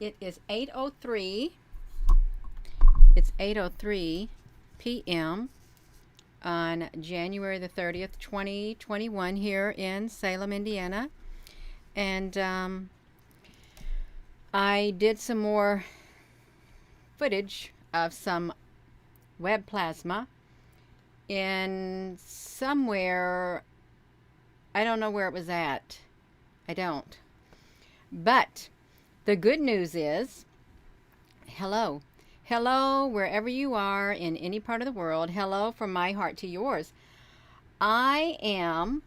It is 8:03. It's 8:03 p.m. on January the 30th, 2021 here in Salem, Indiana. And I did some more footage of some web plasma in somewhere. I don't know where it was at. I don't. But the good news is, hello. Hello, wherever you are in any part of the world. Hello from my heart to yours. I am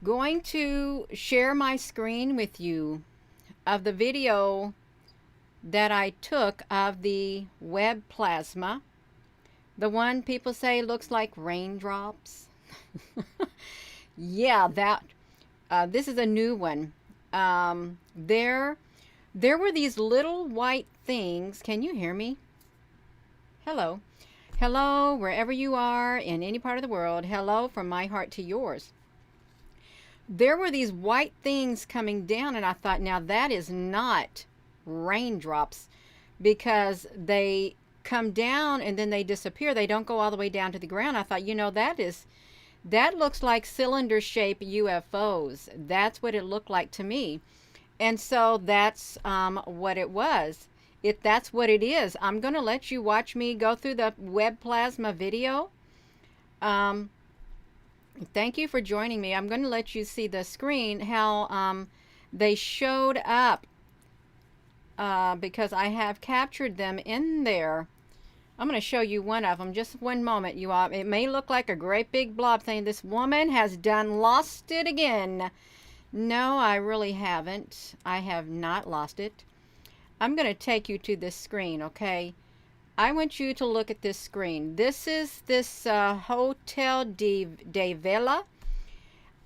going to share my screen with you of the video that I took of the web plasma. The one people say looks like raindrops. Yeah, that. This is a new one. There were these little white things. Can you hear me? Hello. Hello, wherever you are in any part of the world. Hello from my heart to yours. There were these white things coming down, and I thought, now that is not raindrops, because they come down and then they disappear. They don't go all the way down to the ground. I thought, that looks like cylinder-shaped UFOs. That's what it looked like to me. And so that's what it was. That's what it is. I'm going to let you watch me go through the web plasma video. Thank you for joining me. I'm going to let you see the screen, how they showed up, because I have captured them in there. I'm going to show you one of them. Just one moment, you all. It may look like a great big blob thing. This woman has lost it again. No, I really haven't. I have not lost it. I'm going to take you to this screen, okay? I want you to look at this screen. This is this Hotel de Ville.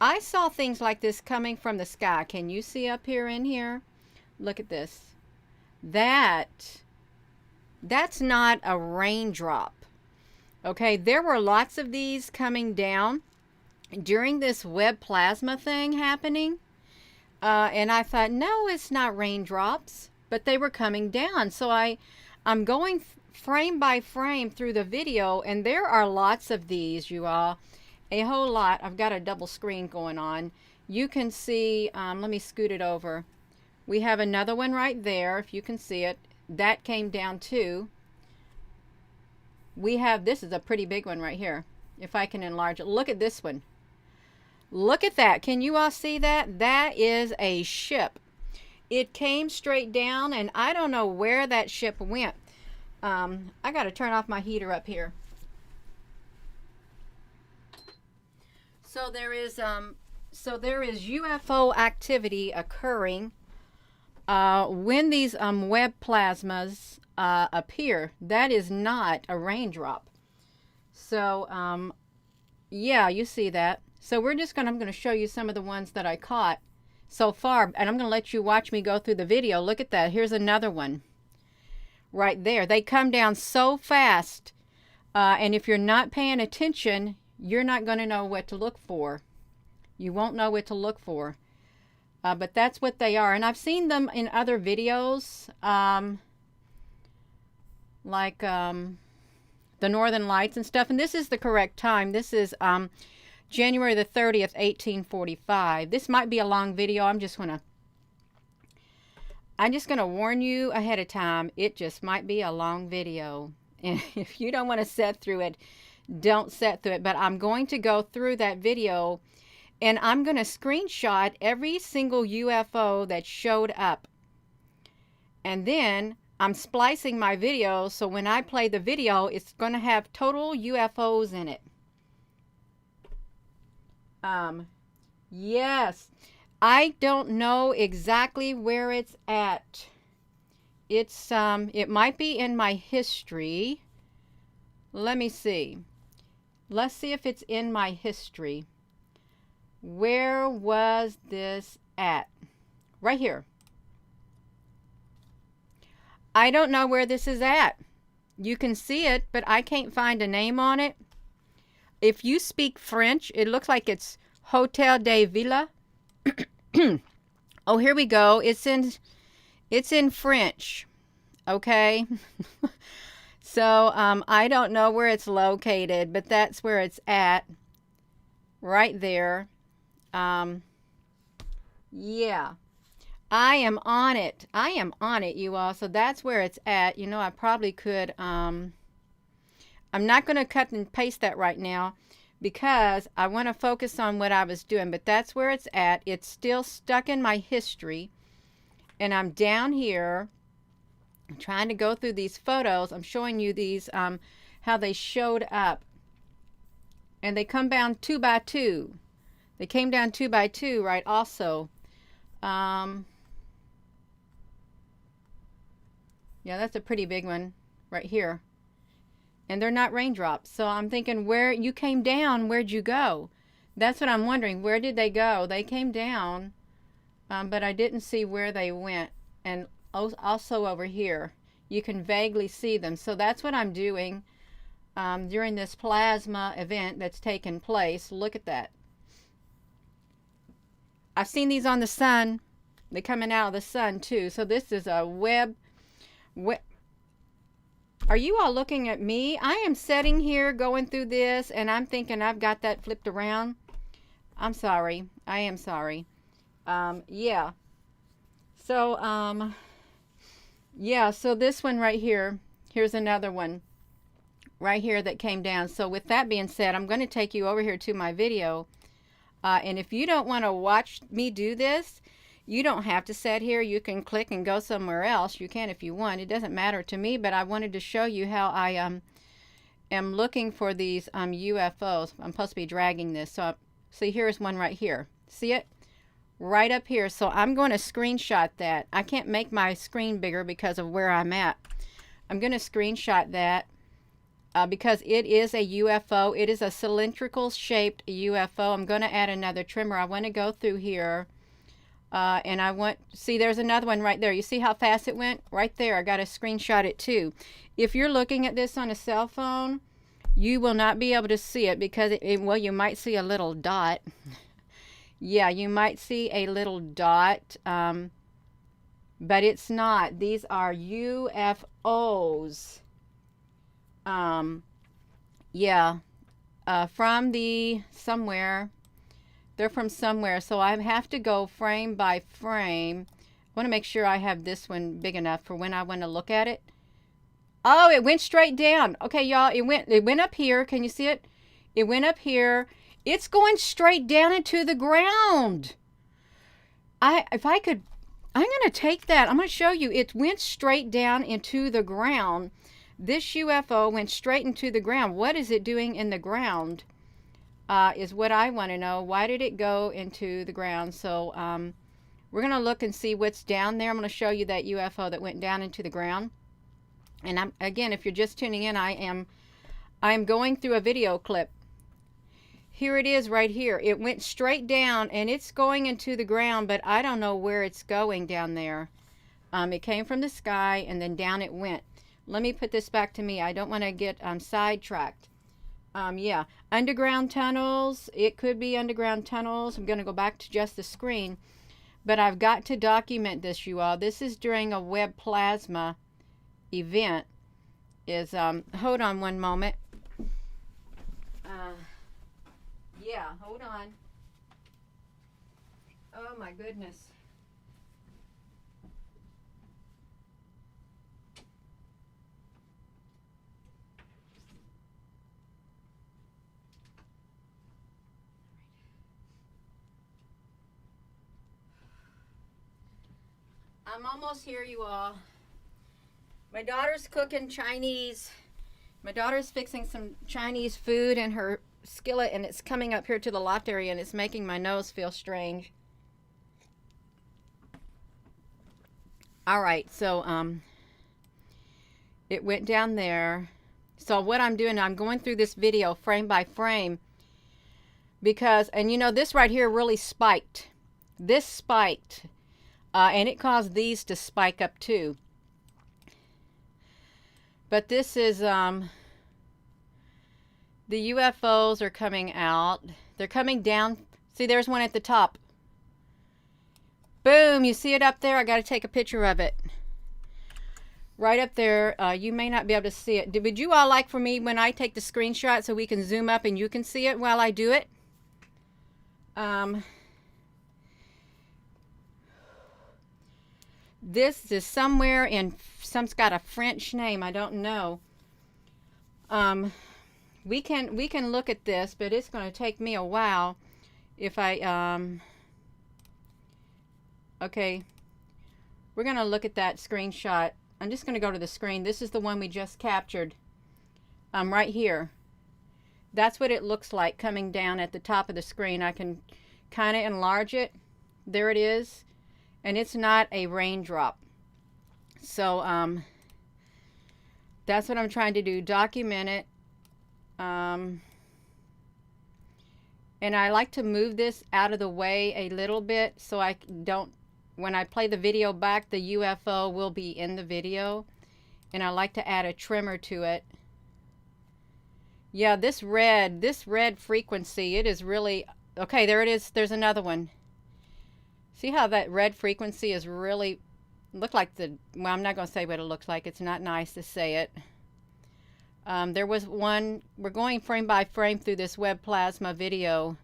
I saw things like this coming from the sky. Can you see up here in here? Look at this. That's not a raindrop. Okay, there were lots of these coming down during this web plasma thing happening, and I thought, no, it's not raindrops, but they were coming down. So I'm going frame by frame through the video, and there are lots of these, you all, a whole lot. I've got a double screen going on. You can see, let me scoot it over. We have another one right there, if you can see it. That came down too. We have, this is a pretty big one right here. If I can enlarge it, look at this one. Look at that. Can you all see that? That is a ship. It came straight down, and I don't know where that ship went. I got to turn off my heater up here. So there is UFO activity occurring when these web plasmas appear. That is not a raindrop. So yeah, you see that. So I'm going to show you some of the ones that I caught so far, and I'm going to let you watch me go through the video. Look at that. Here's another one right there. They come down so fast, and if you're not paying attention, you're not going to know what to look for. You won't know what to look for. But that's what they are. And I've seen them in other videos, like the Northern Lights and stuff. And this is the correct time. This is January the 30th, 1845. This might be a long video. I'm just gonna warn you ahead of time. It just might be a long video. And if you don't want to sit through it, don't sit through it. But I'm going to go through that video, and I'm going to screenshot every single UFO that showed up. And then I'm splicing my video, so when I play the video, it's going to have total UFOs in it. Yes, I don't know exactly where it's at. It's it might be in my history. Let me see. Let's see if it's in my history. Where was this at? Right here. I don't know where this is at. You can see it, but I can't find a name on it. If you speak French, it looks like it's Hotel de Ville. Oh, here we go. It's It's in French, okay? So I don't know where it's located, but that's where it's at, right there. Yeah, I am on it. I am on it, you all. So that's where it's at. You know, I probably could, I'm not going to cut and paste that right now because I want to focus on what I was doing, but that's where it's at. It's still stuck in my history, and I'm down here. I'm trying to go through these photos. I'm showing you these, how they showed up. And they come down 2 by 2. They came down 2 by 2, right, also. Yeah, that's a pretty big one right here. And they're not raindrops. So I'm thinking, where you came down, where'd you go? That's what I'm wondering. Where did they go? They came down, but I didn't see where they went. And also over here, you can vaguely see them. So that's what I'm doing during this plasma event that's taken place. Look at that. I've seen these on the sun. They're coming out of the sun too. So this is a web. Are you all looking at me? I am sitting here going through this and I'm thinking I've got that flipped around. I'm sorry. I am sorry. Yeah. So, yeah, so this one right here, here's another one right here that came down. So with that being said, I'm going to take you over here to my video. And if you don't want to watch me do this, you don't have to sit here. You can click and go somewhere else. You can if you want. It doesn't matter to me, but I wanted to show you how I am looking for these UFOs. I'm supposed to be dragging this. So see, here's one right here. See it? Right up here. So I'm going to screenshot that. I can't make my screen bigger because of where I'm at. I'm going to screenshot that because it is a UFO. It is a cylindrical shaped UFO. I'm going to add another trimmer. I want to go through here and I want, see, there's another one right there. You see how fast it went? Right there. I got to screenshot it too. If you're looking at this on a cell phone, you will not be able to see it because well, you might see a little dot. Yeah, you might see a little dot, but it's not. These are UFOs. Yeah, from somewhere. They're from somewhere, so I have to go frame by frame. I want to make sure I have this one big enough for when I want to look at it. Oh, it went straight down. Okay, y'all, it went up here. Can you see it? It went up here. It's going straight down into the ground. If I could, I'm going to take that. I'm going to show you. It went straight down into the ground. This UFO went straight into the ground. What is it doing in the ground is what I want to know. Why did it go into the ground? So we're going to look and see what's down there. I'm going to show you that UFO that went down into the ground. And again, if you're just tuning in, I'm going through a video clip. Here it is right here. It went straight down and it's going into the ground, but I don't know where it's going down there. It came from the sky and then down it went. Let me put this back to me. I don't want to get sidetracked. Yeah, underground tunnels. It could be underground tunnels. I'm going to go back to just the screen. But I've got to document this, you all. This is during a web plasma event. Hold on one moment. Yeah, hold on. Oh my goodness. I'm almost here, you all. My daughter's cooking Chinese. My daughter's fixing some Chinese food in her skillet, and it's coming up here to the loft area, and it's making my nose feel strange. All right, so it went down there. So what I'm doing, I'm going through this video frame by frame because, and you know, this right here really spiked. This spiked, and it caused these to spike up too. But this is, the UFOs are coming out. They're coming down. See, there's one at the top. Boom, you see it up there? I got to take a picture of it. Right up there. You may not be able to see it. Would you all like for me when I take the screenshot so we can zoom up and you can see it while I do it? This is somewhere in, some's got a French name, I don't know. We can look at this, but it's going to take me a while if I, okay, we're going to look at that screenshot. I'm just going to go to the screen. This is the one we just captured, right here. That's what it looks like coming down at the top of the screen. I can kind of enlarge it. There it is. And it's not a raindrop. So, that's what I'm trying to do. Document it. And I like to move this out of the way a little bit so I don't, when I play the video back, the UFO will be in the video. And I like to add a trimmer to it. Yeah, this red frequency, it is really, okay, there it is. There's another one. See how that red frequency is really, look like the, well, I'm not going to say what it looks like. It's not nice to say it. There was one, we're going frame by frame through this web plasma video.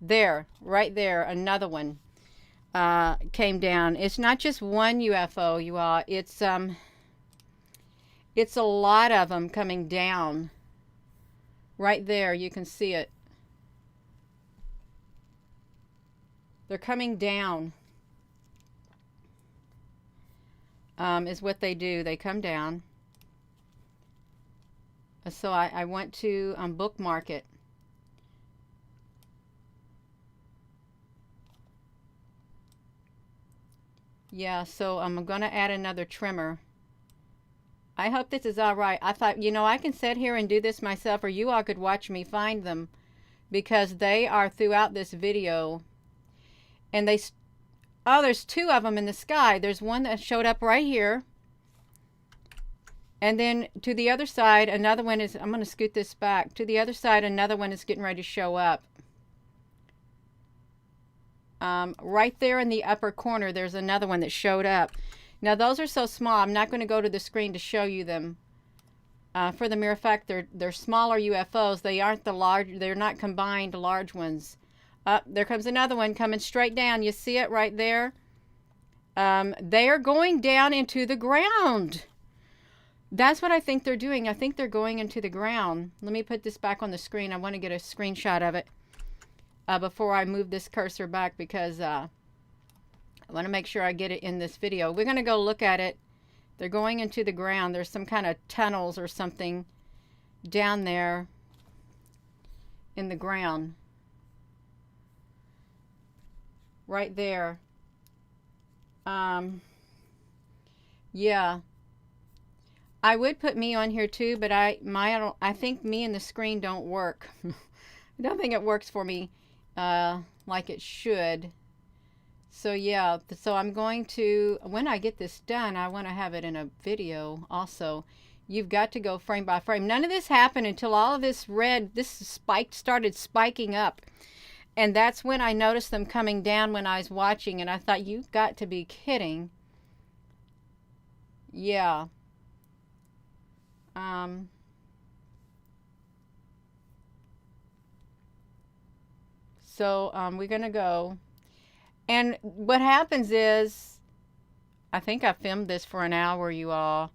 There, right there, another one came down. It's not just one UFO, you all. It's a lot of them coming down. Right there, you can see it. They're coming down. Is what they do. They come down. So I want to bookmark it. Yeah, so I'm going to add another trimmer. I hope this is all right. I thought, you know, I can sit here and do this myself, or you all could watch me find them, because they are throughout this video. And they, oh, there's two of them in the sky. There's one that showed up right here. And then to the other side, another one is, I'm going to scoot this back. To the other side, another one is getting ready to show up. Right there in the upper corner, there's another one that showed up. Now, those are so small, I'm not going to go to the screen to show you them. For the mere fact they're smaller UFOs. They aren't the large, they're not combined large ones. There comes another one coming straight down. You see it right there? They are going down into the ground. That's what I think they're doing. I think they're going into the ground. Let me put this back on the screen. I want to get a screenshot of it before I move this cursor back, because I want to make sure I get it in this video. We're going to go look at it. They're going into the ground. There's some kind of tunnels or something down there in the ground. Right there. Yeah. I would put me on here too, but I think me and the screen don't work. I don't think it works for me like it should. So yeah, so I'm going to, when I get this done, I want to have it in a video also. You've got to go frame by frame. None of this happened until all of this red, this started spiking up. And that's when I noticed them coming down when I was watching, and I thought, you've got to be kidding. Yeah. So we're going to go. And what happens is, I think I filmed this for an hour, you all.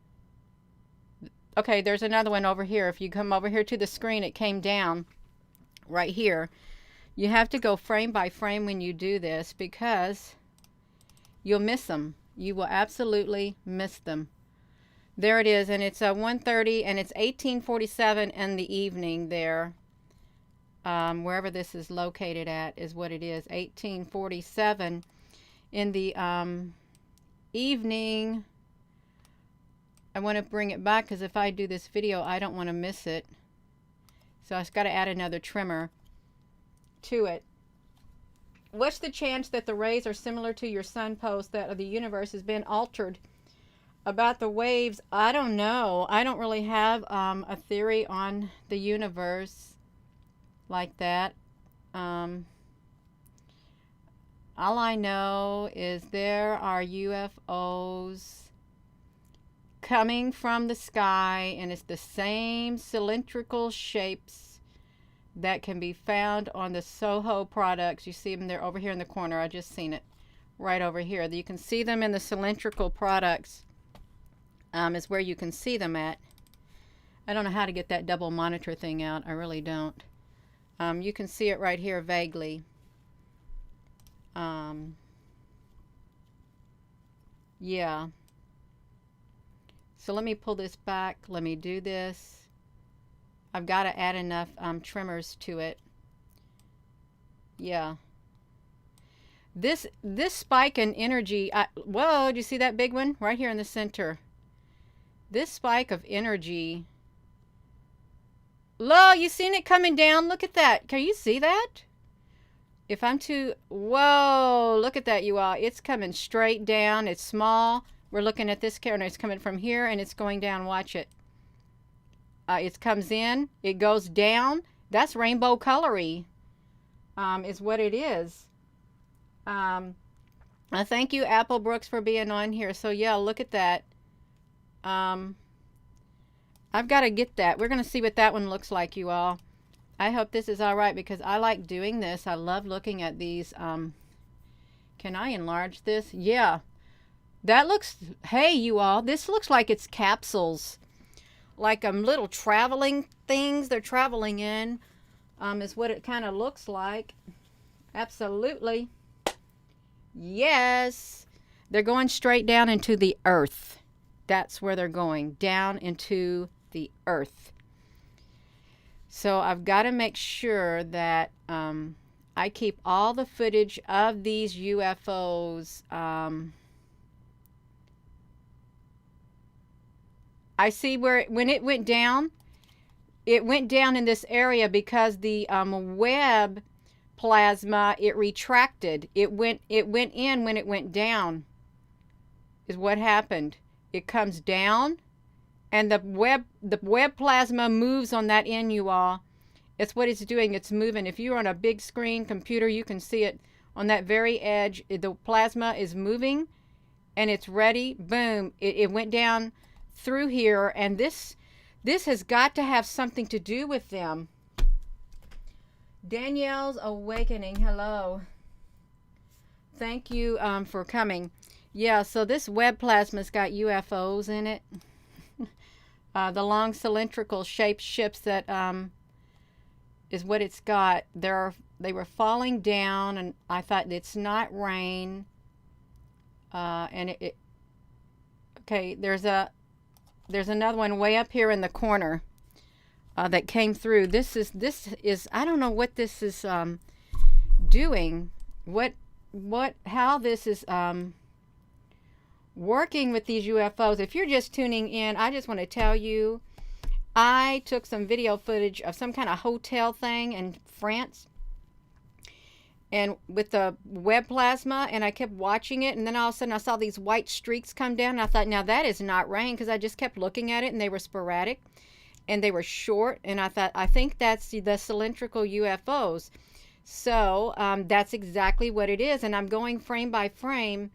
Okay, there's another one over here. If you come over here to the screen, it came down right here. You have to go frame by frame when you do this, because you'll miss them. You will absolutely miss them. There it is, and it's 1:30, and it's 18:47 in the evening there. Wherever this is located at is what it is. 18:47 in the evening. I want to bring it back, because if I do this video, I don't want to miss it. So I've got to add another trimmer to it. What's the chance that the rays are similar to your sun post, that the universe has been altered? About the waves, I don't know. I don't really have a theory on the universe like that. All I know is there are UFOs coming from the sky, and it's the same cylindrical shapes that can be found on the Soho products. You see them, they're over here in the corner. I just seen it right over here. You can see them in the cylindrical products, is where you can see them at. I don't know how to get that double monitor thing out. I really don't. You can see it right here vaguely. Yeah. So let me pull this back. Let me do this. I've got to add enough trimmers to it. Yeah. This spike in energy. Whoa, do you see that big one right here in the center? This spike of energy. Lo, you seen it coming down? Look at that. Can you see that? If I'm too... Whoa, look at that, you all. It's coming straight down. It's small. We're looking at this camera. It's coming from here, and it's going down. Watch it. It comes in. It goes down. That's rainbow colory, is what it is. Thank you, Apple Brooks, for being on here. So, yeah, look at that. I've got to get that. We're going to see what that one looks like, you all. I hope this is all right because I like doing this. I love looking at these. Can I enlarge this? Yeah. That looks, hey, you all, this looks like it's capsules. Like little traveling things they're traveling in, is what it kind of looks like. Absolutely. Yes. They're going straight down into the earth. That's where they're going, down into the earth. So I've got to make sure that I keep all the footage of these UFOs. I see where when it went down in this area because the Webb plasma, it retracted. It went in when it went down, is what happened. It comes down, and the Webb plasma moves on that end, you all. It's what it's doing. It's moving. If you're on a big screen computer, you can see it on that very edge. The plasma is moving, and it's ready. Boom! It went down through here, and this has got to have something to do with them. Danielle's Awakening, hello. Thank you for coming. Yeah, so this Webb plasma's got UFOs in it. The long cylindrical shaped ships that is what it's got. They were falling down, and I thought it's not rain. And okay, there's another one way up here in the corner that came through. This is I don't know what this is doing. How this is working with these UFOs. If you're just tuning in, I just want to tell you, I took some video footage of some kind of hotel thing in France, and with the Webb plasma, and I kept watching it, and then all of a sudden I saw these white streaks come down, and I thought, now that is not rain, because I just kept looking at it, and they were sporadic, and they were short, and I thought, I think that's the cylindrical UFOs. So that's exactly what it is, and I'm going frame by frame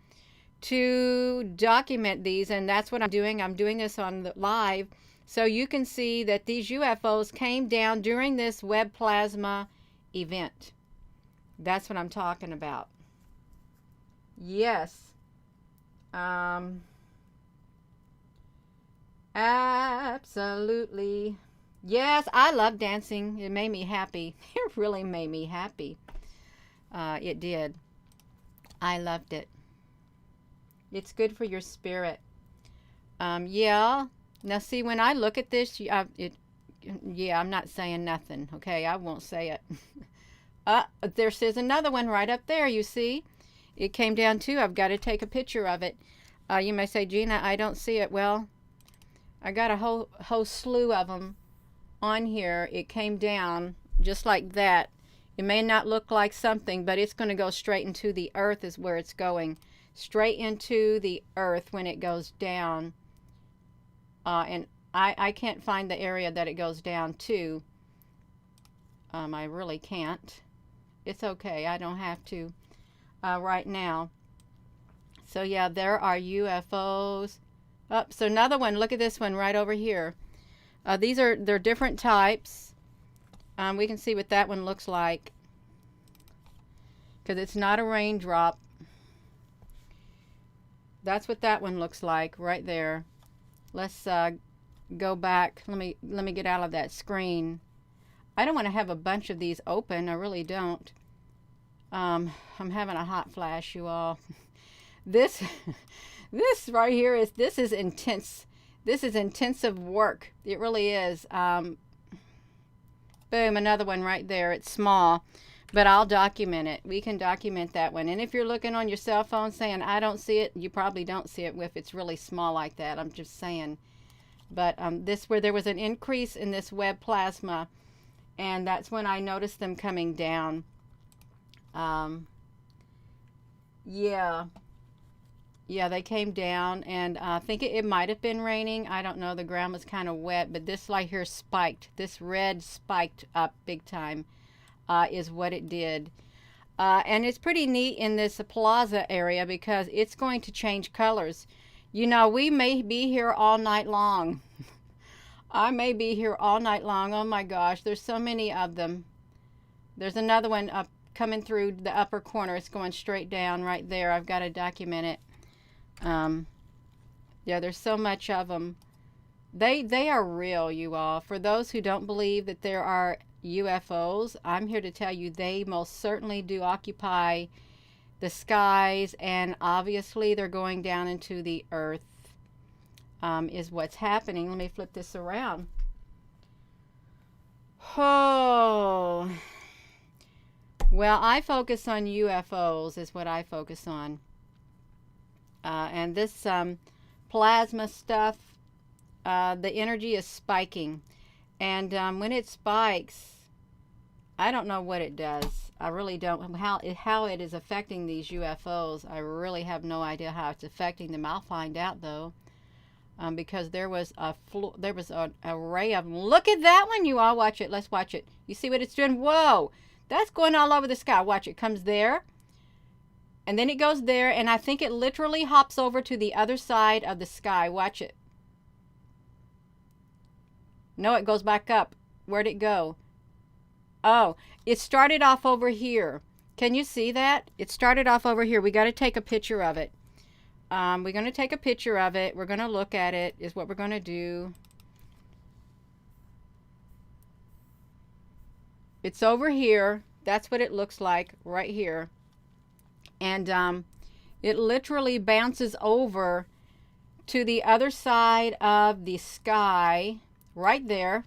to document these, and that's what I'm doing. I'm doing this on the live, so you can see that these UFOs came down during this Webb plasma event. That's what I'm talking about. Yes. Absolutely. Yes, I love dancing. It made me happy. It really made me happy. It did. I loved it. It's good for your spirit. Yeah. Now, see, when I look at this, yeah, I'm not saying nothing. Okay, I won't say it. There says another one right up there, you see? It came down too. I've got to take a picture of it. You may say, Gina, I don't see it. Well, I got a whole slew of them on here. It came down just like that. It may not look like something, but it's going to go straight into the earth is where it's going. Straight into the earth when it goes down. And I can't find the area that it goes down to. I really can't. It's okay. I don't have to. right now. So yeah, there are UFOs. Oh, so another one. Look at this one right over here. They're different types. We can see what that one looks like because it's not a raindrop. That's what that one looks like right there. Let's go back. Let me get out of that screen. I don't want to have a bunch of these open. I really don't. I'm having a hot flash, you all. This this right here this is intense. This is intensive work. It really is. Boom, another one right there. It's small, but I'll document it. We can document that one. And if you're looking on your cell phone saying I don't see it, you probably don't see it if it's really small like that. I'm just saying. But this where there was an increase in this web plasma, and that's when I noticed them coming down. Yeah, they came down, and I think it might have been raining. I don't know. The ground was kind of wet, but this light here spiked. This red spiked up big time, is what it did. And it's pretty neat in this plaza area because it's going to change colors. You know, we may be here all night long. I may be here all night long. Oh my gosh, there's so many of them. There's another one up coming through the upper corner. It's going straight down right there. I've got to document it. Yeah, there's so much of them. They are real, you all. For those who don't believe that there are UFOs, I'm here to tell you they most certainly do occupy the skies, and obviously they're going down into the earth, is what's happening. Let me flip this around. Oh, well, I focus on UFOs is what I focus on. And this plasma stuff, the energy is spiking. And when it spikes, I don't know what it does. I really don't. How it is affecting these UFOs, I really have no idea how it's affecting them. I'll find out, though. Because there was an array of them. Look at that one, you all. Watch it. Let's watch it. You see what it's doing? Whoa! That's going all over the sky. Watch it. Comes there. And then it goes there, and I think it literally hops over to the other side of the sky. Watch it. No, it goes back up. Where'd it go? Oh, it started off over here. Can you see that? It started off over here. We got to take a picture of it. We're going to take a picture of it. We're going to look at it, is what we're going to do. It's over here. That's what it looks like right here. And it literally bounces over to the other side of the sky right there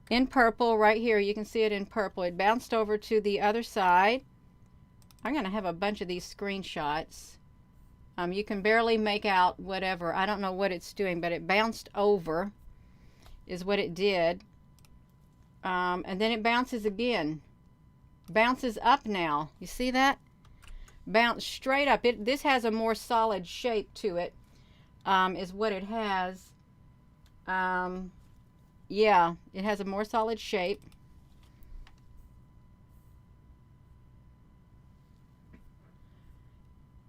in purple right here. You can see it in purple. It bounced over to the other side. I'm going to have a bunch of these screenshots. You can barely make out whatever. I don't know what it's doing, but it bounced over is what it did. And then it bounces again. Bounces up now. You see that? Bounce straight up. This has a more solid shape to it, is what it has. Yeah, it has a more solid shape.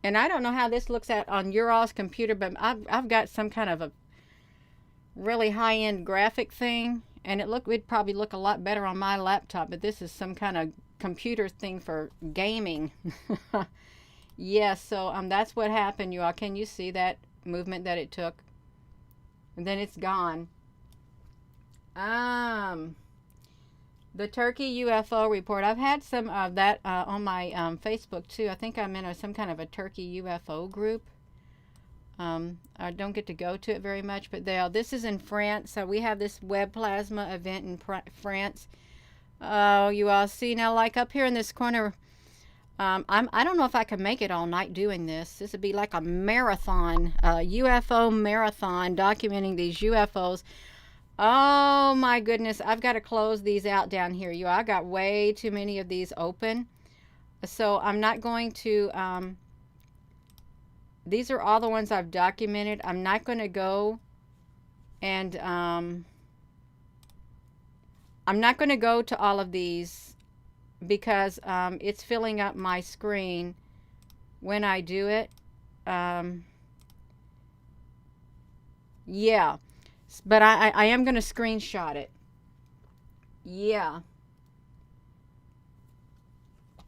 And I don't know how this looks at on your all's computer, but I've got some kind of a really high-end graphic thing, and it'd probably look a lot better on my laptop, but this is some kind of computer thing for gaming. Yes, so that's what happened, you all. Can you see that movement that it took? And then it's gone. The Turkey UFO report. I've had some of that on my Facebook too. I think I'm in some kind of a Turkey UFO group. I don't get to go to it very much, but this is in France. So we have this web plasma event in France. Oh, you all see now, like up here in this corner. I don't know if I can make it all night doing this. This would be like a marathon, UFO marathon, documenting these UFOs. Oh my goodness, I've got to close these out down here. I got way too many of these open. So I'm not going to, these are all the ones I've documented. I'm not going to go and, I'm not going to go to all of these because it's filling up my screen. when I do it. Yeah, but I am going to screenshot it. Yeah.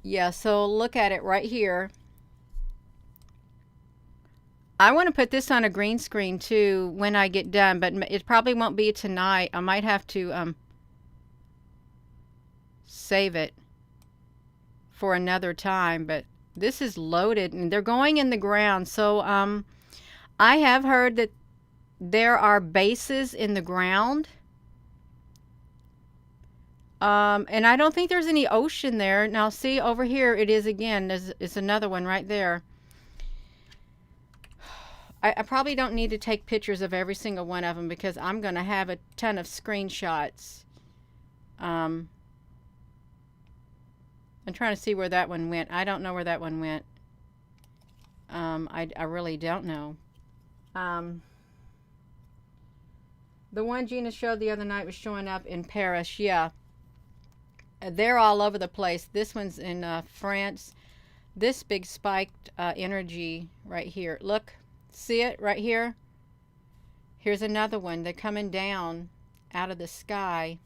Yeah, so look at it right here. I want to put this on a green screen too when I get done, but it probably won't be tonight. I might have to save it for another time, but this is loaded and they're going in the ground. So I have heard that there are bases in the ground. And I don't think there's any ocean there. Now see over here it is again. It's another one right there. I probably don't need to take pictures of every single one of them because I'm going to have a ton of screenshots. I'm trying to see where that one went. I don't know where that one went. I really don't know. The one Gina showed the other night was showing up in Paris. Yeah. They're all over the place. This one's in France. This big spiked energy right here. Look. See it right here? Here's another one. They're coming down out of the sky.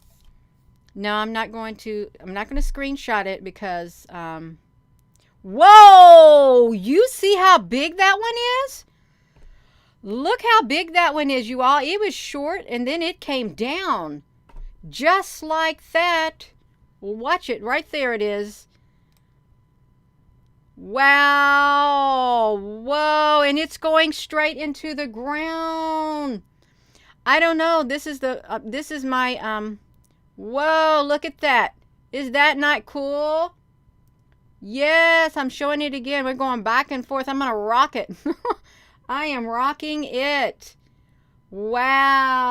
No, I'm not going to screenshot it because whoa! You see how big that one is? Look how big that one is, you all. It was short and then it came down. Just like that. Well, watch it. Right there it is. Wow. Whoa. And it's going straight into the ground. I don't know. This is my, whoa, look at that. Is that not cool? Yes, I'm showing it again. We're going back and forth. I'm going to rock it. I am rocking it. Wow.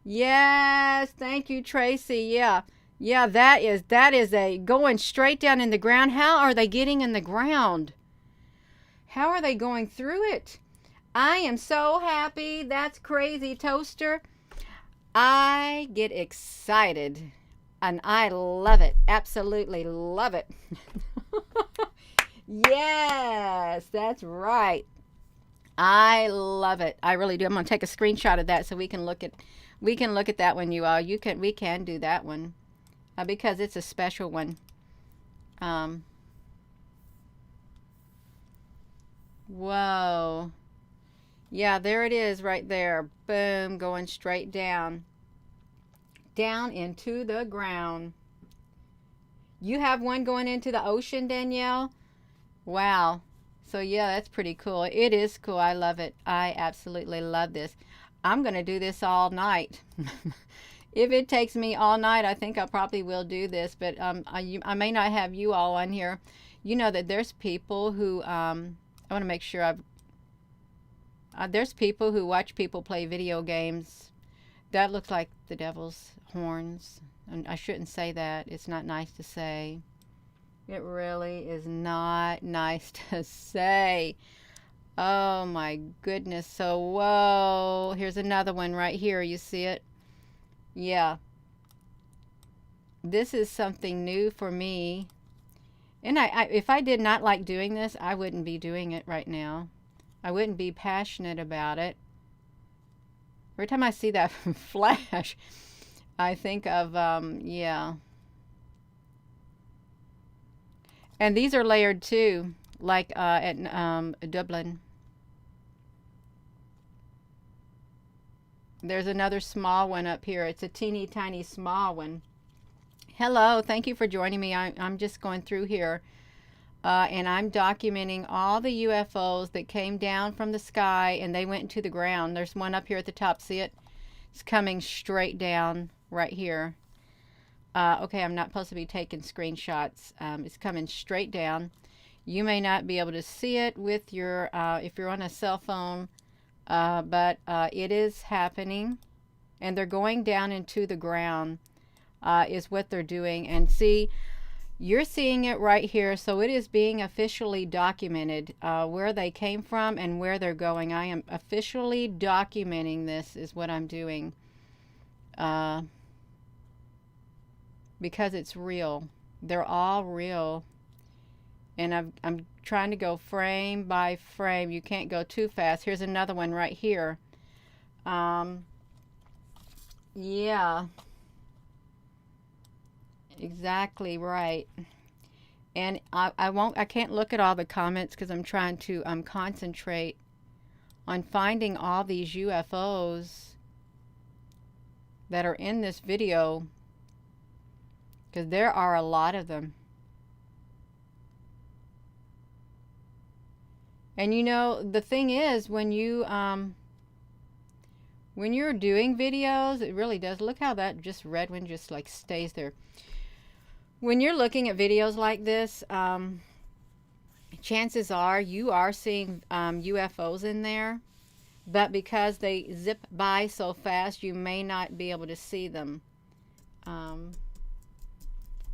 Yes. Thank you, Tracy. Yeah. Yeah, that is a going straight down in the ground. How are they getting in the ground? How are they going through it? I am so happy. That's crazy, Toaster. I get excited and I love it. Absolutely love it. Yes, that's right. I love it. I really do. I'm going to take a screenshot of that so we can look at that one, you all. We can do that one. Because it's a special one. Whoa. Yeah, there it is right there. Boom, going straight down. Down into the ground. You have one going into the ocean, Danielle? Wow. So yeah, that's pretty cool. It is cool. I love it. I absolutely love this. I'm going to do this all night. If it takes me all night, I think I probably will do this, but I may not have you all on here. You know that there's people who, I want to make sure there's people who watch people play video games. That looks like the devil's horns. And I shouldn't say that. It's not nice to say. It really is not nice to say. Oh my goodness. So, whoa. Here's another one right here. You see it? Yeah, this is something new for me. And if I did not like doing this, I wouldn't be doing it right now. I wouldn't be passionate about it. Every time I see that flash, I think of, yeah. And these are layered too, like at Dublin. There's another small one up here. It's a teeny tiny small one. Hello, thank you for joining me. I'm just going through here and I'm documenting all the UFOs that came down from the sky and they went into the ground. There's one up here at the top. See it? It's coming straight down right here. Okay, I'm not supposed to be taking screenshots. It's coming straight down. You may not be able to see it with your, if you're on a cell phone. But it is happening and they're going down into the ground is what they're doing. And see, you're seeing it right here. So it is being officially documented where they came from and where they're going. I am officially documenting this is what I'm doing because it's real. They're all real. And I'm trying to go frame by frame. You can't go too fast. Here's another one right here. Yeah, exactly right. And I can't look at all the comments because I'm trying to concentrate on finding all these UFOs that are in this video, because there are a lot of them. And you know, the thing is, when you're doing videos, it really does. Look how that just red one just like stays there. When you're looking at videos like this, chances are you are seeing UFOs in there, but because they zip by so fast, you may not be able to see them.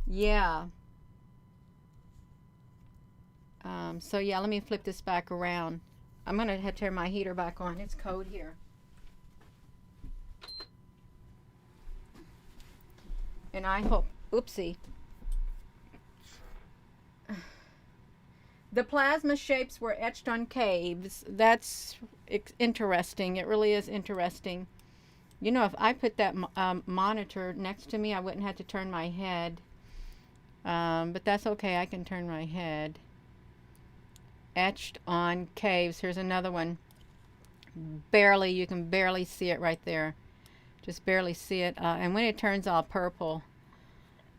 Yeah. So yeah, let me flip this back around. I'm gonna have to turn my heater back on. It's cold here. And I hope, oopsie. The plasma shapes were etched on caves. That's interesting. It really is interesting. You know, if I put that monitor next to me, I wouldn't have to turn my head. But that's okay. I can turn my head. Etched on caves. Here's another one. Barely, you can barely see it right there. Just barely see it. And when it turns all purple,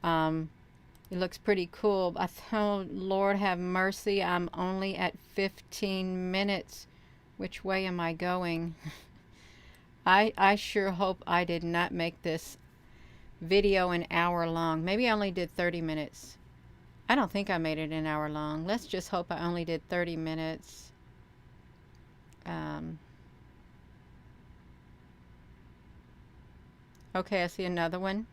it looks pretty cool. Oh, Lord have mercy. I'm only at 15 minutes. Which way am I going? I sure hope I did not make this video an hour long. Maybe I only did 30 minutes. I don't think I made it an hour long. Let's just hope I only did 30 minutes. Okay, I see another one.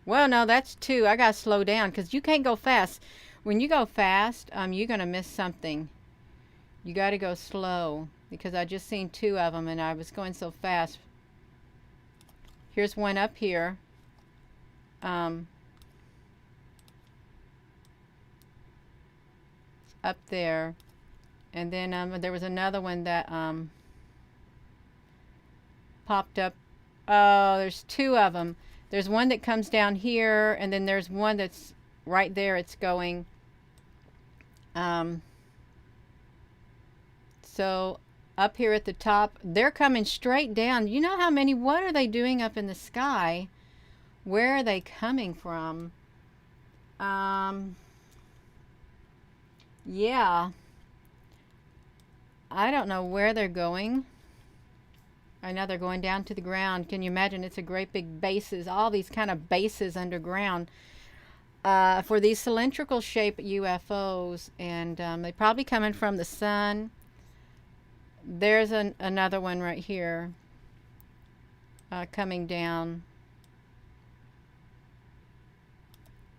Well, no, that's two. I gotta slow down because you can't go fast. When you go fast, you're gonna miss something. You gotta go slow because I just seen two of them and I was going so fast. Here's one up here. Up there, and then there was another one that popped up. Oh, there's two of them. There's one that comes down here, and then there's one that's right there. It's going. So up here at the top, they're coming straight down. You know how many? What are they doing up in the sky? Where are they coming from? Yeah. I don't know where they're going. I know they're going down to the ground. Can you imagine? It's a great big bases, all these kind of bases underground for these cylindrical shaped UFOs, and they're probably coming from the sun. There's another one right here coming down.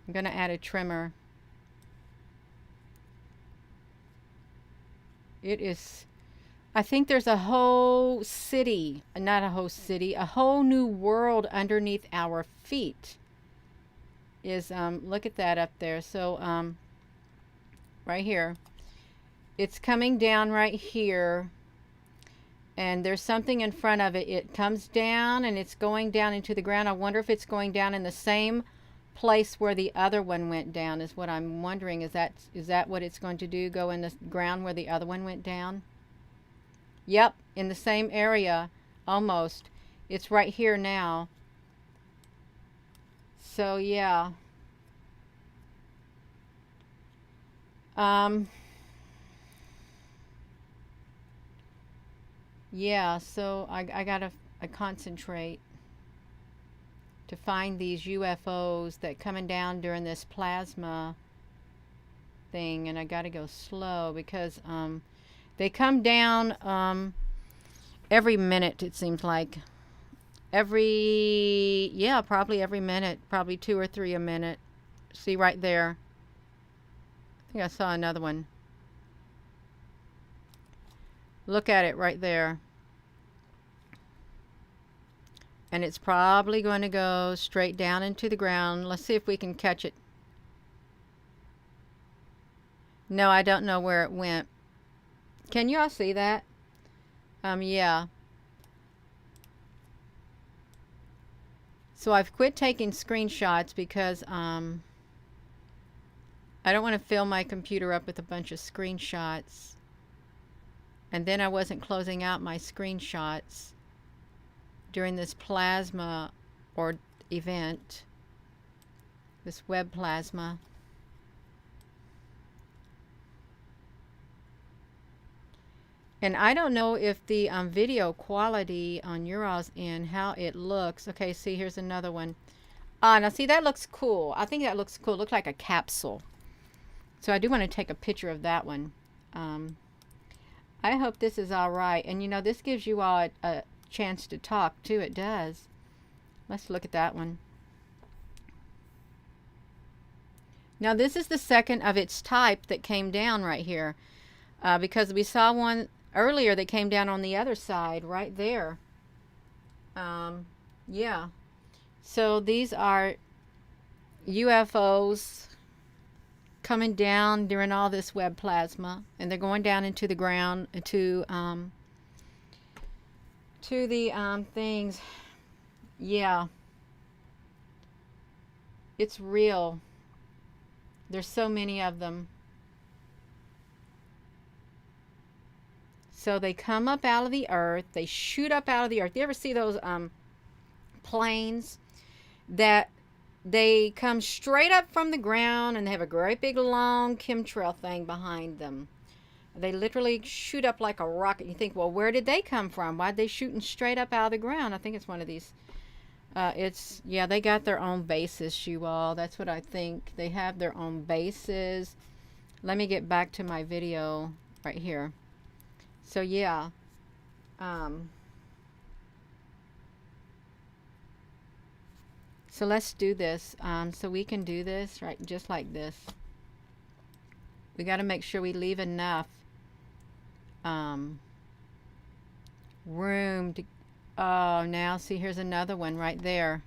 I'm going to add a trimmer. It is, I think there's a whole city, not a whole city, a whole new world underneath our feet. Is, look at that up there. So, right here. It's coming down right here. And there's something in front of it. It comes down and it's going down into the ground. I wonder if it's going down in the same place where the other one went down, is what I'm wondering. Is that what it's going to do? Go in the ground where the other one went down? Yep, in the same area, almost. It's right here now. So yeah. Yeah, so I gotta concentrate to find these UFOs that coming down during this plasma thing, and I gotta go slow because they come down every minute, it seems like. Probably every minute, probably 2 or 3 a minute. See right there. I think I saw another one. Look at it right there. And it's probably going to go straight down into the ground. Let's see if we can catch it. No, I don't know where it went. Can you all see that? Yeah. So I've quit taking screenshots because I don't want to fill my computer up with a bunch of screenshots. And then I wasn't closing out my screenshots during this plasma or event, this web plasma. And I don't know if the video quality on your all's end, how it looks. Okay, see, here's another one. Now see, that looks cool. I think that looks cool. It looks like a capsule. So I do want to take a picture of that one. I hope this is all right. And you know, this gives you all a chance to talk too. It does. Let's look at that one. Now this is the second of its type that came down right here. Because we saw one earlier that came down on the other side right there. Yeah. So these are UFOs coming down during all this web plasma, and they're going down into the ground to the things. Yeah. It's real. There's so many of them. So they come up out of the earth. They shoot up out of the earth. You ever see those planes that they come straight up from the ground and they have a great big long chemtrail thing behind them? They literally shoot up like a rocket. You think, well, where did they come from? Why'd they shooting straight up out of the ground? I think it's one of these. Yeah, they got their own bases, you all. That's what I think. They have their own bases. Let me get back to my video right here. So yeah, so let's do this. So we can do this right, just like this. We got to make sure we leave enough room to. Oh, now see, here's another one right there.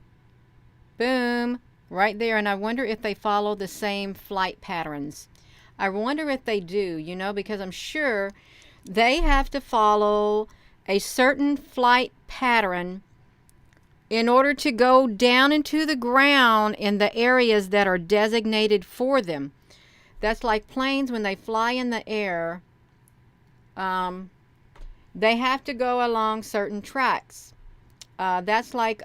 Boom, right there. And I wonder if they follow the same flight patterns. I wonder if they do, you know, because I'm sure they have to follow a certain flight pattern in order to go down into the ground in the areas that are designated for them. That's like planes when they fly in the air. They have to go along certain tracks. That's like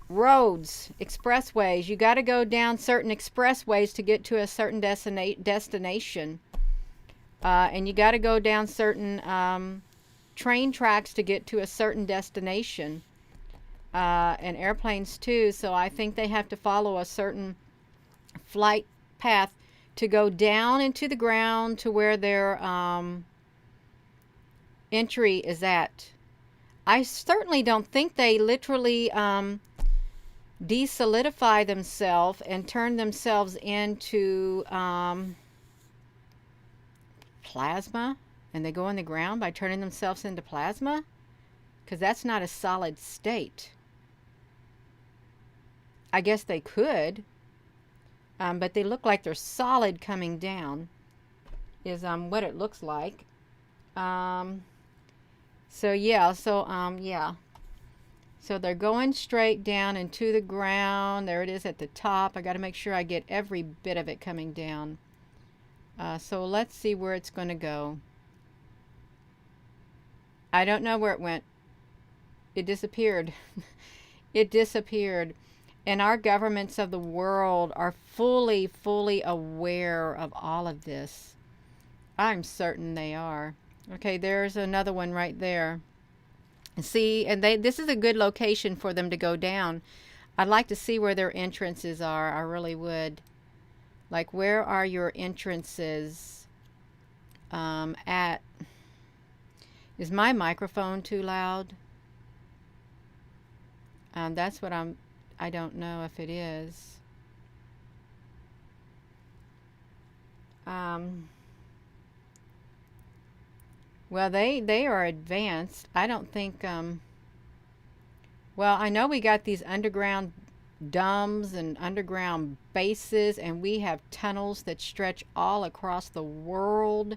roads, expressways. You got to go down certain expressways to get to a certain destination. And you got to go down certain train tracks to get to a certain destination. And airplanes too. So I think they have to follow a certain flight path to go down into the ground to where their entry is at. I certainly don't think they literally desolidify themselves and turn themselves into plasma, and they go in the ground by turning themselves into plasma, because that's not a solid state. I guess they could, but they look like they're solid coming down, is what it looks like. So yeah, yeah. So they're going straight down into the ground. There it is at the top. I got to make sure I get every bit of it coming down. So let's see where it's going to go. I don't know where it went. It disappeared. It disappeared. And our governments of the world are fully aware of all of this. I'm certain they are. Okay, there's another one right there. See, and this is a good location for them to go down. I'd like to see where their entrances are. I really would. Like, where are your entrances at? Is my microphone too loud? That's what I don't know if it is. Well, they are advanced. I don't think, well, I know we got these underground domes and underground bases, and we have tunnels that stretch all across the world.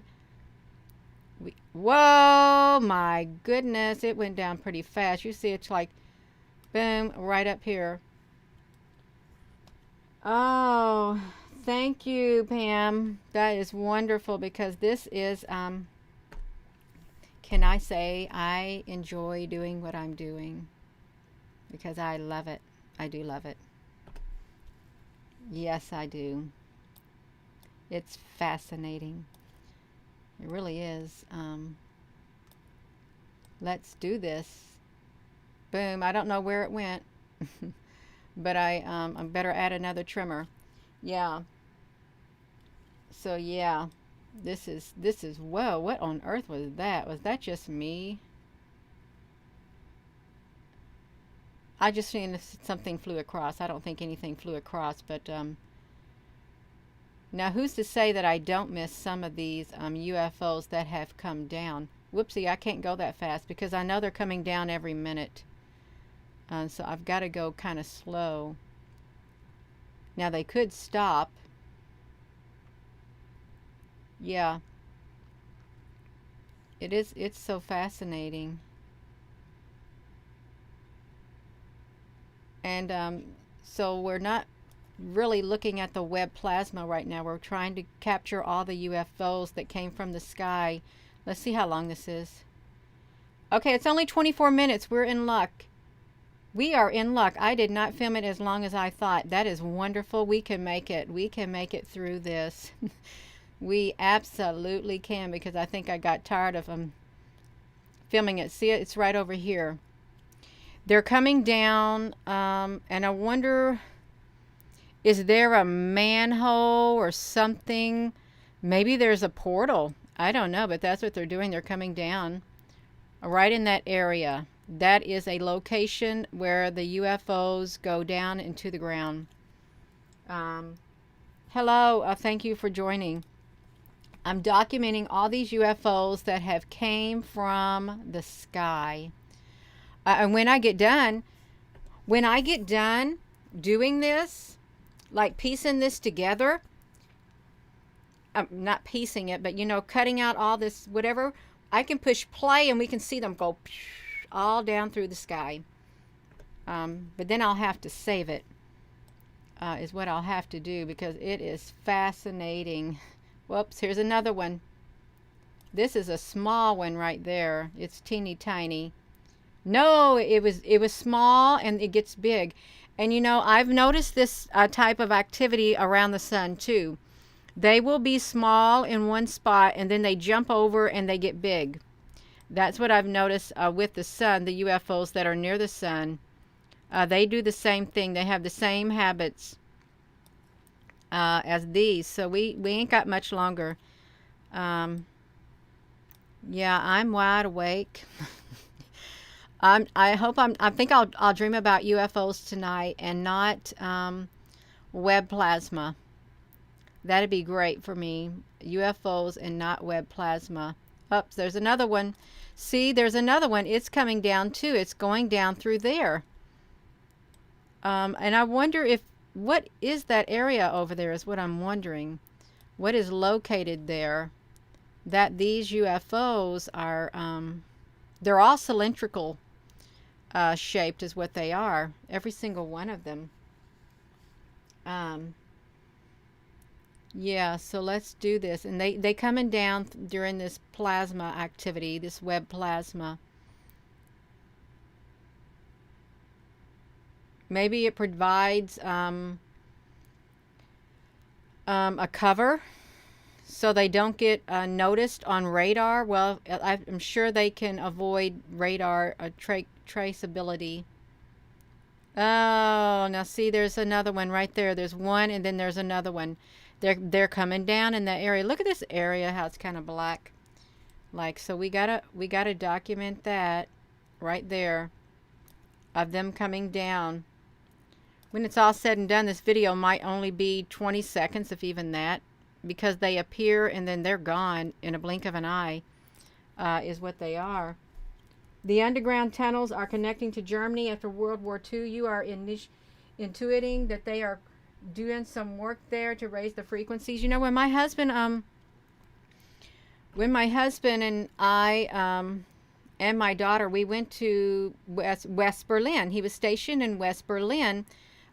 Whoa, my goodness, it went down pretty fast. You see it's like, boom, right up here. Oh, thank you, Pam. That is wonderful, because this is, can I say I enjoy doing what I'm doing? Because I love it. I do love it. Yes, I do. It's fascinating. It really is. Let's do this. Boom. I don't know where it went. But I better add another trimmer. Yeah. So yeah. This is whoa, what on earth was that? Was that just me? I just seen something flew across. I don't think anything flew across, but now who's to say that I don't miss some of these UFOs that have come down? Whoopsie, I can't go that fast because I know they're coming down every minute. So I've got to go kind of slow. Now they could stop. Yeah. It's so fascinating. And so we're not really looking at the Webb plasma right now. We're trying to capture all the UFOs that came from the sky. Let's see how long this is. Okay, it's only 24 minutes. We're in luck. We are in luck. I did not film it as long as I thought. That is wonderful. We can make it. We can make it through this. We absolutely can, because I think I got tired of filming it. See it? It's right over here. They're coming down, and I wonder, is there a manhole or something? Maybe there's a portal. I don't know, but that's what they're doing. They're coming down right in that area. That is a location where the UFOs go down into the ground. Hello, thank you for joining. I'm documenting all these UFOs that have came from the sky. And when I get done doing this, like piecing this together, not piecing it, but cutting out all this, whatever, I can push play and we can see them go all down through the sky. But then I'll have to save it, is what I'll have to do, because it is fascinating. Whoops, here's another one. This is a small one right there. It's teeny tiny. No, it was small and it gets big. And I've noticed this type of activity around the sun too. They will be small in one spot and then they jump over and they get big. That's what I've noticed with the sun, the UFOs that are near the sun. They do the same thing. They have the same habits as these. So we ain't got much longer. Yeah, I'm wide awake. I think I'll dream about UFOs tonight and not Webb plasma. That'd be great for me. UFOs and not Webb plasma. Oops, there's another one. See, there's another one. It's coming down too. It's going down through there. And I wonder what is that area over there is what I'm wondering. What is located there that these UFOs are, they're all cylindrical shaped is what they are. Every single one of them. Yeah, so let's do this. And they coming down during this plasma activity, this Webb plasma. Maybe it provides a cover so they don't get noticed on radar. Well, I'm sure they can avoid radar traceability. Oh, now see, there's another one right there. There's one, and then there's another one. They're coming down in that area. Look at this area, how it's kind of black. Like, so we gotta document that right there of them coming down. When it's all said and done, this video might only be 20 seconds, if even that, because they appear and then they're gone in a blink of an eye, is what they are. The underground tunnels are connecting to Germany after World War II. You are intuiting that they are doing some work there to raise the frequencies. You know, when my husband and I and my daughter, we went to West Berlin. He was stationed in West Berlin.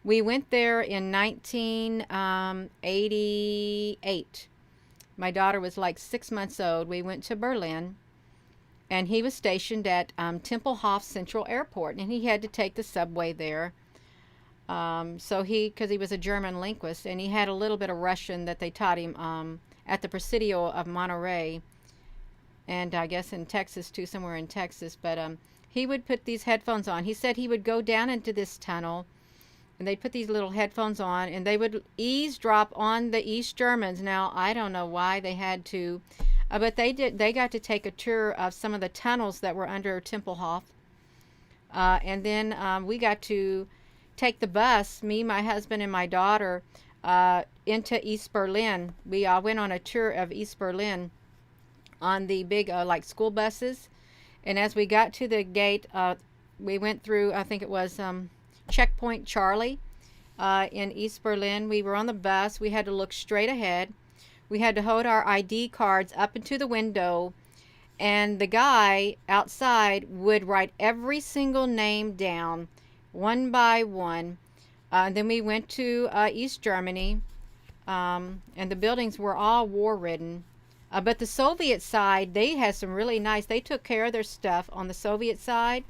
We went there in 1988. My daughter was like 6 months old. We went to Berlin, and he was stationed at Tempelhof Central Airport, and he had to take the subway there. Because he was a German linguist, and he had a little bit of Russian that they taught him at the Presidio of Monterey, and I guess in Texas too, somewhere in Texas. But he would put these headphones on. He said he would go down into this tunnel, and they'd put these little headphones on, and they would eavesdrop on the East Germans. Now, I don't know why they had to, but they did. They got to take a tour of some of the tunnels that were under Tempelhof, and then we got to take the bus, me, my husband, and my daughter, into East Berlin. We went on a tour of East Berlin on the big like school buses, and as we got to the gate, we went through, I think it was Checkpoint Charlie in East Berlin. We were on the bus. We had to look straight ahead. We had to hold our ID cards up into the window, and the guy outside would write every single name down one by one. And then we went to East Germany, and the buildings were all war-ridden. But the Soviet side, they had some really nice, they took care of their stuff on the Soviet side.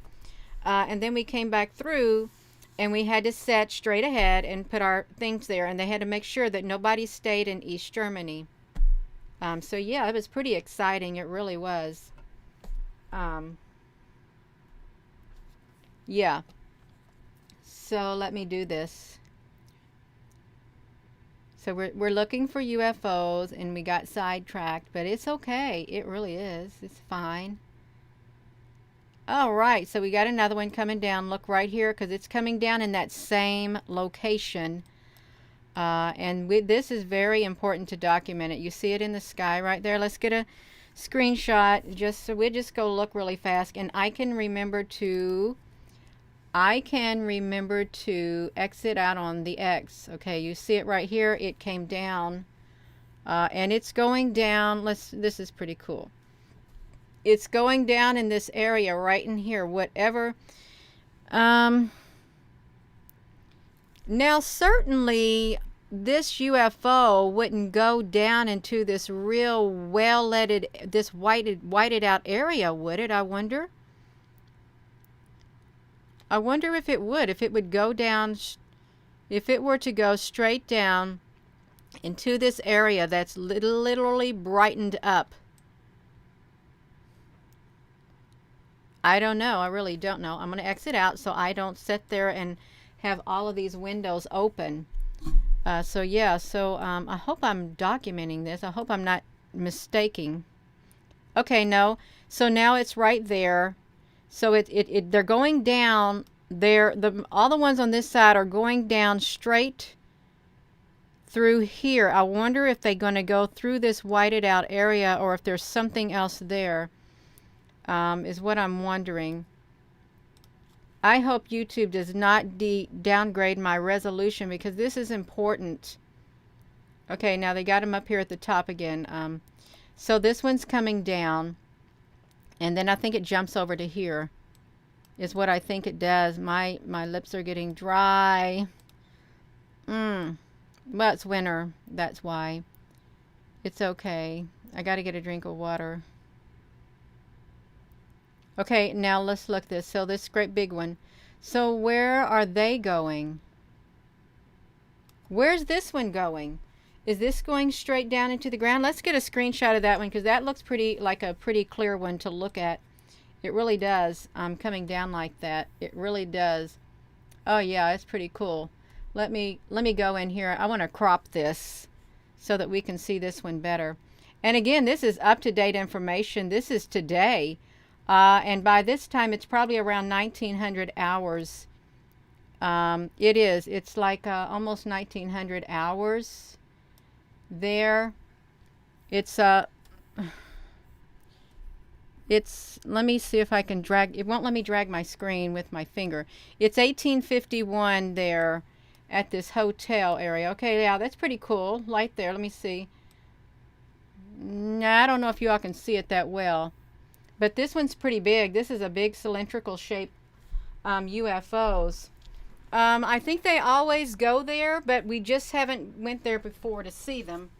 And then we came back through, and we had to set straight ahead and put our things there, and they had to make sure that nobody stayed in East Germany. So yeah, it was pretty exciting. It really was. Yeah. So let me do this. So we're looking for UFOs, and we got sidetracked, but it's okay. It really is. It's fine. All right, so we got another one coming down. Look right here, because it's coming down in that same location. This is very important to document it. You see it in the sky right there. Let's get a screenshot. So we'll just go look really fast, and I can remember to exit out on the X. Okay, you see it right here. It came down, and it's going down. This is pretty cool. It's going down in this area right in here. Whatever. Now, certainly, this UFO wouldn't go down into this real well-leaded, this whited out area, would it? I wonder. I wonder if it would go down, if it were to go straight down into this area that's literally brightened up. I don't know. I really don't know. I'm going to exit out so I don't sit there and have all of these windows open. I hope I'm documenting this. I hope I'm not mistaking. Okay, no. So now it's right there. So they're going down there. All the ones on this side are going down straight through here. I wonder if they're going to go through this whited out area, or if there's something else there, is what I'm wondering. I hope YouTube does not downgrade my resolution, because this is important. Okay, now they got them up here at the top again. So this one's coming down, and then I think it jumps over to here, is what I think it does. My lips are getting dry. Well, it's winter. That's why. It's okay. I got to get a drink of water. Okay, now let's look this. So this great big one. So where are they going? Where's this one going? Is this going straight down into the ground? Let's get a screenshot of that one, because that looks like a pretty clear one to look at. It really does. Coming down like that. It really does. Oh yeah, it's pretty cool. Let me go in here. I want to crop this so that we can see this one better. And again, this is up-to-date information. This is today. And by this time, it's probably around 1900 hours. It is. It's like almost 1900 hours there. It's let me see if I can drag, it won't let me drag my screen with my finger. It's 1851 there, at this hotel area. Okay, yeah, that's pretty cool. Light there. Let me see. Nah, I don't know if you all can see it that well. But this one's pretty big. This is a big cylindrical shape UFOs. I think they always go there, but we just haven't went there before to see them.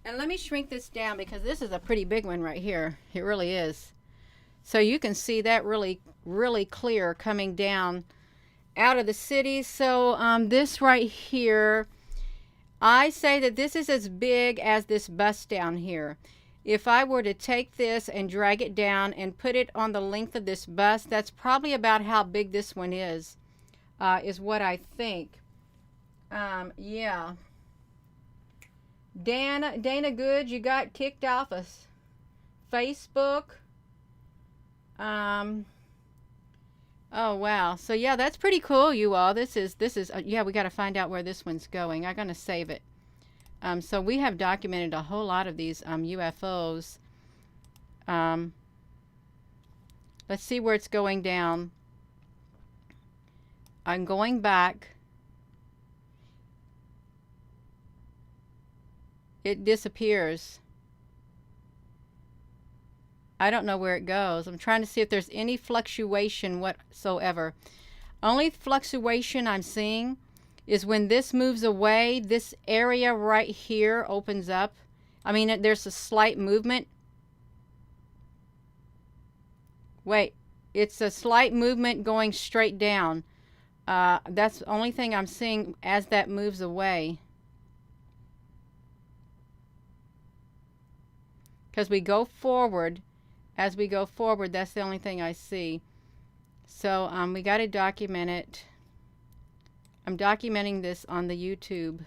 And let me shrink this down because this is a pretty big one right here. It really is. So you can see that really, really clear coming down out of the city. So this right here, I say that this is as big as this bus down here. If I were to take this and drag it down and put it on the length of this bus, that's probably about how big this one is what I think. Yeah. Dana Good, you got kicked off of Facebook. Oh wow. So yeah, that's pretty cool, you all. This is yeah, we got to find out where this one's going. I'm going to save it. So we have documented a whole lot of these UFOs. Let's see where it's going down. I'm going back. It disappears. I don't know where it goes. I'm trying to see if there's any fluctuation whatsoever. Only fluctuation I'm seeing is when this moves away, this area right here opens up. I mean, there's a slight movement. Wait, it's a slight movement going straight down. That's the only thing I'm seeing as that moves away. Because we go forward, as we go forward, that's the only thing I see. So we got to document it. I'm documenting this on the YouTube.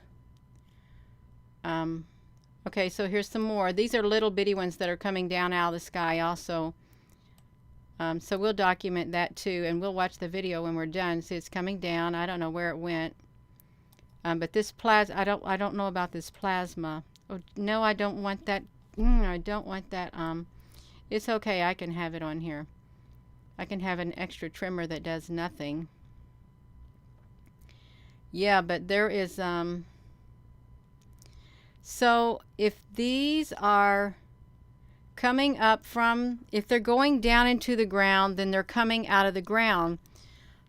Okay, so here's some more. These are little bitty ones that are coming down out of the sky also. So we'll document that too, and we'll watch the video when we're done. See, it's coming down. I don't know where it went. But this plasma, I don't know about this plasma. Oh, no, I don't want that. I don't want that. It's okay. I can have it on here. I can have an extra trimmer that does nothing. Yeah, but there is so if these are coming up from, if they're going down into the ground, then they're coming out of the ground.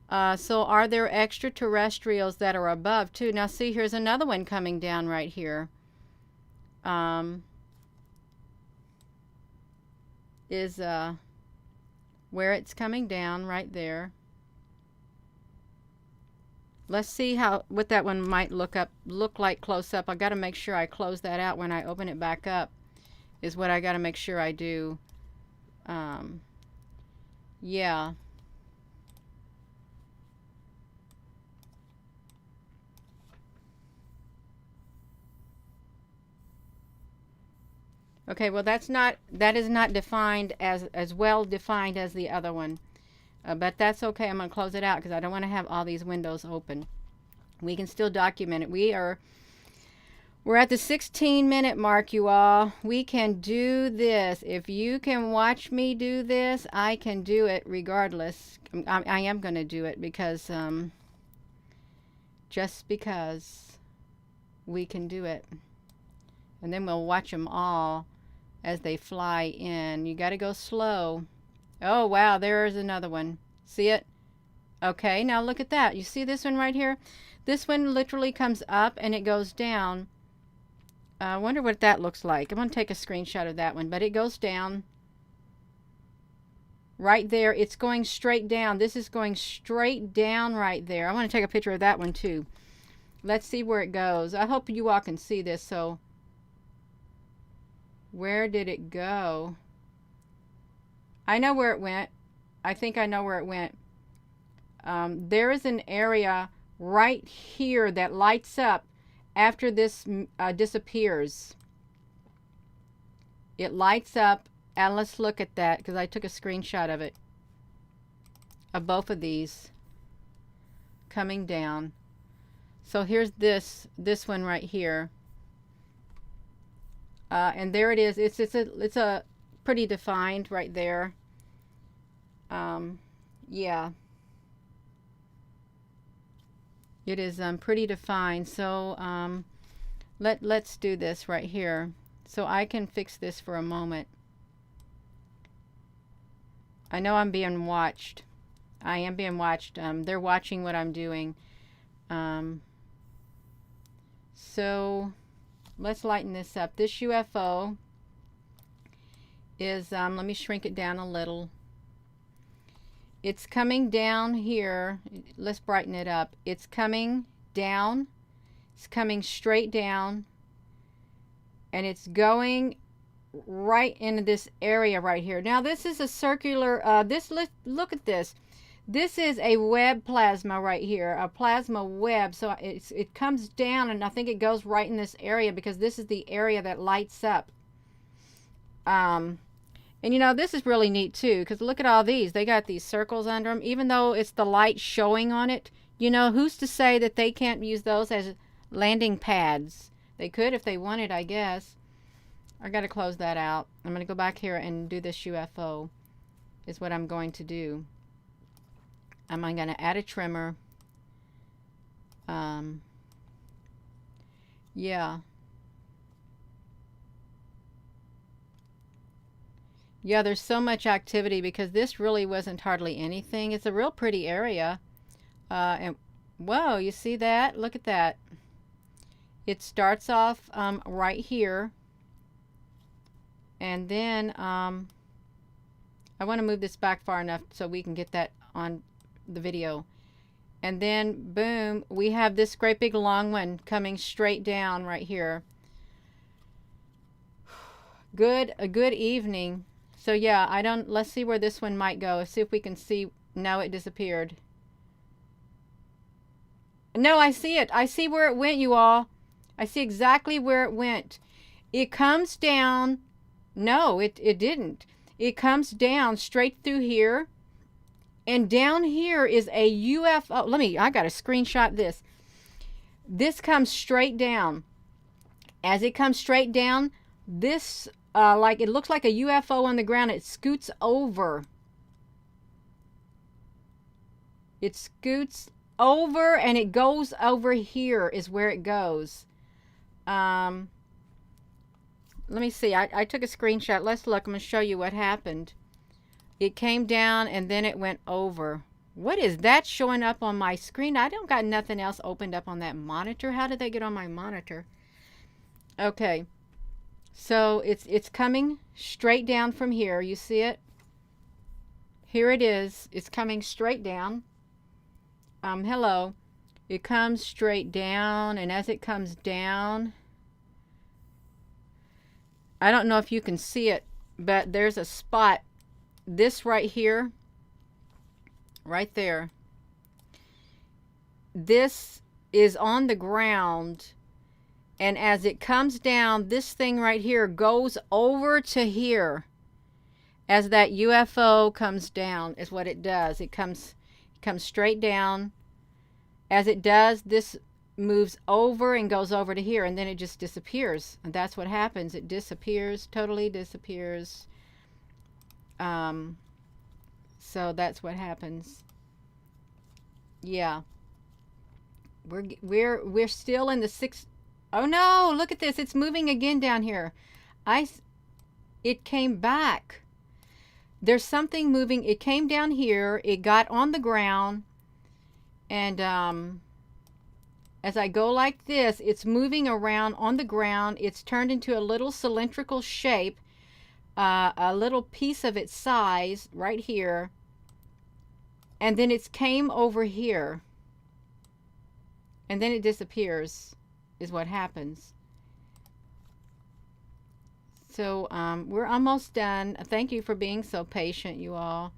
So are there extraterrestrials that are above too? Now see, here's another one coming down right here. Is where it's coming down right there. Let's see what that one might look like close up. I got to make sure I close that out when I open it back up. Is what I got to make sure I do. Yeah. Okay, well that is not defined as well defined as the other one. But that's okay. I'm going to close it out because I don't want to have all these windows open. We can still document it. We're at the 16-minute mark, you all. We can do this. If you can watch me do this, I can do it regardless. I am going to do it because just because we can do it. And then we'll watch them all as they fly in. You got to go slow. Oh, wow, there's another one. See it? Okay, now look at that. You see this one right here? This one literally comes up and it goes down. I wonder what that looks like. I'm going to take a screenshot of that one, but it goes down. Right there, it's going straight down. This is going straight down right there. I want to take a picture of that one too. Let's see where it goes. I hope you all can see this. So, where did it go? I know where it went. I think I know where it went. There is an area right here that lights up after this disappears. It lights up, and let's look at that because I took a screenshot of it. Of both of these coming down. So here's this one right here. And there it is. It's a pretty defined right there. Yeah. It is pretty defined. So let's do this right here. So I can fix this for a moment. I know I'm being watched. I am being watched. They're watching what I'm doing. So let's lighten this up. This UFO is, let me shrink it down a little. It's coming down here. Let's brighten it up. It's coming down. It's coming straight down. And it's going right into this area right here. Now this is a circular, look at this. This is a web plasma right here, a plasma web. So it comes down, and I think it goes right in this area because this is the area that lights up. And you know, this is really neat too, because look at all these. They got these circles under them, even though it's the light showing on it. You know, who's to say that they can't use those as landing pads? They could if they wanted, I guess. I got to close that out. I'm going to go back here and do this UFO is what I'm going to do. I'm going to add a trimmer. Yeah. Yeah, there's so much activity because this really wasn't hardly anything. It's a real pretty area. And whoa, you see that? Look at that. It starts off right here. And then I want to move this back far enough so we can get that on the video. And then boom, we have this great big long one coming straight down right here. A good evening. So yeah, let's see where this one might go. Let's see if we can see. No, it disappeared. No, I see it. I see where it went, you all. I see exactly where it went. It comes down. No, it didn't. It comes down straight through here. And down here is a UFO. I got to screenshot this. This comes straight down. As it comes straight down, this, like it looks like a UFO on the ground. It scoots over. It scoots over and it goes over here is where it goes. Let me see. I took a screenshot. Let's look. I'm going to show you what happened. It came down and then it went over. What is that showing up on my screen? I don't got nothing else opened up on that monitor. How did they get on my monitor? Okay. So it's coming straight down from here. You see it? Here it is. It's coming straight down. Hello. It comes straight down, and as it comes down, I don't know if you can see it, but there's a spot. This right here, right there. This is on the ground, and as it comes down, this thing right here goes over to here. As that UFO comes down is what it does. It comes straight down. As it does, this moves over and goes over to here, and then it just disappears. And that's what happens. It disappears, totally disappears. So that's what happens. Yeah. We're still in the sixth. Oh no, look at this. It's moving again down here. It came back. There's something moving. It came down here. It got on the ground. And as I go like this, it's moving around on the ground. It's turned into a little cylindrical shape. A little piece of its size right here. And then it came over here. And then it disappears is what happens. So we're almost done. Thank you for being so patient, you all.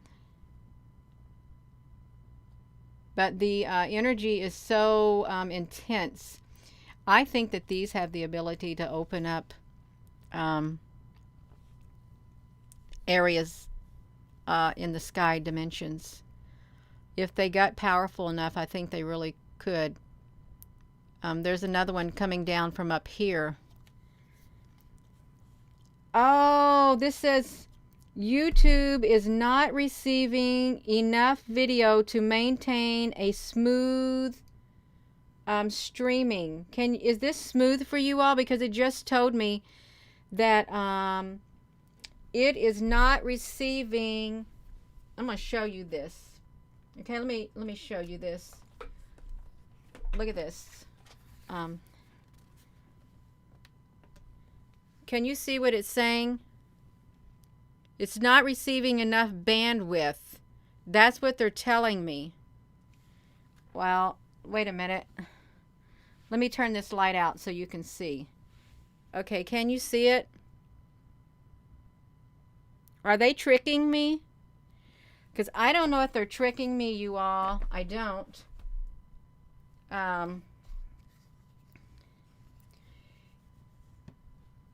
But the energy is so intense. I think that these have the ability to open up areas in the sky dimensions. If they got powerful enough, I think they really could. There's another one coming down from up here. Oh, this says YouTube is not receiving enough video to maintain a smooth streaming. Is this smooth for you all? Because it just told me that it is not receiving. I'm going to show you this. Okay, let me show you this. Look at this. Can you see what it's saying? It's not receiving enough bandwidth. That's what they're telling me. Well, wait a minute. Let me turn this light out so you can see. Okay, can you see it? Are they tricking me? Because I don't know if they're tricking me, you all. I don't.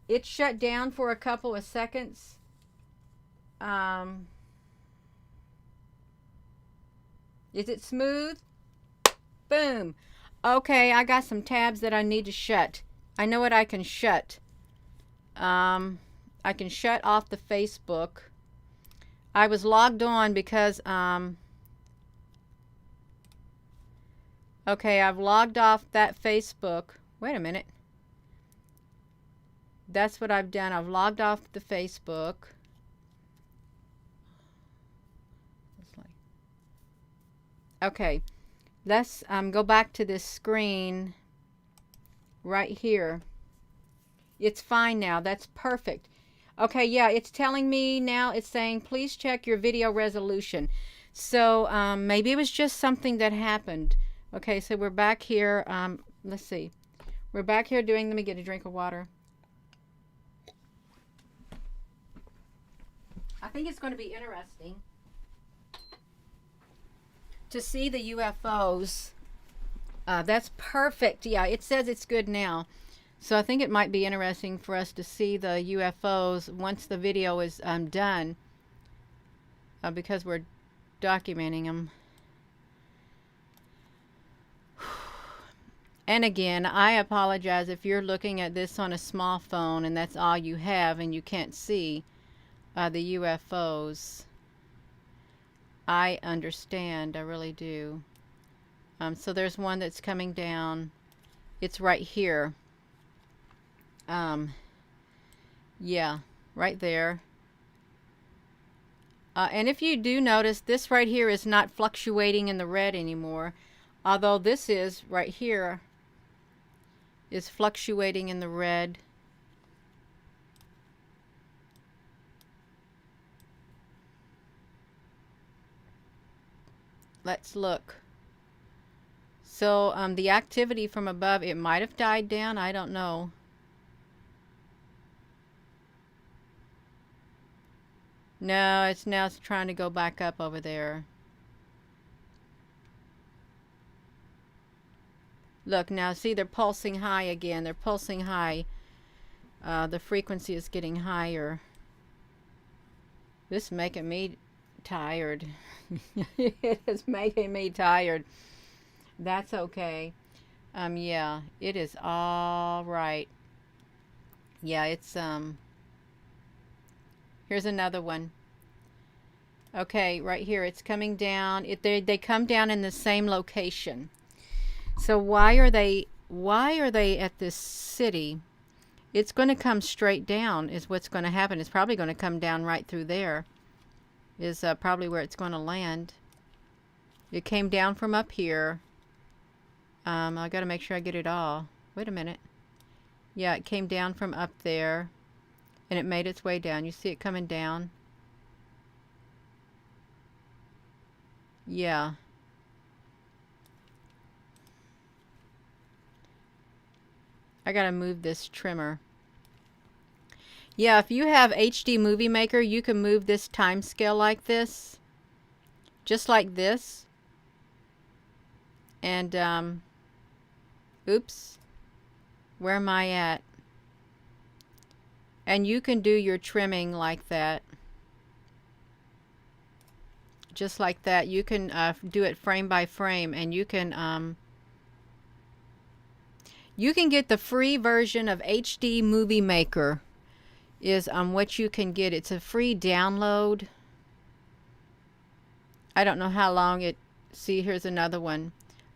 It shut down for a couple of seconds. Is it smooth? Boom. Okay, I got some tabs that I need to shut. I know what I can shut. I can shut off the Facebook. I was logged on because, okay, I've logged off that Facebook. Wait a minute. That's what I've done. I've logged off the Facebook. Okay, let's go back to this screen right here. It's fine now. That's perfect. Okay, yeah, it's telling me now, it's saying, please check your video resolution. So maybe it was just something that happened. Okay, so we're back here. Let's see. We're back here doing, let me get a drink of water. I think it's going to be interesting to see the UFOs. That's perfect. Yeah, it says it's good now. So I think it might be interesting for us to see the UFOs once the video is done, because we're documenting them. And again, I apologize if you're looking at this on a small phone and that's all you have and you can't see the UFOs. I understand, I really do. So there's one that's coming down. It's right here. Yeah, right there. And if you do notice, this right here is not fluctuating in the red anymore, although this is right here is fluctuating in the red. Let's look. So the activity from above, it might have died down. I don't know. No, it's now trying to go back up over there. Look, now see, they're pulsing high again. They're pulsing high. The frequency is getting higher. This is making me tired. It is making me tired. That's okay. Yeah, it is all right. Yeah, it's here's another one. Okay, right here, it's coming down. They come down in the same location. So why are they at this city? It's going to come straight down is what's going to happen. It's probably going to come down right through there. Is probably where it's going to land. It came down from up here. I got to make sure I get it all. Wait a minute. Yeah, it came down from up there, and it made its way down. You see it coming down? Yeah. I got to move this trimmer. Yeah, if you have HD Movie Maker, you can move this time scale like this. Just like this. And, oops. Where am I at? And you can do your trimming like that. Just like that. You can do it frame by frame, and you can get the free version of HD Movie Maker. Is what you can get. It's a free download. I don't know how long it. See, here's another one.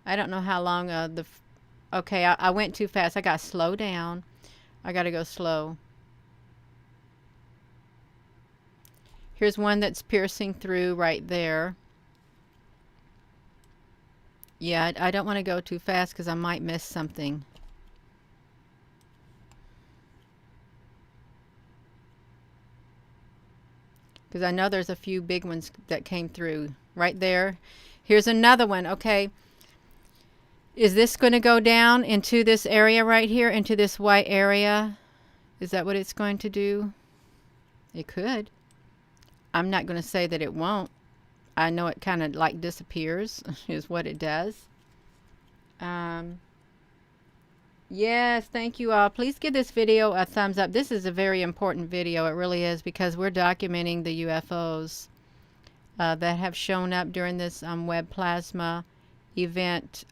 I don't know how long Okay, I went too fast. I got to slow down. I got to go slow. Here's one that's piercing through right there. Yeah, I don't want to go too fast because I might miss something. Because I know there's a few big ones that came through right there. Here's another one. Okay. Is this going to go down into this area right here, into this white area? Is that what it's going to do? It could. I'm not going to say that it won't. I know it kind of like disappears is what it does. Yes, thank you all. Please give this video a thumbs up. This is a very important video. It really is, because we're documenting the UFOs that have shown up during this web plasma event.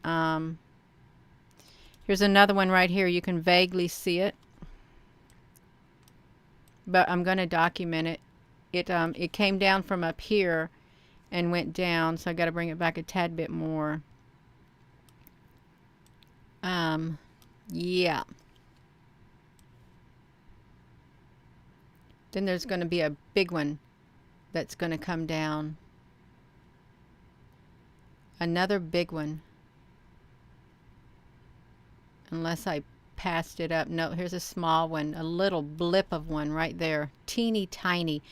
Here's another one right here. You can vaguely see it, but I'm going to document it. It came down from up here and went down, so I got to bring it back a tad bit more. Yeah. Then there's going to be a big one that's going to come down. Another big one. Unless I passed it up. No, here's a small one. A little blip of one right there. Teeny tiny.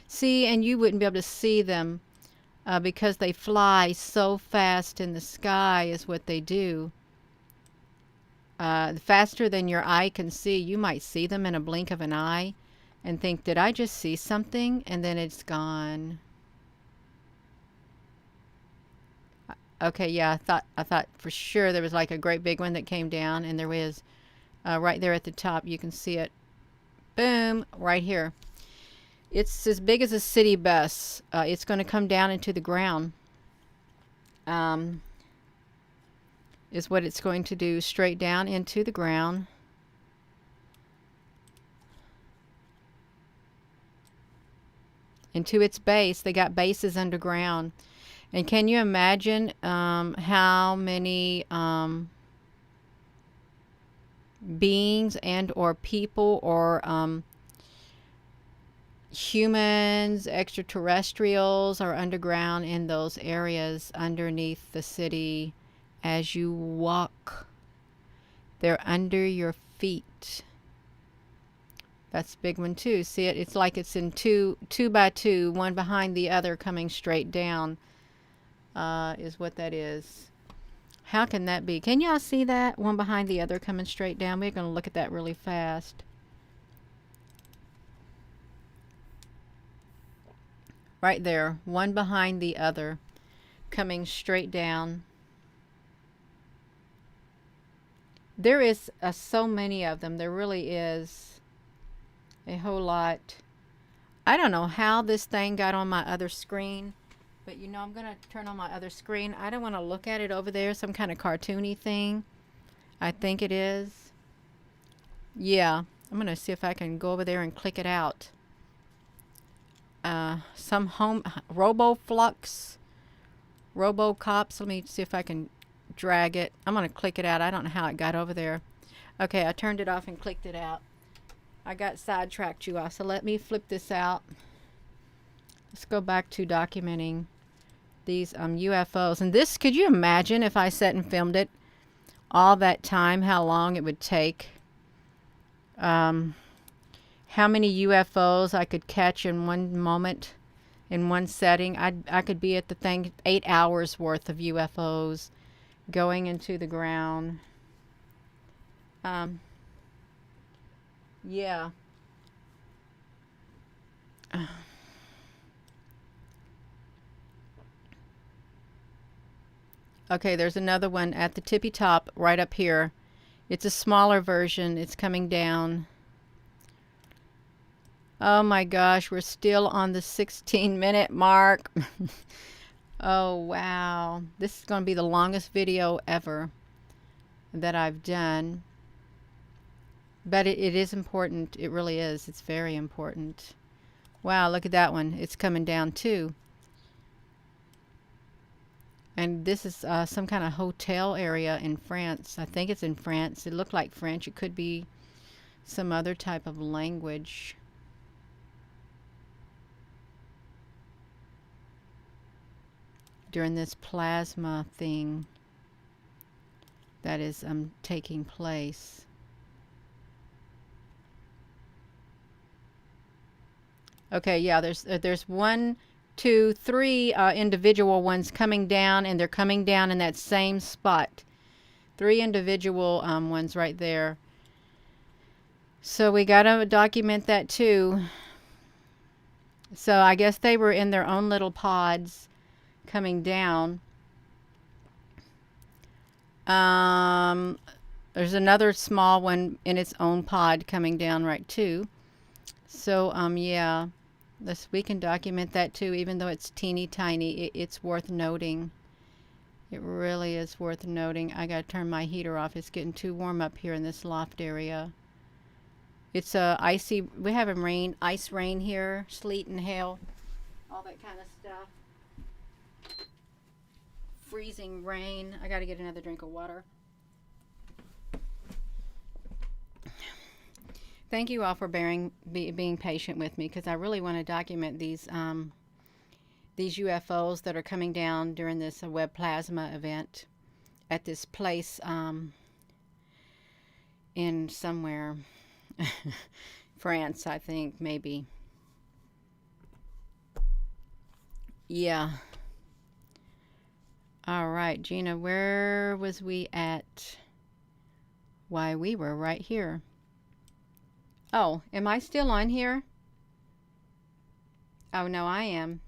See, and you wouldn't be able to see them because they fly so fast in the sky is what they do. Faster than your eye can see. You might see them in a blink of an eye and think, did I just see something? And then it's gone. Okay, yeah, I thought for sure there was like a great big one that came down, and there is right there at the top. You can see it. Boom, right here. It's as big as a city bus. It's going to come down into the ground. Is what it's going to do, straight down into the ground. Into its base. They got bases underground. And can you imagine how many beings and or people or humans, extraterrestrials are underground in those areas underneath the city? As you walk, they're under your feet. That's a big one too. See it? It's like it's in two by two, one behind the other, coming straight down. Is what that is. How can that be? Can y'all see that? One behind the other coming straight down. We're going to look at that really fast. Right there. One behind the other coming straight down. There is so many of them. There really is a whole lot. I don't know how this thing got on my other screen, but you know, I'm going to turn on my other screen. I don't want to look at it over there, some kind of cartoony thing. I think it is. Yeah, I'm going to see if I can go over there and click it out. Some home RoboFlux, RoboCops. Let me see if I can drag it. I'm going to click it out. I don't know how it got over there. Okay, I turned it off and clicked it out. I got sidetracked, you all. So let me flip this out. Let's go back to documenting these UFOs. And this, could you imagine if I sat and filmed it all that time, how long it would take? How many UFOs I could catch in one moment, in one setting? I could be at the thing 8 hours worth of UFOs going into the ground. Yeah. Okay, there's another one at the tippy top right up here. It's a smaller version. It's coming down. Oh my gosh, we're still on the 16-minute mark. Oh wow, this is going to be the longest video ever that I've done. But it is important. It really is. It's very important. Wow, look at that one. It's coming down too. And this is some kind of hotel area in France. I think it's in France. It looked like French. It could be some other type of language. During this plasma thing that is taking place. Okay, yeah, there's one, two, three individual ones coming down, and they're coming down in that same spot. Three individual ones right there. So we got to document that too. So I guess they were in their own little pods coming down. There's another small one in its own pod coming down right too. So yeah, we can document that too, even though it's teeny tiny. It's worth noting. It really is worth noting. I gotta turn my heater off. It's getting too warm up here in this loft area. It's icy. We have ice rain here, sleet and hail, all that kind of stuff. Freezing rain. I gotta get another drink of water. Thank you all for being patient with me, because I really want to document these UFOs that are coming down during this web plasma event at this place in somewhere France, I think, maybe. Yeah. All right, Gina, where was we at? Why, we were right here. Oh, am I still on here? Oh, no, I am.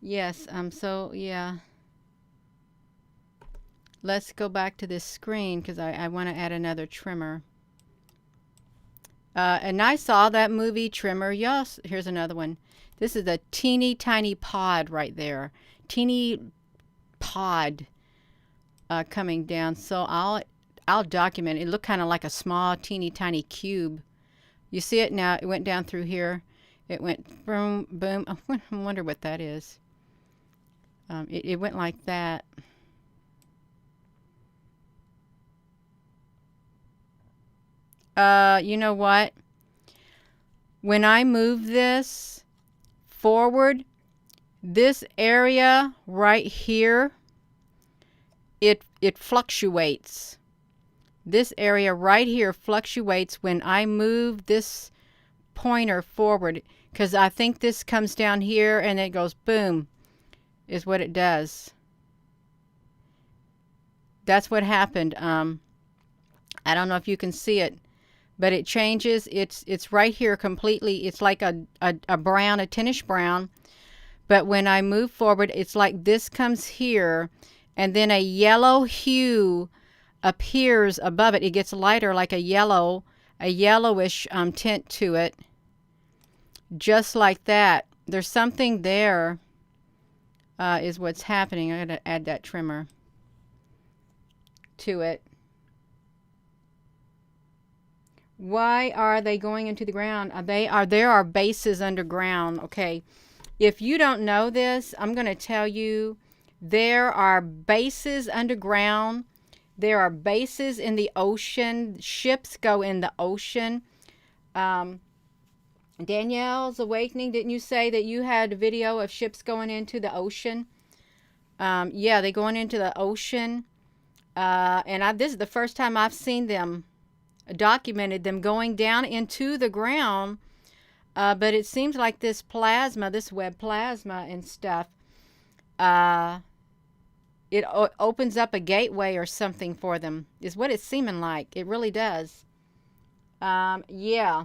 Yes, so, yeah. Let's go back to this screen, because I want to add another trimmer. And I saw that movie, Trimmer. Yes, here's another one. This is a teeny tiny pod right there. Teeny pod coming down. So I'll document it. It looked kind of like a small, teeny tiny cube. You see it now? It went down through here. It went boom, boom. I wonder what that is. It went like that. You know what? When I move this forward, this area right here, it fluctuates. This area right here fluctuates when I move this pointer forward, because I think this comes down here and it goes boom, is what it does. That's what happened. I don't know if you can see it, but it changes. It's right here completely. It's like a brown, a tinnish brown. But when I move forward, it's like this comes here, and then a yellow hue appears above it. It gets lighter, like a yellowish tint to it. Just like that. There's something there, is what's happening. I'm going to add that trimmer to it. Why are they going into the ground? There are bases underground. Okay. If you don't know this, I'm going to tell you, there are bases underground. There are bases in the ocean. Ships go in the ocean. Danielle's Awakening, didn't you say that you had a video of ships going into the ocean? Yeah, they're going into the ocean. And this is the first time I've seen them, documented them going down into the ground. But it seems like this plasma, this web plasma and stuff, it opens up a gateway or something for them, is what it's seeming like. It really does. Yeah.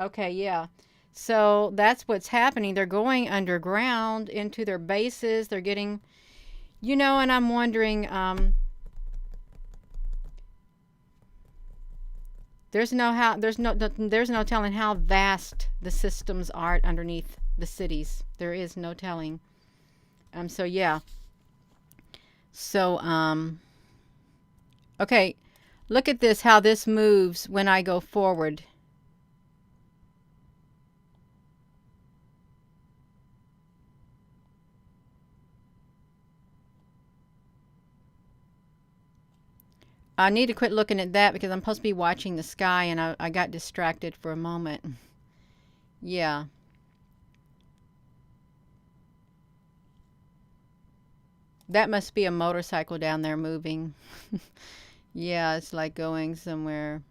Okay, yeah. So that's what's happening. They're going underground into their bases. They're getting, and I'm wondering, there's no telling how vast the systems are underneath the cities. There is no telling. So yeah. So okay, look at this, how this moves when I go forward. I need to quit looking at that because I'm supposed to be watching the sky, and I got distracted for a moment. Yeah. That must be a motorcycle down there moving. Yeah, it's like going somewhere.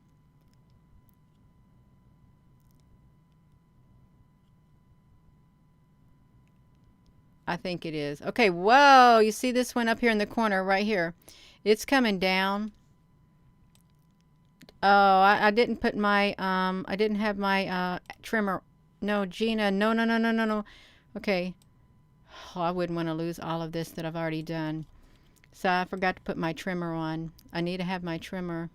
I think it is. Okay, whoa, you see this one up here in the corner right here? It's coming down. Oh, I didn't put my, I didn't have my trimmer. No, Gina, no, no, no, no, no, no. Okay. Oh, I wouldn't want to lose all of this that I've already done. So I forgot to put my trimmer on. I need to have my trimmer.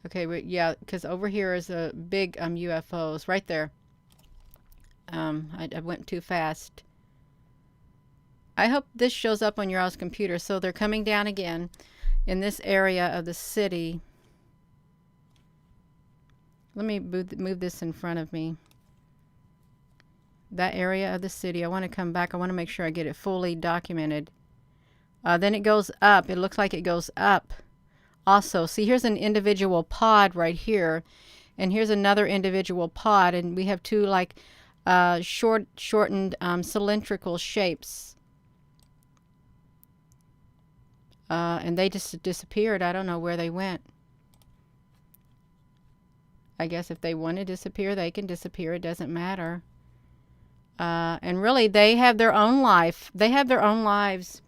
Okay, yeah, because over here is a big UFOs right there. I went too fast. I hope this shows up on your all's computer. So they're coming down again in this area of the city. Let me move this in front of me. That area of the city. I want to come back. I want to make sure I get it fully documented. Then it goes up. It looks like it goes up. Also, see, here's an individual pod right here, and here's another individual pod, and we have two like shortened cylindrical shapes. And they just disappeared. I don't know where they went. I guess if they want to disappear, they can disappear. It doesn't matter. And really, they have their own life. They have their own lives.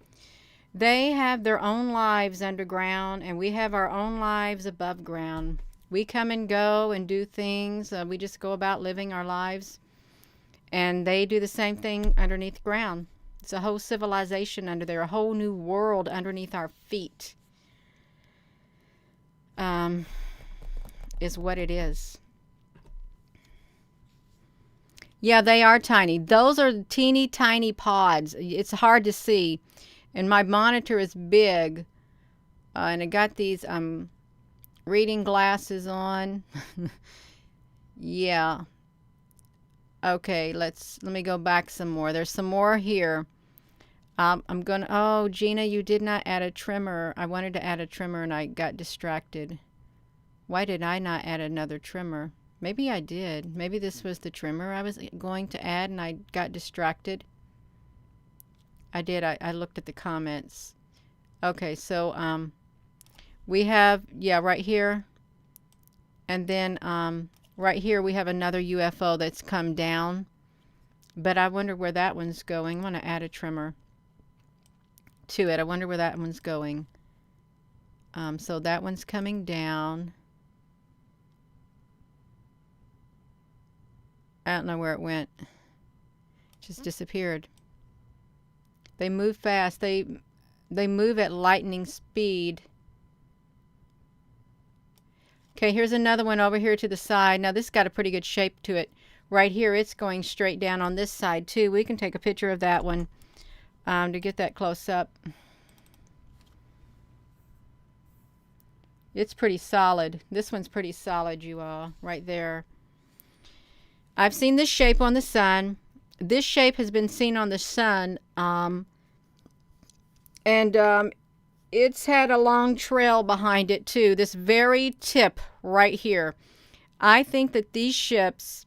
They have their own lives underground, and we have our own lives above ground. We come and go and do things. We just go about living our lives. And they do the same thing underneath ground. It's a whole civilization under there, a whole new world underneath our feet. Is what it is. Yeah, they are tiny. Those are teeny tiny pods. It's hard to see. And my monitor is big. And I got these reading glasses on. Yeah. Okay, let me go back some more. There's some more here. I'm gonna, oh, Gina, you did not add a trimmer. I wanted to add a trimmer and I got distracted. Why did I not add another trimmer? Maybe I did. Maybe this was the trimmer I was going to add and I got distracted. I did. I looked at the comments. Okay, so we have, yeah, right here. And then right here we have another UFO that's come down. But I wonder where that one's going. I'm going to add a trimmer to it. I wonder where that one's going. So that one's coming down. I don't know where it went. It just disappeared. They move fast. They move at lightning speed. Okay, here's another one over here to the side. Now this got a pretty good shape to it. Right here, it's going straight down on this side too. We can take a picture of that one to get that close up. It's pretty solid. This one's pretty solid, you all, right there. I've seen this shape on the sun. This shape has been seen on the sun, and it's had a long trail behind it too. This very tip right here. I think that these ships,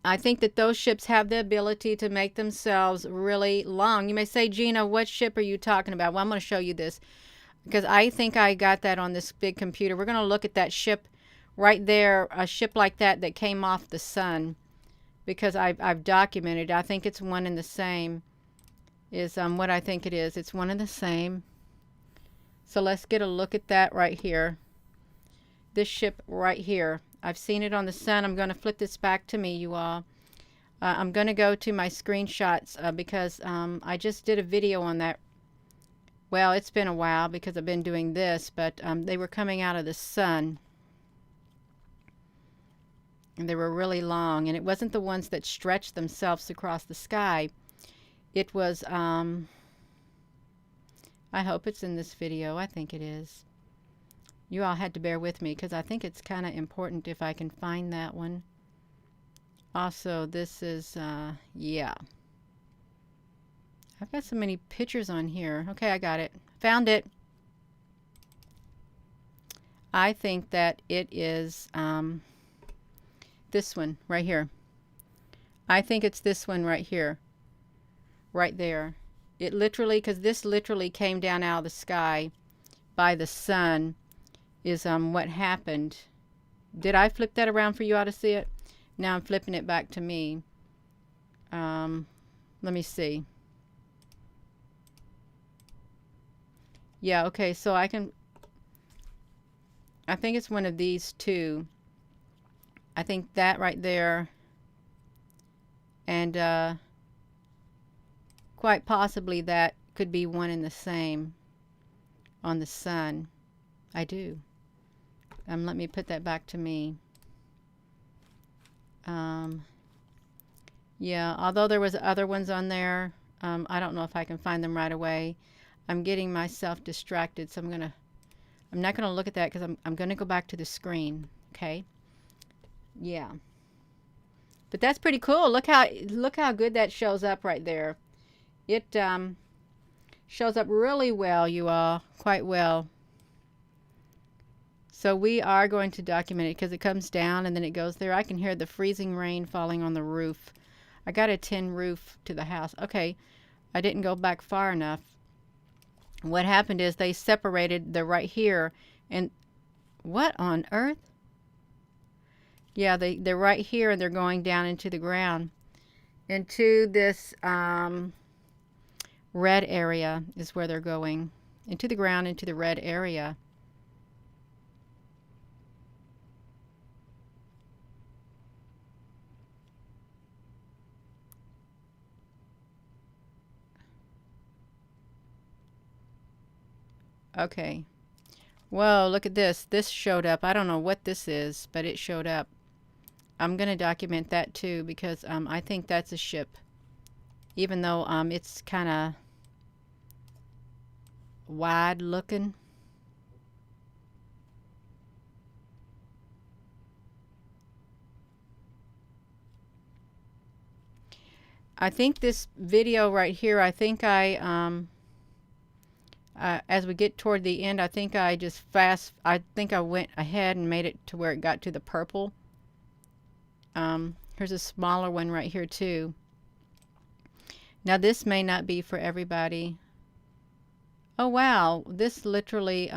I think that those ships have the ability to make themselves really long. You may say, Gina, what ship are you talking about? Well, I'm going to show you this because I think I got that on this big computer. We're going to look at that ship right there, a ship like that that came off the sun, because I've documented. I think it's one and the same is what I think it is. It's one and the same. So let's get a look at that right here. This ship right here. I've seen it on the sun. I'm going to flip this back to me, you all. I'm going to go to my screenshots because I just did a video on that. Well, it's been a while because I've been doing this, but they were coming out of the sun. And they were really long. And it wasn't the ones that stretched themselves across the sky. It was, I hope it's in this video. I think it is. You all had to bear with me because I think it's kind of important if I can find that one. Also, this is, yeah. I've got so many pictures on here. Okay, I got it. Found it. I think that it is this one right here. I think it's this one right here. Right there. It literally, because this literally came down out of the sky by the sun, is what happened. Did I flip that around for you all to see it? Now I'm flipping it back to me. Let me see. Yeah, okay, so I think it's one of these two. I think that right there, and quite possibly that could be one and the same on the sun. I do. Let me put that back to me. Yeah, although there was other ones on there, I don't know if I can find them right away. I'm getting myself distracted, so I'm not gonna look at that because I'm gonna go back to the screen. Okay. Yeah. But that's pretty cool. Look how good that shows up right there. It shows up really well, you all, quite well. So we are going to document it because it comes down and then it goes there. I can hear the freezing rain falling on the roof. I got a tin roof to the house. Okay, I didn't go back far enough. What happened is they separated the right here, and what on earth? Yeah, they're right here and they're going down into the ground. Into this red area is where they're going. Into the ground, into the red area. Okay. Whoa, look at this. This showed up. I don't know what this is, but it showed up. I'm going to document that too because I think that's a ship. Even though it's kind of wide looking. I think this video right here, I think as we get toward the end, I think I went ahead and made it to where it got to the purple. Here's a smaller one right here too. Now this may not be for everybody. Oh wow, this literally,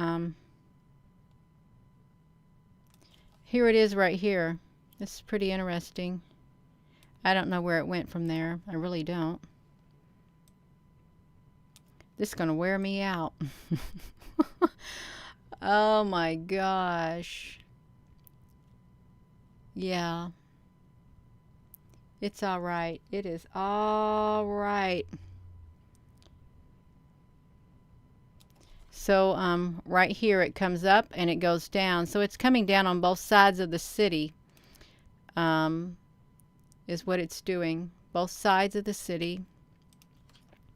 here it is right here. This is pretty interesting. I don't know where it went from there. I really don't. This is going to wear me out. Oh my gosh. Yeah. It's all right. It is all right. So right here it comes up and it goes down. So it's coming down on both sides of the city. Is what it's doing. Both sides of the city.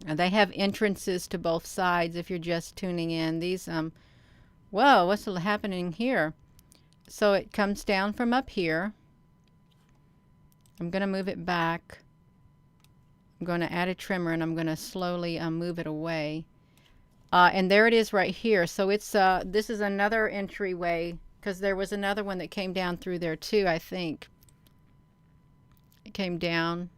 And they have entrances to both sides if you're just tuning in. These, whoa, what's happening here? So it comes down from up here. I'm going to move it back. I'm going to add a trimmer and I'm going to slowly move it away. And there it is right here. So it's this is another entryway because there was another one that came down through there too, I think. It came down.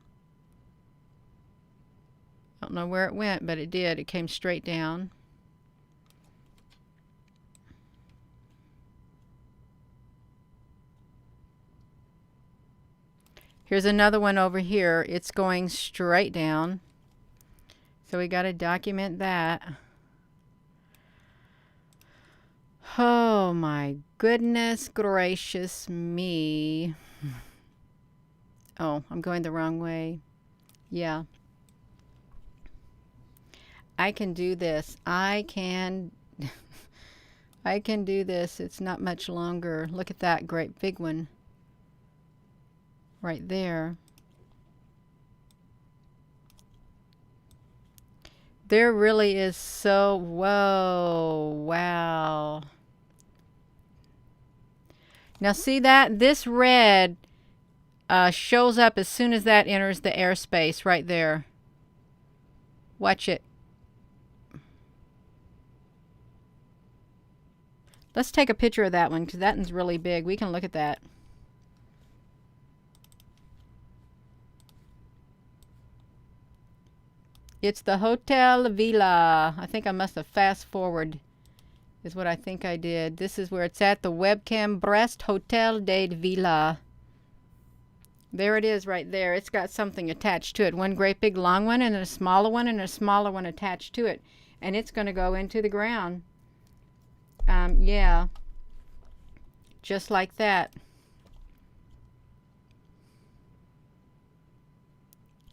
I don't know where it went, but it did. It came straight down. Here's another one over here. It's going straight down. So we got to document that. Oh my goodness gracious me. Oh, I'm going the wrong way. Yeah. I can do this. I can do this. It's not much longer. Look at that great big one right there. There really is so, whoa, wow. Now see that? This red shows up as soon as that enters the airspace right there. Watch it. Let's take a picture of that one because that one's really big. We can look at that. It's the Hotel Ville. I think I must have fast forward is what I think I did. This is where it's at, the webcam Brest Hotel de Ville. There it is right there. It's got something attached to it. One great big long one and a smaller one and a smaller one attached to it. And it's going to go into the ground. Yeah. Just like that.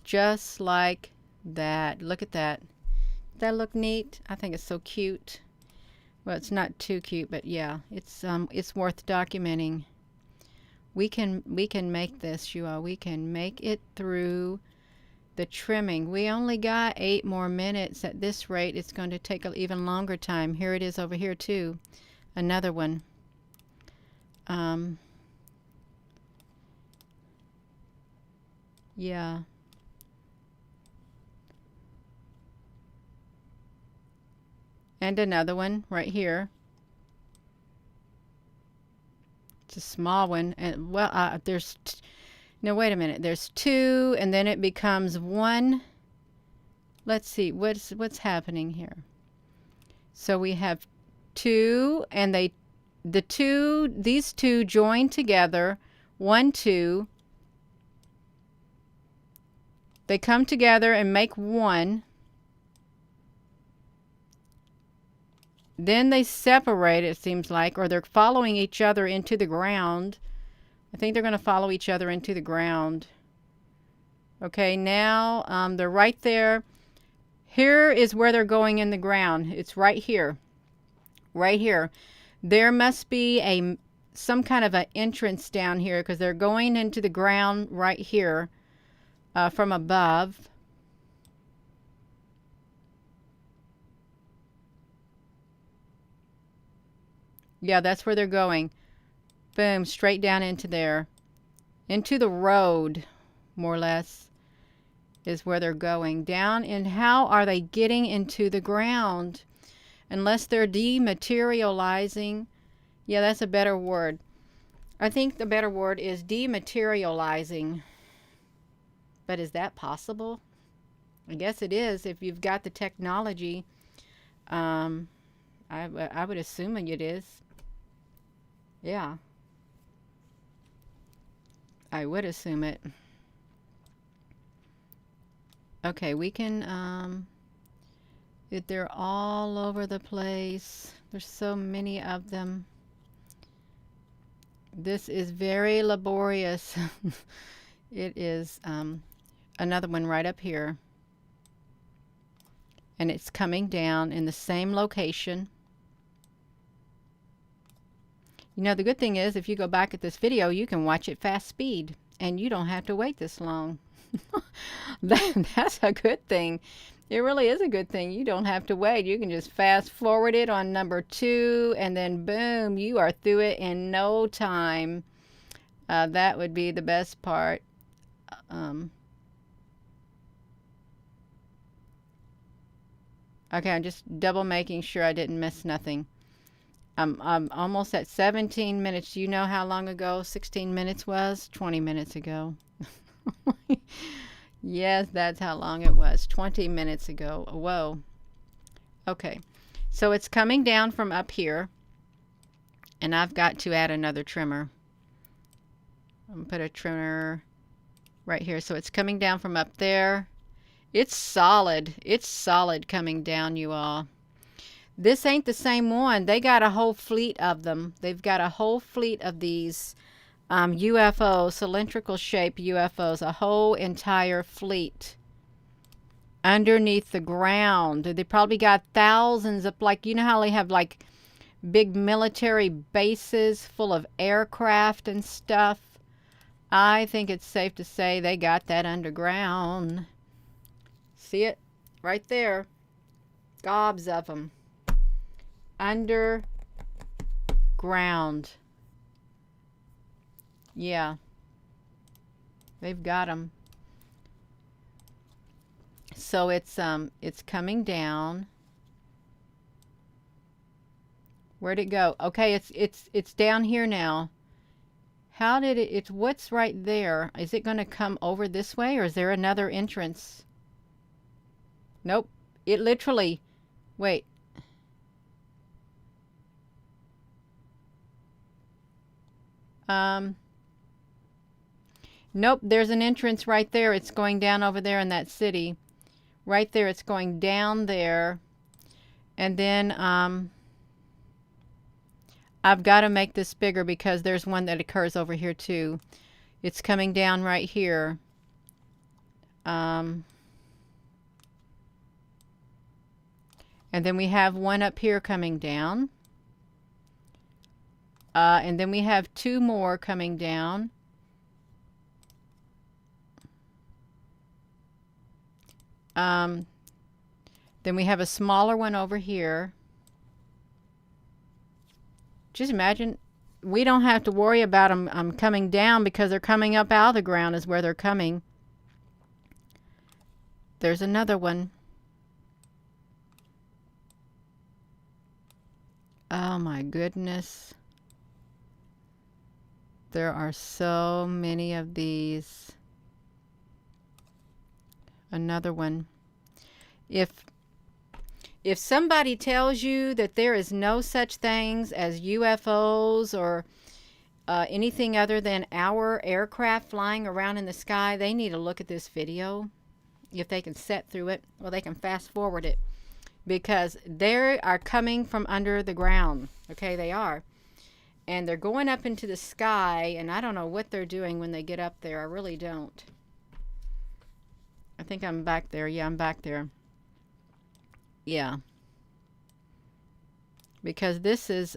Just like that. Look at that. Does that look neat? I think it's so cute. Well, it's not too cute, but yeah, it's worth documenting. We can make this, you all. We can make it through the trimming. We only got 8 more minutes. At this rate, it's going to take an even longer time. Here it is over here too. Another one. Yeah. And another one right here. It's a small one. And well, there's no, wait a minute. There's 2 and then it becomes 1. Let's see what's happening here. So we have 2 and these two join together. 1, 2. They come together and make 1. Then they separate, it seems like, or they're following each other into the ground. I think they're going to follow each other into the ground. Okay, now they're right there. Here is where they're going in the ground. It's right here. Right here. There must be some kind of an entrance down here because they're going into the ground right here from above. Yeah, that's where they're going. Boom, straight down into there. Into the road, more or less, is where they're going. Down, and how are they getting into the ground? Unless they're dematerializing. Yeah, that's a better word. I think the better word is dematerializing. But is that possible? I guess it is if you've got the technology. I would assume it is. Yeah. I would assume it. Okay, we can, they're all over the place. There's so many of them. This is very laborious. It is another one right up here. And it's coming down in the same location. You know, the good thing is if you go back at this video, you can watch it fast speed and you don't have to wait this long. That's a good thing. It really is a good thing. You don't have to wait. You can just fast forward it on number 2 and then boom, you are through it in no time. That would be the best part. Okay, I'm just double making sure I didn't miss nothing. I'm almost at 17 minutes. Do you know how long ago 16 minutes was? 20 minutes ago. Yes, that's how long it was. 20 minutes ago. Whoa. Okay. So it's coming down from up here. And I've got to add another trimmer. I'm going to put a trimmer right here. So it's coming down from up there. It's solid. It's solid coming down, you all. This ain't the same one. They got a whole fleet of them. They've got a whole fleet of these UFOs, cylindrical shape UFOs, a whole entire fleet underneath the ground. They probably got thousands of, like, you know how they have like big military bases full of aircraft and stuff? I think it's safe to say they got that underground. See it? Right there. Gobs of them. Underground. Yeah. They've got them. So it's coming down. Where'd it go? Okay, it's down here now. How did it, it's what's right there? Is it going to come over this way, or is there another entrance? Nope. It literally, wait. Nope, there's an entrance right there. It's going down over there in that city. Right there, it's going down there. And then, I've got to make this bigger because there's one that occurs over here too. It's coming down right here. And then we have one up here coming down. And then we have two more coming down. Then we have a smaller one over here. Just imagine, we don't have to worry about them coming down because they're coming up out of the ground is where they're coming. There's another one. Oh my goodness. There are so many of these. Another one. If somebody tells you that there is no such things as UFOs or anything other than our aircraft flying around in the sky, they need to look at this video. If they can sit through it, or they can fast forward it, because they are coming from under the ground. Okay, they are. And they're going up into the sky, and I don't know what they're doing when they get up there. I really don't. I think I'm back there. Yeah, I'm back there. Yeah. Because this is,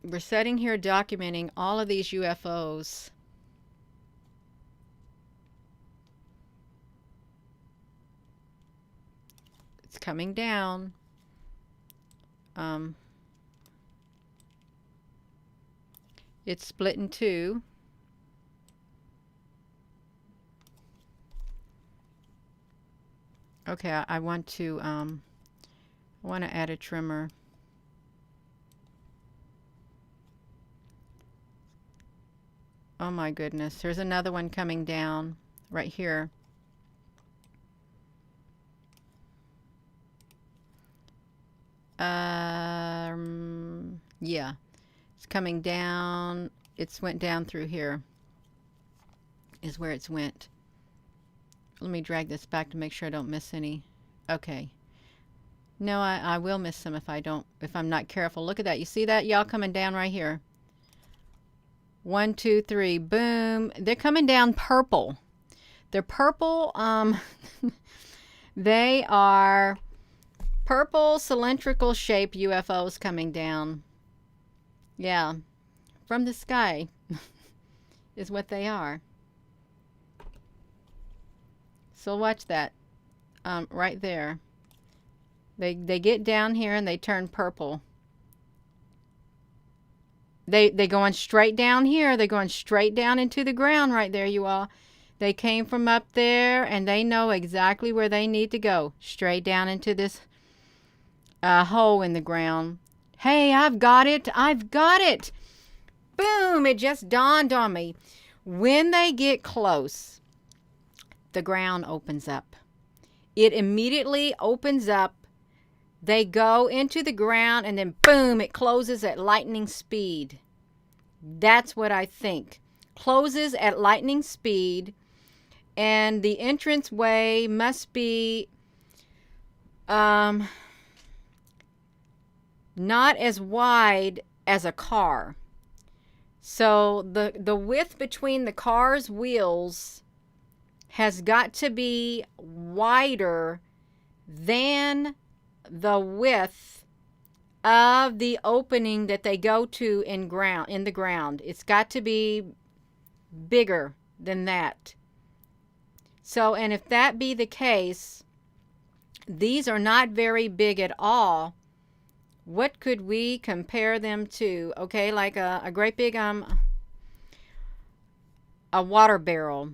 we're sitting here documenting all of these UFOs. It's coming down. It's split in two. Okay, I want to add a trimmer. Oh my goodness, there's another one coming down right here. Yeah, it's coming down. It's went down through here is where it's went. Let me drag this back to make sure I don't miss any. Okay. No, I will miss some if I'm not careful. Look at that. You see that? Y'all coming down right here. 1, 2, 3. Boom. They're coming down purple. They're purple. They are purple cylindrical shaped UFOs coming down. Yeah. From the sky is what they are. So watch that. Right there. They get down here and they turn purple. They going straight down here. They're going straight down into the ground right there, you all. They came from up there and they know exactly where they need to go. Straight down into this hole in the ground. Hey, I've got it. I've got it. Boom. It just dawned on me. When they get close, the ground opens up. It immediately opens up. They go into the ground and then boom, it closes at lightning speed. That's what I think. Closes at lightning speed, and the entranceway must be not as wide as a car. So the width between the car's wheels has got to be wider than the width of the opening that they go to in the ground. It's got to be bigger than that. So, and if that be the case, these are not very big at all. What could we compare them to? Okay, like a great big a water barrel.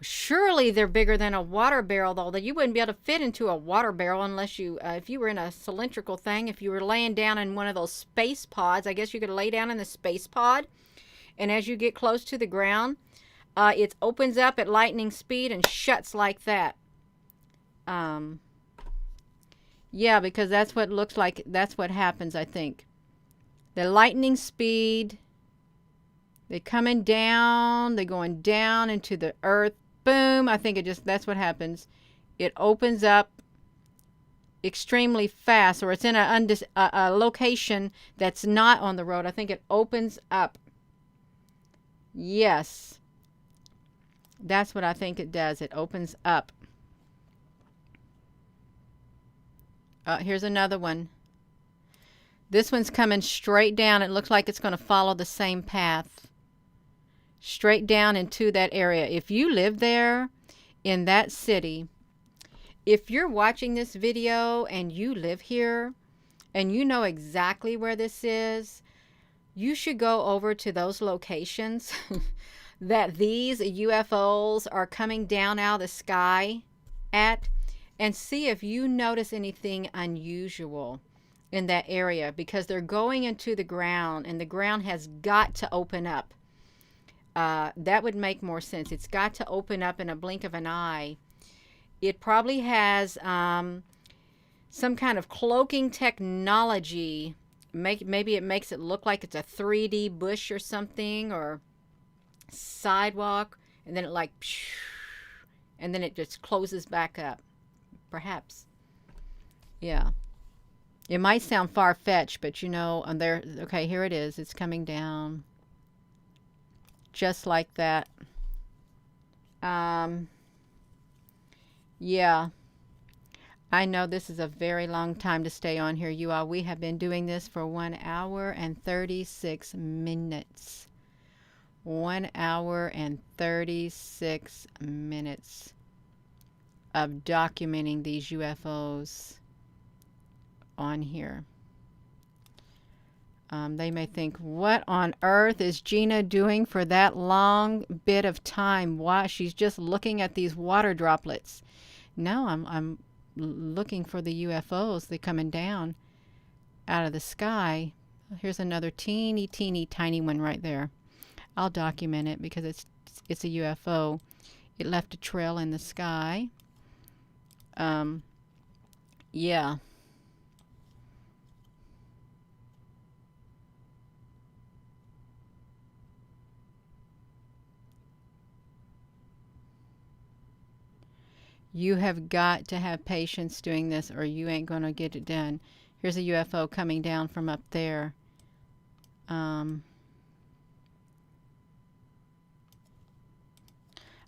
Surely they're bigger than a water barrel, though. That you wouldn't be able to fit into a water barrel unless you, if you were in a cylindrical thing. If you were laying down in one of those space pods, I guess you could lay down in the space pod. And as you get close to the ground, it opens up at lightning speed and shuts like that. Yeah, because that's what it looks like. That's what happens, I think. The lightning speed. They're coming down. They're going down into the earth. Boom. I think that's what happens. It opens up extremely fast, or it's in a location that's not on the road. I think it opens up. Yes. That's what I think it does. It opens up. Here's another one. This one's coming straight down. It looks like it's going to follow the same path. Straight down into that area. If you live there in that city, if you're watching this video and you live here and you know exactly where this is, you should go over to those locations that these UFOs are coming down out of the sky at, and see if you notice anything unusual in that area, because they're going into the ground and the ground has got to open up. That would make more sense. It's got to open up in a blink of an eye. It probably has some kind of cloaking technology. Maybe it makes it look like it's a 3D bush or something, or sidewalk, and then it and then it just closes back up. Perhaps. Yeah. It might sound far-fetched, but you know, okay, here it is. It's coming down. Just like that. Yeah. I know this is a very long time to stay on here, you all. We have been doing this for 1 hour and 36 minutes. 1 hour and 36 minutes of documenting these UFOs on here. They may think, what on earth is Gina doing for that long bit of time? Why? She's just looking at these water droplets. No, I'm looking for the UFOs. They're coming down out of the sky. Here's another teeny tiny one right there. I'll document it because it's a UFO. It left a trail in the sky. Yeah. You have got to have patience doing this or you ain't going to get it done. Here's a UFO coming down from up there. I'm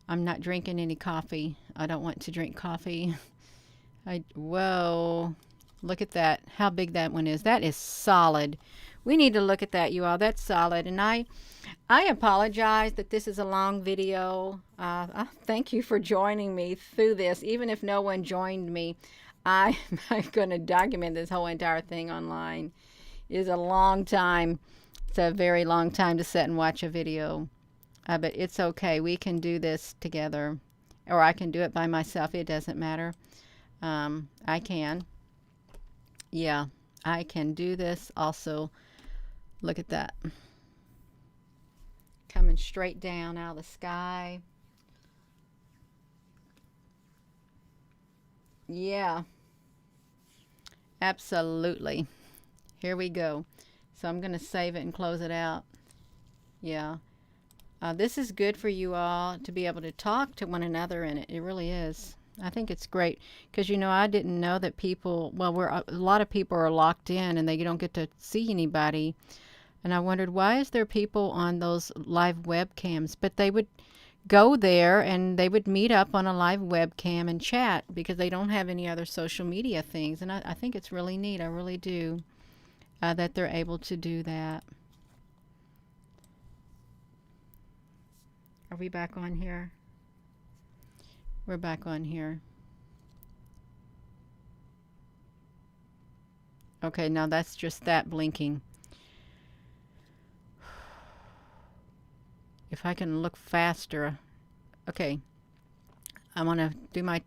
not drinking any coffee. I don't want to drink coffee. Whoa. Look at that. How big that one is. That is solid. We need to look at that, you all. That's solid. And I apologize that this is a long video. Thank you for joining me through this. Even if no one joined me, I'm going to document this whole entire thing online. It is a long time. It's a very long time to sit and watch a video. But it's okay. We can do this together. Or I can do it by myself. It doesn't matter. I can. Yeah, I can do this also. Look at that. Coming straight down out of the sky. Yeah. Absolutely. Here we go. So I'm going to save it and close it out. Yeah. This is good for you all to be able to talk to one another in it. It really is. I think it's great because, you know, I didn't know that people, well, a lot of people are locked in and they don't get to see anybody. And I wondered, why is there people on those live webcams? But they would go there and they would meet up on a live webcam and chat because they don't have any other social media things. And I think it's really neat. I really do, that they're able to do that. Are we back on here? We're back on here. Okay, now that's just that blinking. If I can look faster. Okay. I want to do my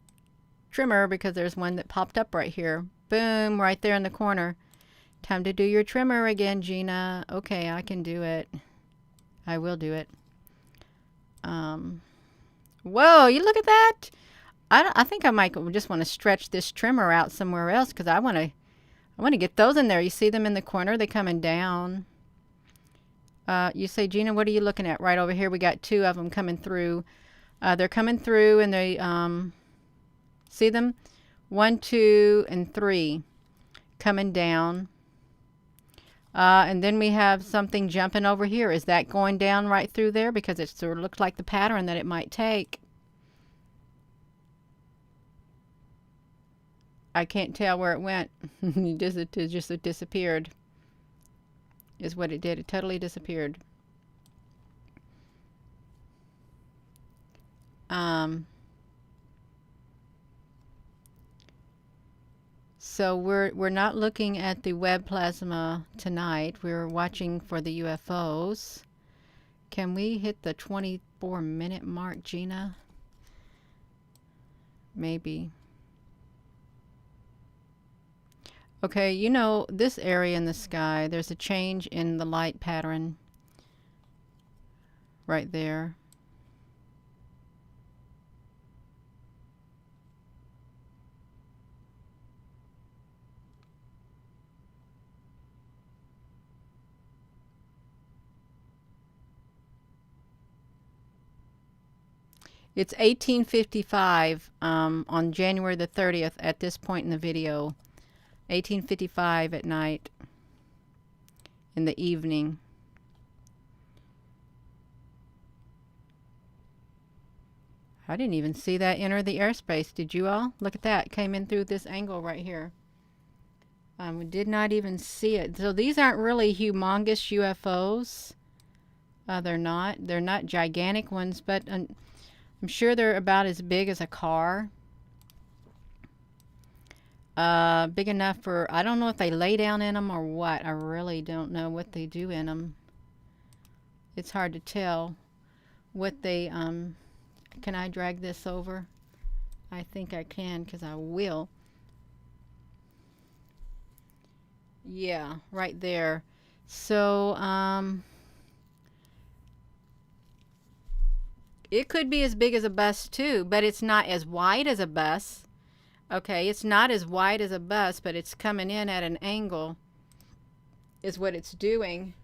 trimmer because there's one that popped up right here. Boom, right there in the corner. Time to do your trimmer again, Gina. Okay, I can do it. I will do it. Whoa, you look at that. I think I might just want to stretch this trimmer out somewhere else because I want to get those in there. You see them in the corner? They're coming down. You say, Gina, what are you looking at? Right over here, we got two of them coming through. They're coming through, and they see them? 1, 2, and 3 coming down. And then we have something jumping over here. Is that going down right through there? Because it sort of looks like the pattern that it might take. I can't tell where it went. It just disappeared. Is what it did. It totally disappeared. So we're not looking at the web plasma tonight. We're watching for the UFOs. Can we hit the 24-minute mark, Gina? Maybe. Okay, you know, this area in the sky, there's a change in the light pattern right there. It's 1855 on January the 30th at this point in the video. 1855 at night in the evening. I didn't even see that enter the airspace. Did you all? Look at that. It came in through this angle right here. We did not even see it. So these aren't really humongous UFOs. They're not. They're not gigantic ones, but I'm sure they're about as big as a car. Big enough for, I don't know if they lay down in them or what. I really don't know what they do in them. It's hard to tell what they, can I drag this over? I think I can because I will. Yeah, right there. So, it could be as big as a bus too, but it's not as wide as a bus. Okay, it's not as wide as a bus, but it's coming in at an angle is what it's doing.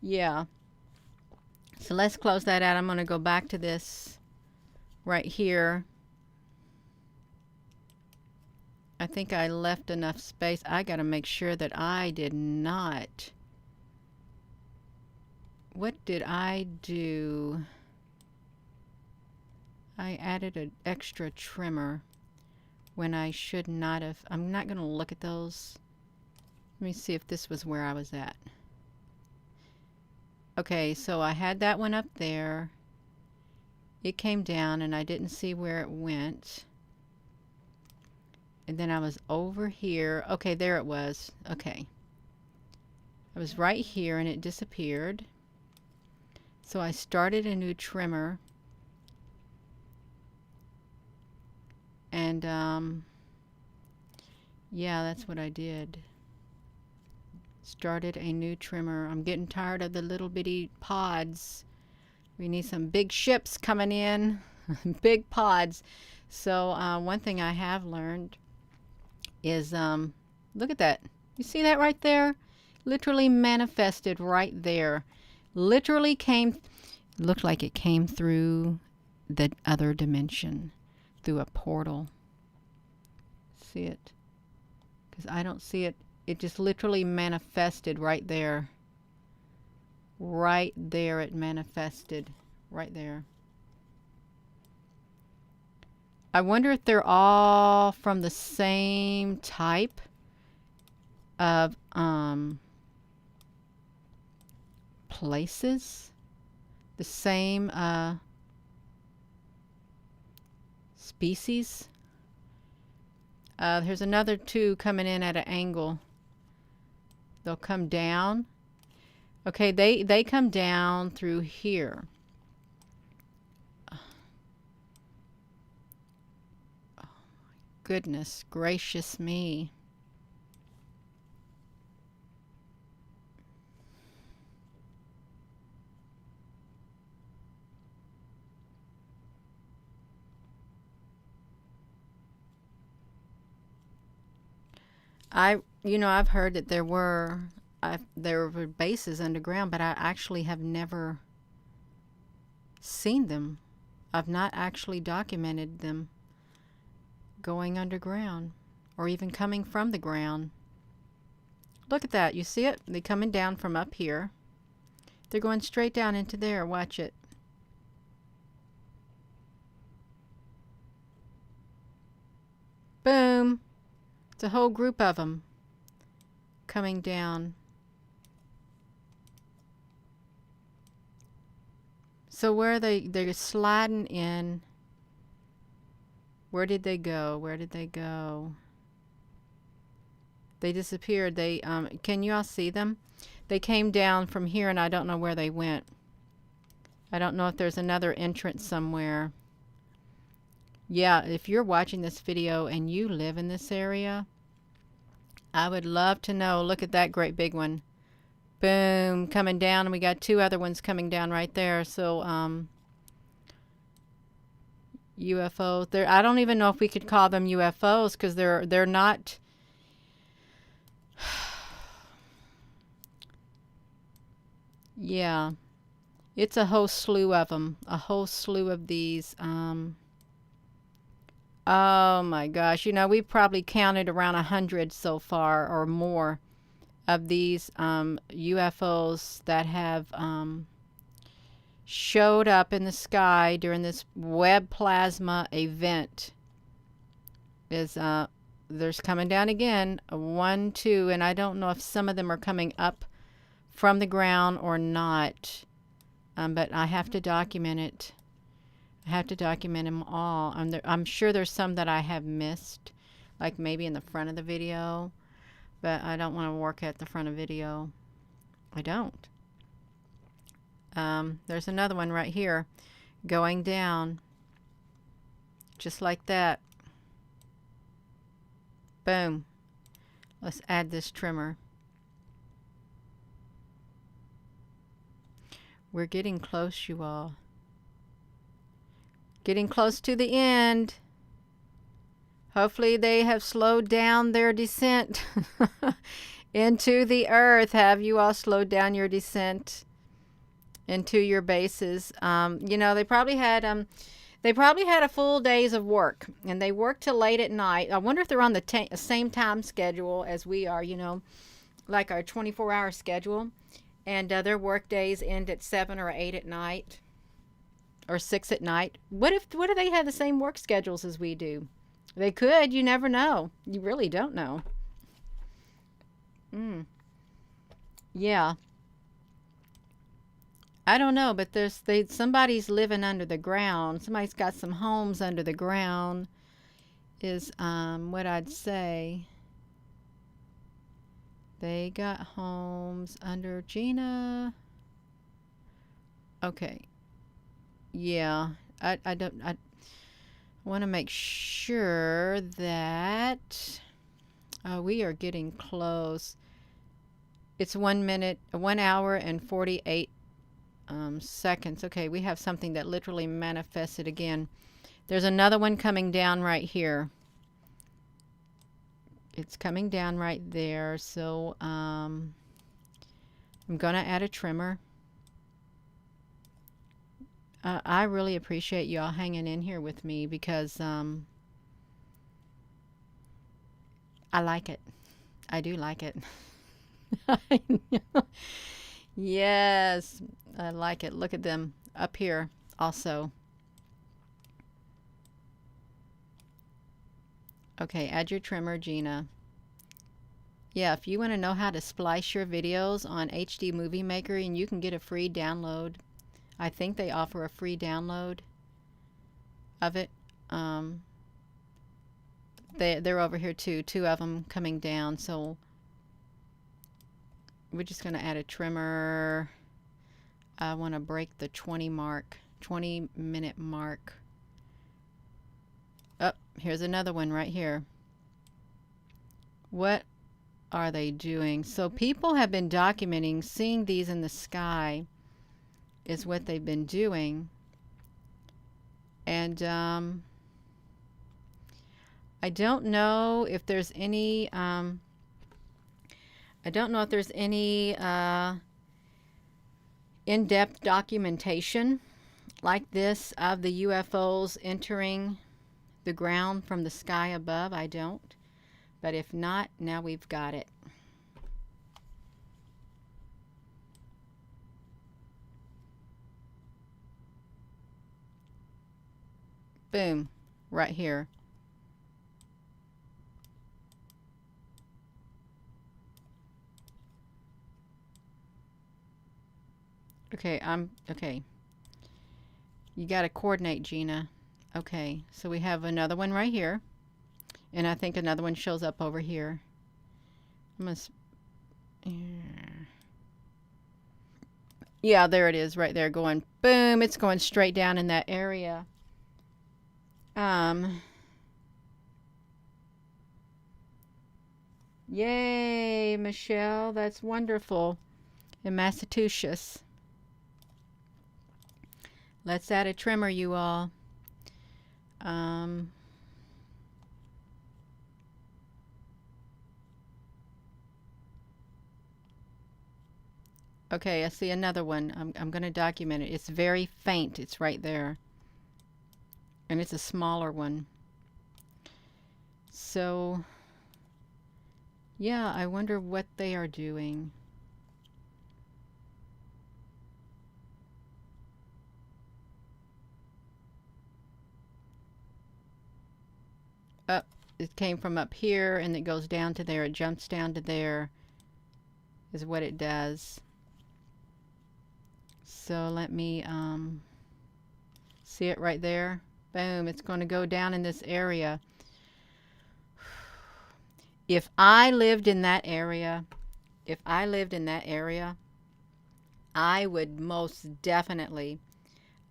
Yeah. So let's close that out. I'm going to go back to this right here. I think I left enough space. I got to make sure that I did not. What did I do? I added an extra trimmer when I should not have. I'm not going to look at those. Let me see if this was where I was at. Okay, so I had that one up there. It came down and I didn't see where it went. And then I was over here. Okay, there it was. Okay. I was right here and it disappeared. So I started a new trimmer. And, yeah, that's what I did. Started a new trimmer. I'm getting tired of the little bitty pods. We need some big ships coming in. Big pods. So, one thing I have learned is, look at that. You see that right there? Literally manifested right there. Literally came, looked like it came through the other dimension, through a portal. See it? Because I don't see it. It just literally manifested right there. Right there it manifested. Right there. I wonder if they're all from the same type of places, the same species. There's another two coming in at an angle. They'll come down. Okay, they come down through here. Goodness gracious me. I've heard that there were bases underground, but I actually have never seen them. I've not actually documented them going underground or even coming from the ground. Look at that. You see it? They're coming down from up here. They're going straight down into there. Watch it. Boom. It's a whole group of them coming down. So where are they? They're sliding in. Where did they go? Where did they go? They disappeared. They can you all see them? They came down from here and I don't know where they went. I don't know if there's another entrance somewhere. Yeah, if you're watching this video and you live in this area, I would love to know. Look at that great big one. Boom, coming down, and we got two other ones coming down right there. So UFOs. I don't even know if we could call them UFOs because they're not. Yeah, it's a whole slew of them. A whole slew of these. Oh my gosh! We've probably counted around 100 so far or more of these UFOs that have showed up in the sky during this Webb plasma event. There's coming down again, 1, 2, and I don't know if some of them are coming up from the ground or not, but I have to document it. I have to document them all. I'm sure there's some that I have missed, like maybe in the front of the video, but I don't want to work at the front of video. I don't. There's another one right here going down just like that. Boom. Let's add this trimmer. We're getting close, you all. Getting close to the end. Hopefully they have slowed down their descent into the earth. Have you all slowed down your descent into your bases? They probably had a full days of work, and they worked till late at night. I wonder if they're on the same time schedule as we are, like our 24-hour schedule. And their work days end at 7 or 8 at night or 6 at night. What if they have the same work schedules as we do? They could. You never know. You really don't know. Yeah. I don't know, but somebody's living under the ground. Somebody's got some homes under the ground is what I'd say. They got homes under Gina. Okay. Yeah. I want to make sure that we are getting close. It's 1 hour and 48 seconds. Okay, we have something that literally manifested again. There's another one coming down right here. It's coming down right there. So I'm going to add a trimmer. I really appreciate y'all hanging in here with me because I like it. I do like it. Yes, I like it. Look at them up here also. Okay, add your trimmer, Gina. Yeah, if you want to know how to splice your videos on HD Movie Maker, and you can get a free download. I think they offer a free download of it. They're over here too. 2 of them coming down. So we're just going to add a trimmer. I want to break the 20-minute mark. Oh, here's another one right here. What are they doing? So people have been documenting seeing these in the sky is what they've been doing. And I don't know if there's any in-depth documentation like this of the UFOs entering the ground from the sky above. I don't. But if not, now we've got it. Boom, right here. Okay, okay. You got to coordinate, Gina. Okay, so we have another one right here. And I think another one shows up over here. Yeah, there it is right there going boom. It's going straight down in that area. Yay, Michelle. That's wonderful. In Massachusetts. Let's add a trimmer, you all. Okay, I see another one. I'm going to document it. It's very faint. It's right there. And it's a smaller one. So, yeah, I wonder what they are doing. Up, it came from up here and it goes down to there. It jumps down to there is what it does. So let me see it right there. Boom, it's going to go down in this area. If I lived in that area, I would most definitely,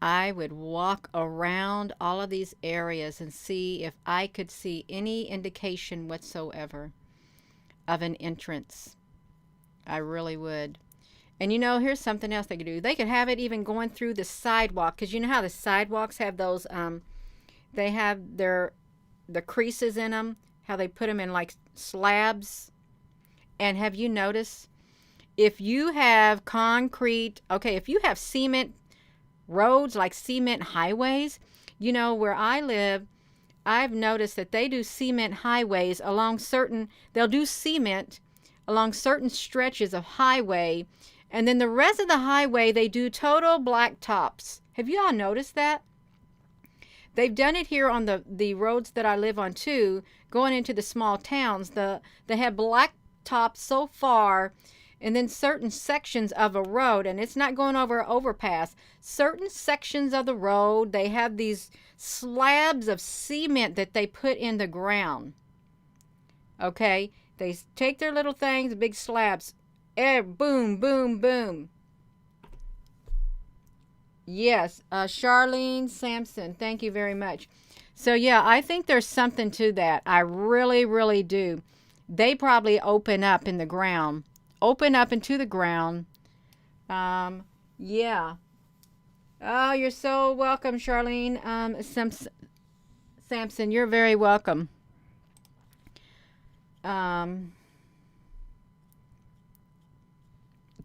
I would walk around all of these areas and see if I could see any indication whatsoever of an entrance. I really would. And you know, here's something else they could do. They could have it even going through the sidewalk, because you know how the sidewalks have those, they have the creases in them, how they put them in like slabs. And have you noticed, if you have concrete, okay, if you have cement roads, like cement highways, you know, where I live, I've noticed that they do cement highways along certain, they'll do cement along certain stretches of highway, and then the rest of the highway they do total black tops. Have you all noticed that? They've done it here on the roads that I live on too, going into the small towns. They have black tops so far, and then certain sections of a road, and it's not going over an overpass, certain sections of the road, they have these slabs of cement that they put in the ground. Okay, they take their little things, big slabs, boom, boom, boom. Yes, Charlene Sampson, thank you very much. So yeah, I think there's something to that. I really, really do. They probably open up in the ground. Open up into the ground. Yeah. Oh, you're so welcome, Charlene Sampson. You're very welcome.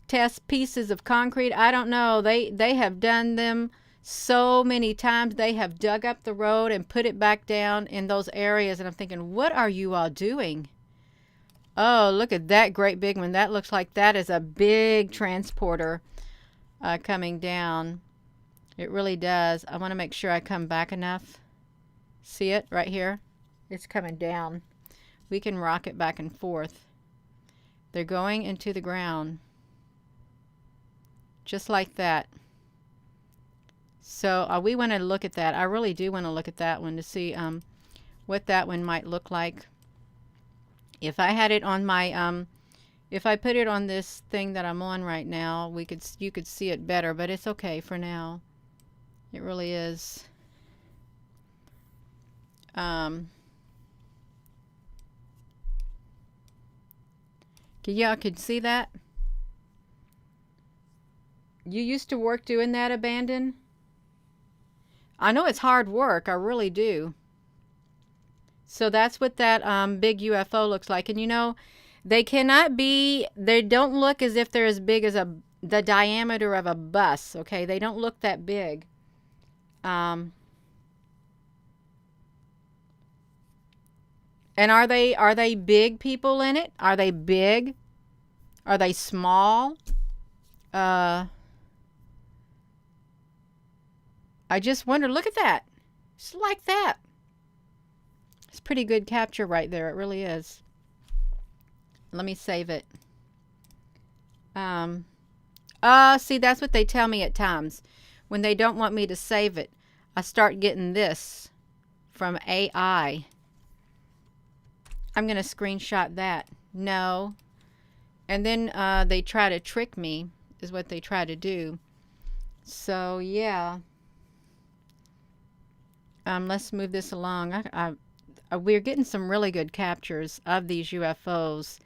Test pieces of concrete. I don't know. They have done them so many times. They have dug up the road and put it back down in those areas. And I'm thinking, what are you all doing? Oh, look at that great big one. That looks like that is a big transporter coming down. It really does. I want to make sure I come back enough. See it right here? It's coming down. We can rock it back and forth. They're going into the ground. Just like that. So we want to look at that. I really do want to look at that one to see what that one might look like. If I had it on my If I put it on this thing that I'm on right now, you could see it better, but it's okay for now. It really is. Y'all could see that? You used to work doing that, Abandon? I know it's hard work. I really do. So that's what that big UFO looks like. And you know, they don't look as if they're as big as the diameter of a bus, okay? They don't look that big. And are they big people in it? Are they big? Are they small? I just wonder, look at that. Just like that. It's pretty good capture right there. It really is. Let me save it. See, that's what they tell me at times. When they don't want me to save it, I start getting this from AI. I'm going to screenshot that. No. And then they try to trick me, is what they try to do. So, yeah. Let's move this along. We're getting some really good captures of these UFOs.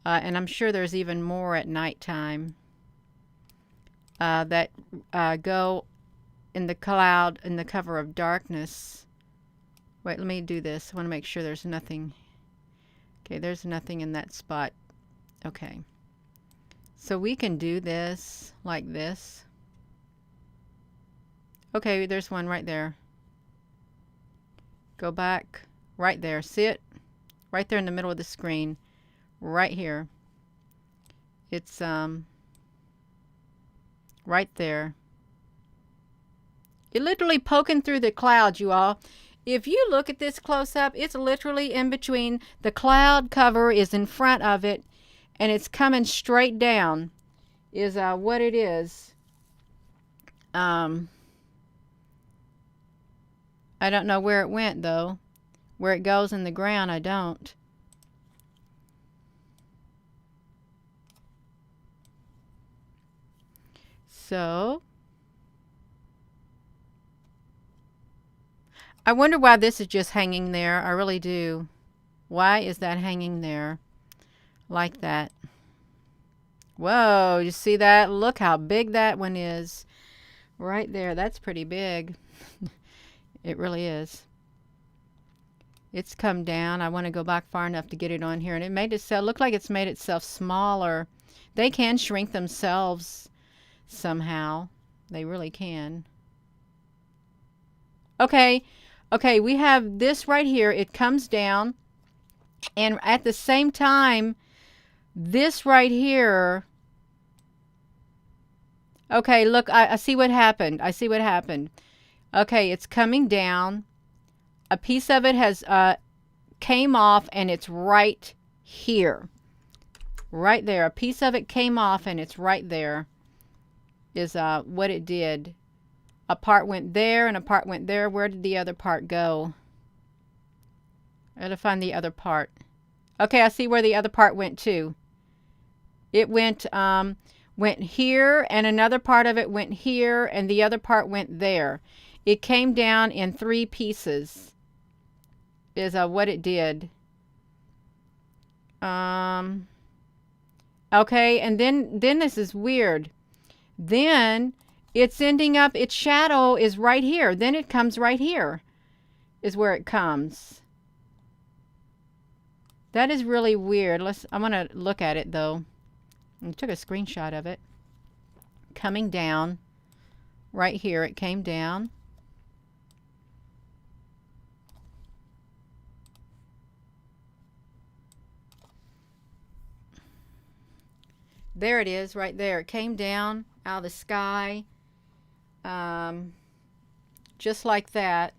And I'm sure there's even more at nighttime that go in the cloud, in the cover of darkness. Wait, let me do this. I want to make sure there's nothing. Okay, there's nothing in that spot. Okay. So we can do this like this. Okay, there's one right there. Go back. Right there. See it? Right there in the middle of the screen. Right here. It's right there. It literally poking through the clouds, you all. If you look at this close up, it's literally in between. The cloud cover is in front of it, and it's coming straight down. Is what it is. I don't know where it went though. Where it goes in the ground, I don't. So, I wonder why this is just hanging there. I really do. Why is that hanging there like that? Whoa, you see that? Look how big that one is. Right there. That's pretty big. It really is. It's come down. I want to go back far enough to get it on here. And it made itself look like it's made itself smaller. They can shrink themselves somehow. They really can. Okay. Okay, we have this right here. It comes down. And at the same time, this right here. Okay, look, I see what happened. I see what happened. Okay, it's coming down. A piece of it has came off, and it's right here. Right there. A piece of it came off, and it's right there. Is what it did. A part went there, and a part went there. Where did the other part go? I gotta find the other part. Okay, I see where the other part went to. It went here, and another part of it went here, and the other part went there. It came down in 3 pieces. Is what it did. Okay, and then this is weird. Then it's ending up, its shadow is right here. Then it comes right here. Is where it comes. That is really weird. I'm gonna look at it though. I took a screenshot of it. Coming down. Right here it came down. There it is, right there. It came down out of the sky. Just like that.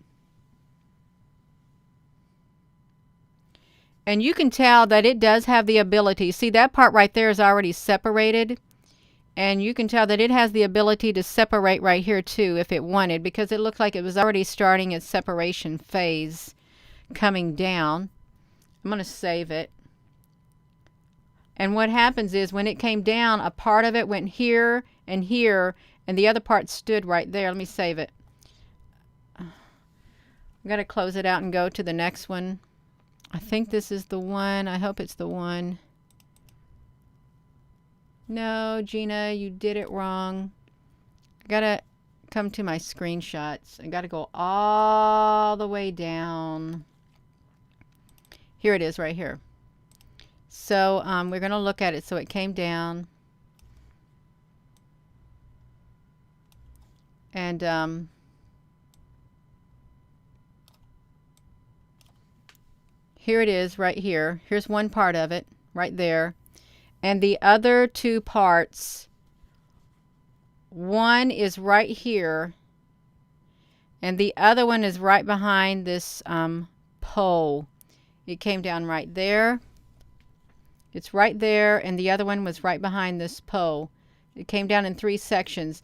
And you can tell that it does have the ability. See, that part right there is already separated. And you can tell that it has the ability to separate right here too if it wanted, because it looked like it was already starting its separation phase coming down. I'm going to save it. And what happens is when it came down, a part of it went here, and the other part stood right there. Let me save it. I'm going to close it out and go to the next one. I think this is the one. I hope it's the one. No, Gina, you did it wrong. I got to come to my screenshots. I got to go all the way down. Here it is right here. So we're going to look at it. So it came down. And here it is right here. Here's one part of it right there. And the other two parts, one is right here. And the other one is right behind this pole. It came down right there. It's right there. And the other one was right behind this pole. It came down in 3 sections.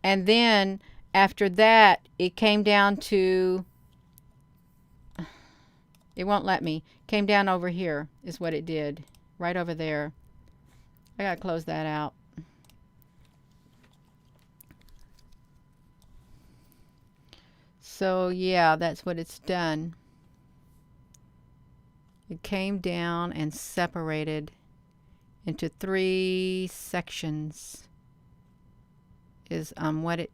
And then after that, it came down to, it won't let me, came down over here is what it did. Right over there. I gotta close that out. So yeah, that's what it's done. It came down and separated into 3 sections is what it,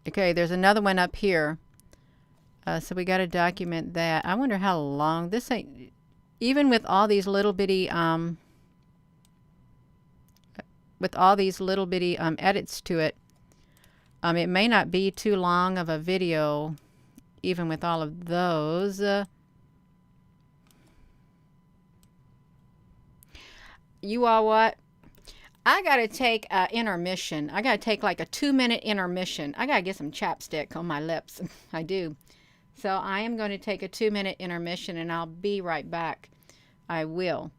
okay, there's another one up here. So we got to document that. I wonder how long this ain't, even with all these little bitty edits to it, it may not be too long of a video, even with all of those. You all what? I got to take an intermission. I got to take like a 2-minute intermission. I got to get some chapstick on my lips. I do. So I am going to take a 2-minute intermission and I'll be right back. I will.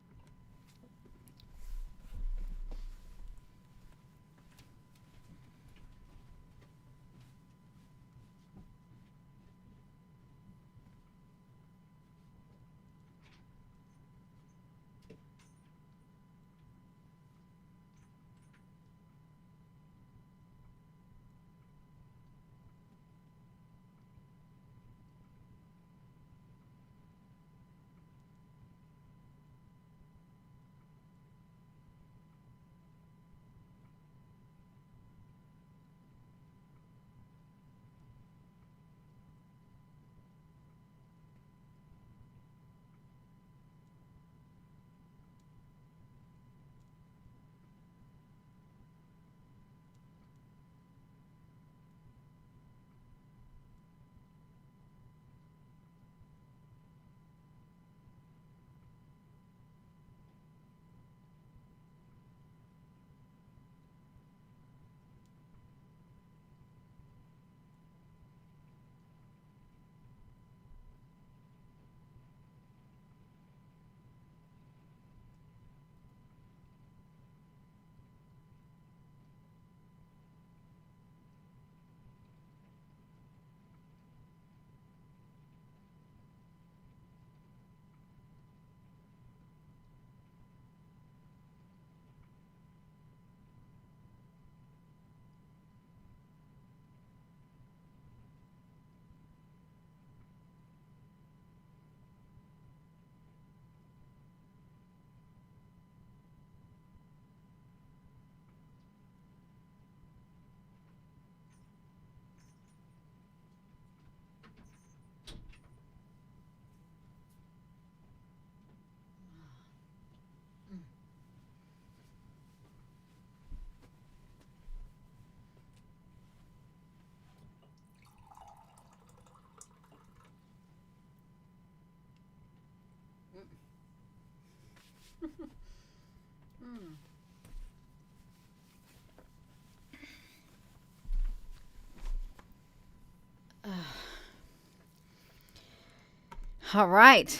All right.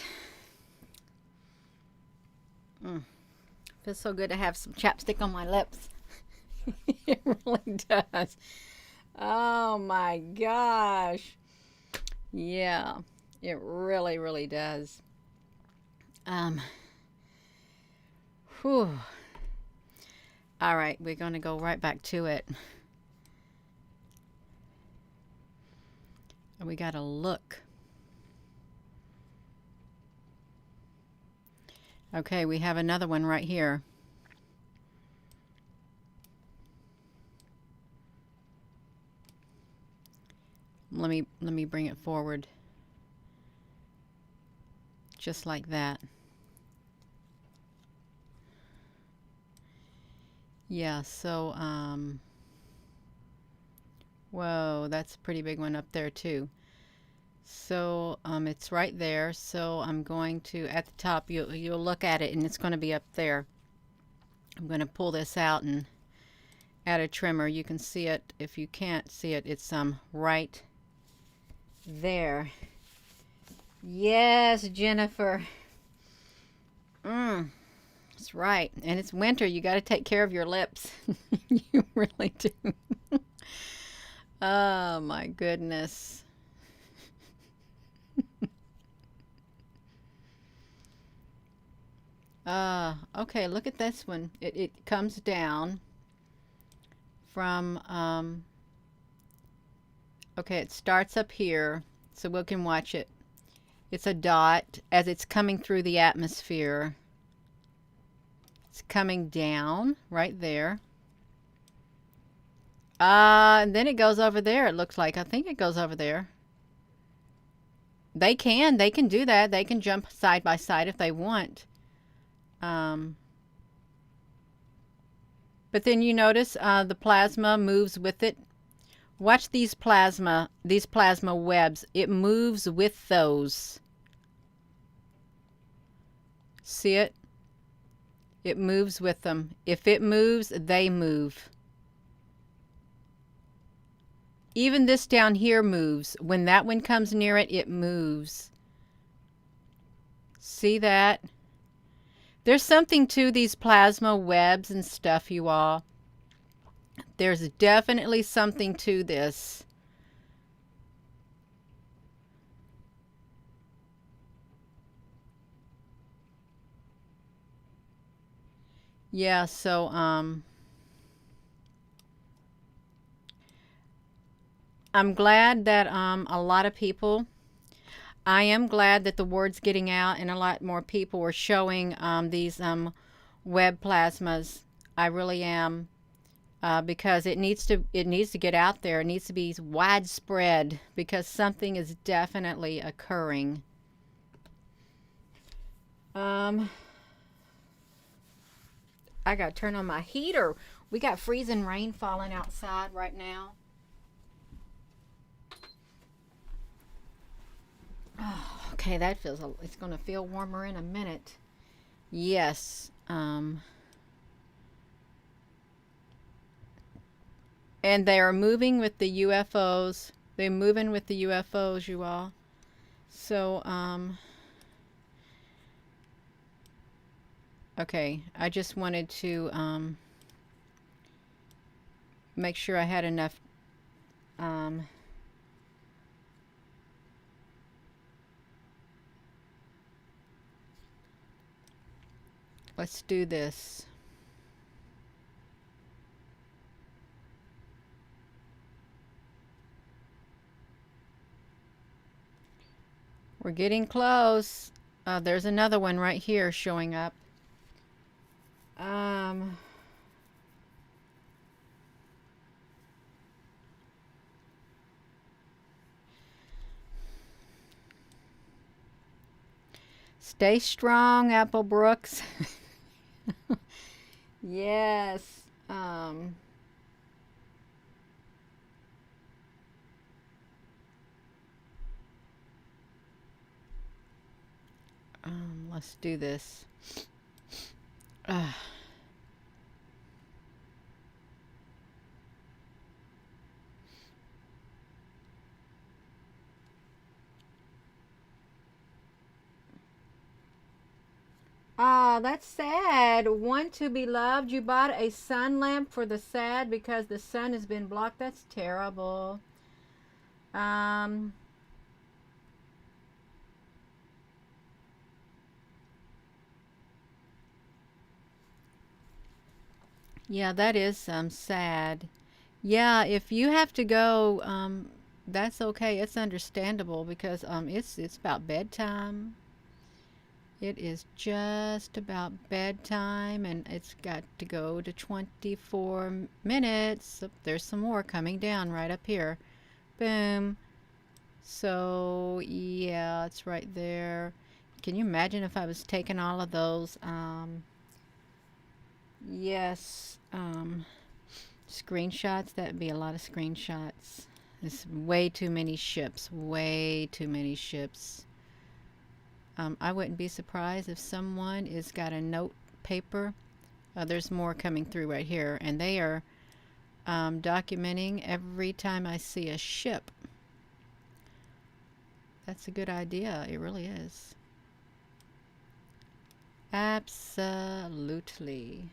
Feels so good to have some chapstick on my lips. It really does. Oh my gosh. Yeah, it really, really does. Whew. All right, we're going to go right back to it. We got to look. Okay, we have another one right here. Let me bring it forward. Just like that. Yeah, so whoa, that's a pretty big one up there too. So it's right there. So I'm going to, at the top, you'll look at it and it's going to be up there. I'm going to pull this out and add a trimmer. You can see it. If you can't see it, it's right there. Yes, Jennifer. That's right. And it's winter. You got to take care of your lips. You really do. Oh my goodness. Okay, look at this one. It comes down from okay, it starts up here, so we can watch it. It's a dot as it's coming through the atmosphere. It's coming down right there. And then it goes over there, it looks like. I think it goes over there. They can do that. They can jump side by side if they want. But then you notice the plasma moves with it. Watch these plasma webs. It moves with those. See it? It moves with them. If it moves, they move. Even this down here moves. When that one comes near it, it moves. See that? There's something to these plasma webs and stuff, you all. There's definitely something to this. Yeah, so I'm glad that a lot of people, I am glad that the word's getting out and a lot more people are showing these web plasmas. I really am, because it needs to get out there. It needs to be widespread because something is definitely occurring. I gotta turn on my heater. We got freezing rain falling outside right now. Oh, okay, that feels, it's gonna feel warmer in a minute. Yes. And they are moving with the UFOs. They're moving with the UFOs, you all. So, okay, I just wanted to make sure I had enough let's do this. We're getting close. There's another one right here showing up. Stay strong, Apple Brooks. Yes. Let's do this. Ah, that's sad. One to be loved. You bought a sun lamp for the sad because the sun has been blocked. That's terrible. Yeah, that is sad. Yeah, if you have to go, that's okay. It's understandable because it's about bedtime. It is just about bedtime, and it's got to go to 24 minutes. Oh, there's some more coming down right up here. Boom. So, yeah, it's right there. Can you imagine if I was taking all of those, yes, screenshots? That'd be a lot of screenshots. There's way too many ships. Way too many ships. I wouldn't be surprised if someone is got a note paper. There's more coming through right here, and they are documenting every time I see a ship. That's a good idea. It really is. Absolutely.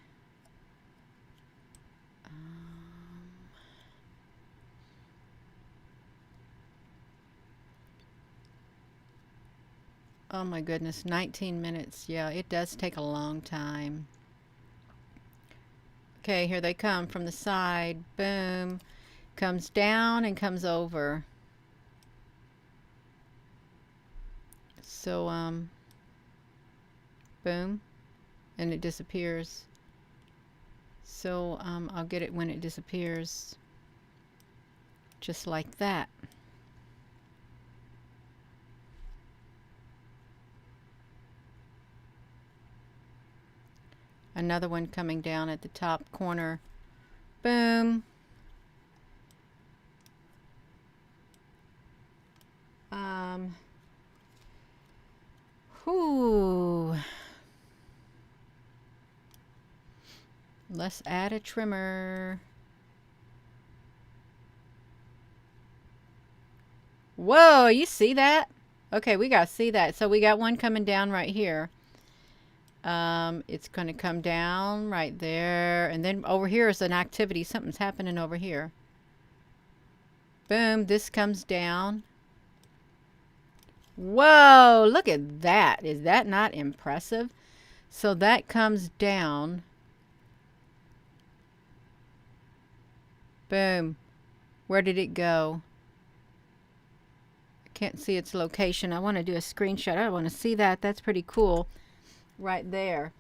Oh my goodness, 19 minutes. Yeah, it does take a long time. Okay, here they come from the side. Boom. Comes down and comes over. So, boom. And it disappears. So, I'll get it when it disappears. Just like that. Another one coming down at the top corner. Boom. Whoo. Let's add a trimmer. Whoa, you see that? Okay, we gotta see that. So we got one coming down right here. It's going to come down right there. And then over here is an activity. Something's happening over here. Boom. This comes down. Whoa, look at that. Is that not impressive? So that comes down. Boom. Where did it go? I can't see its location. I want to do a screenshot. I want to see that. That's pretty cool. Right there.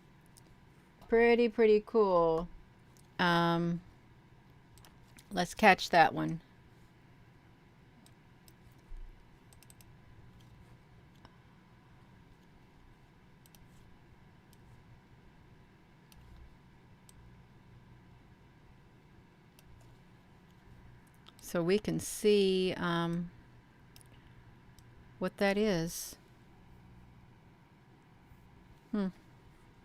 Pretty cool. Let's catch that one. So we can see what that is.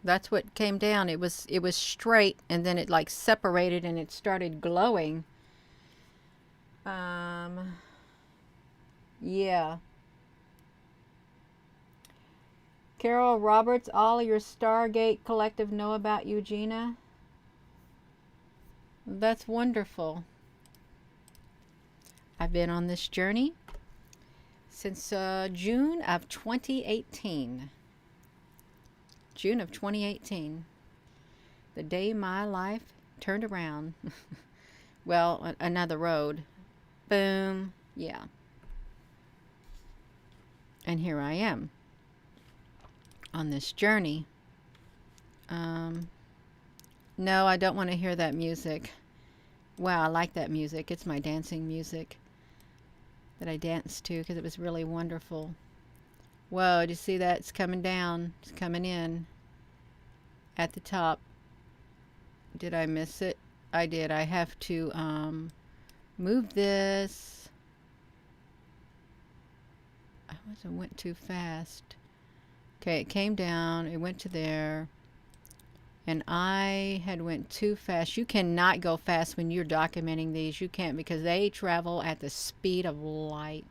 That's what came down. It was straight, and then it like separated and it started glowing. Yeah. Carol Roberts, all your Stargate collective know about Eugenia. That's wonderful. I've been on this journey since June of 2018. June of 2018. The day my life turned around. Well, another road. Boom. Yeah. And here I am on this journey. No, I don't want to hear that music. Wow, I like that music. It's my dancing music that I danced to because it was really wonderful. Whoa, did you see that? It's coming down. It's coming in at the top. Did I miss it? I did. I have to move this. I went too fast. Okay, it came down. It went to there. And I had went too fast. You cannot go fast when you're documenting these. You can't because they travel at the speed of light.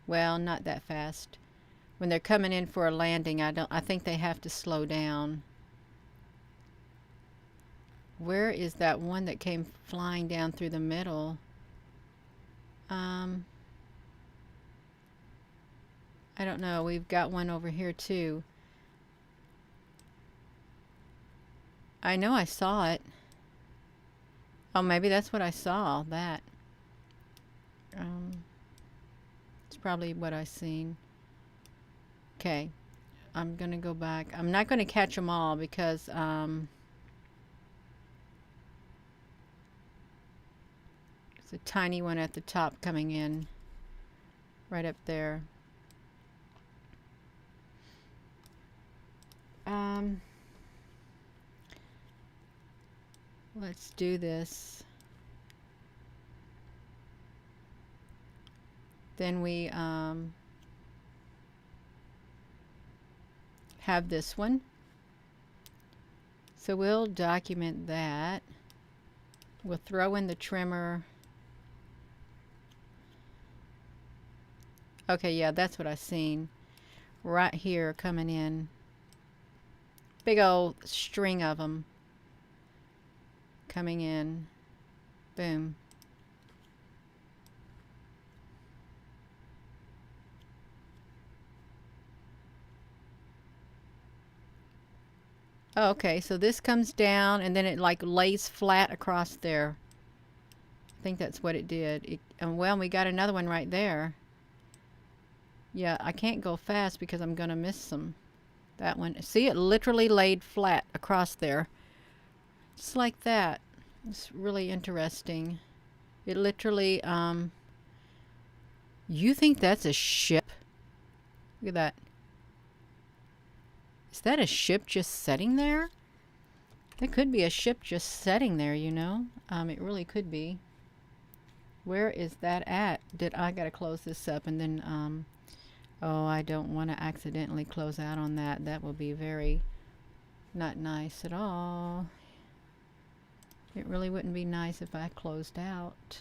Well, not that fast. When they're coming in for a landing, I think they have to slow down. Where is that one that came flying down through the middle? I don't know. We've got one over here too. I know I saw it. Oh, maybe that's what I saw, that. It's probably what I seen. Okay. I'm going to go back. I'm not going to catch them all because there's a tiny one at the top coming in. Right up there. Let's do this. Then we have this one. So we'll document that. We'll throw in the trimmer. Okay, yeah, that's what I seen. Right here coming in. Big old string of them coming in. Boom. Oh, okay, so this comes down and then it like lays flat across there. I think that's what it did. Well, we got another one right there. Yeah, I can't go fast because I'm gonna miss them. That one. See, it literally laid flat across there. Just like that. It's really interesting. It literally, you think that's a ship? Look at that. Is that a ship just sitting there? It could be a ship just sitting there, you know? It really could be. Where is that at? I gotta close this up and then, oh, I don't want to accidentally close out on that. That will be very not nice at all. It really wouldn't be nice if I closed out.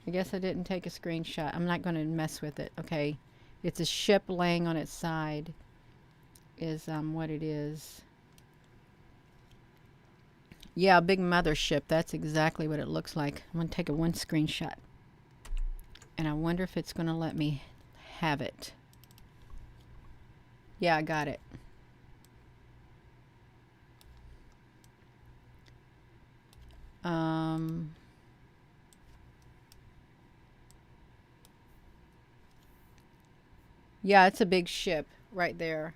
I guess I didn't take a screenshot. I'm not going to mess with it. Okay. It's a ship laying on its side is what it is. Yeah, a big mothership. That's exactly what it looks like. I'm going to take one screenshot. And I wonder if it's going to let me have it. Yeah, I got it. Yeah, it's a big ship right there.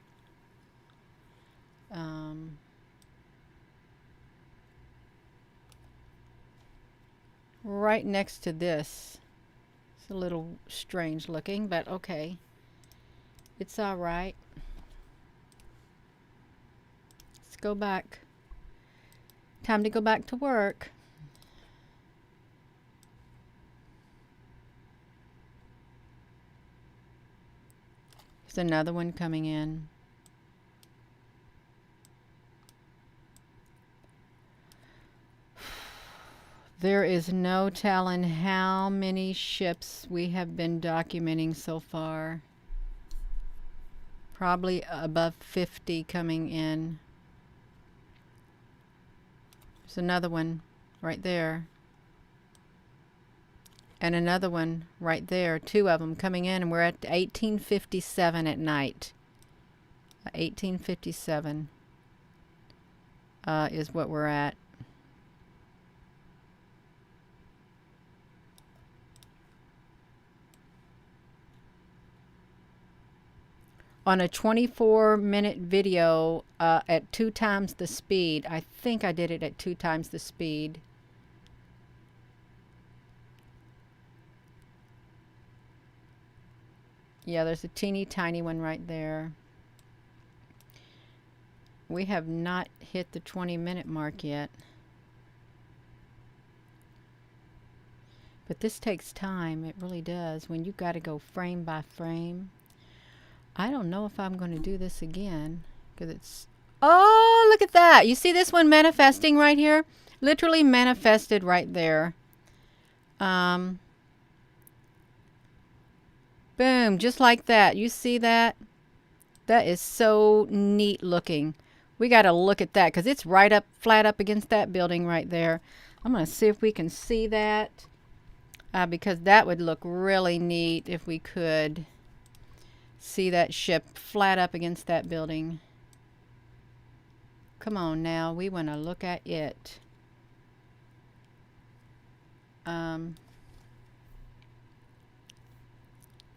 Right next to this. It's a little strange looking, but okay. It's all right. Let's go back. Time to go back to work. There's another one coming in. There is no telling how many ships we have been documenting so far. Probably above 50 coming in. There's another one right there. And another one right there. Two of them coming in, and we're at 1857 at night. 1857 is what we're at. On a 24-minute video at 2 times the speed. I think I did it at 2 times the speed. Yeah, there's a teeny tiny one right there. We have not hit the 20-minute mark yet. But this takes time. It really does. When you've got to go frame by frame. I don't know if I'm going to do this again. Because it's... Oh, look at that. You see this one manifesting right here? Literally manifested right there. Boom. Just like that. You see that? That is so neat looking. We got to look at that because it's right up, flat up against that building right there. I'm going to see if we can see that. Because that would look really neat if we could see that ship flat up against that building. Come on now, we want to look at it.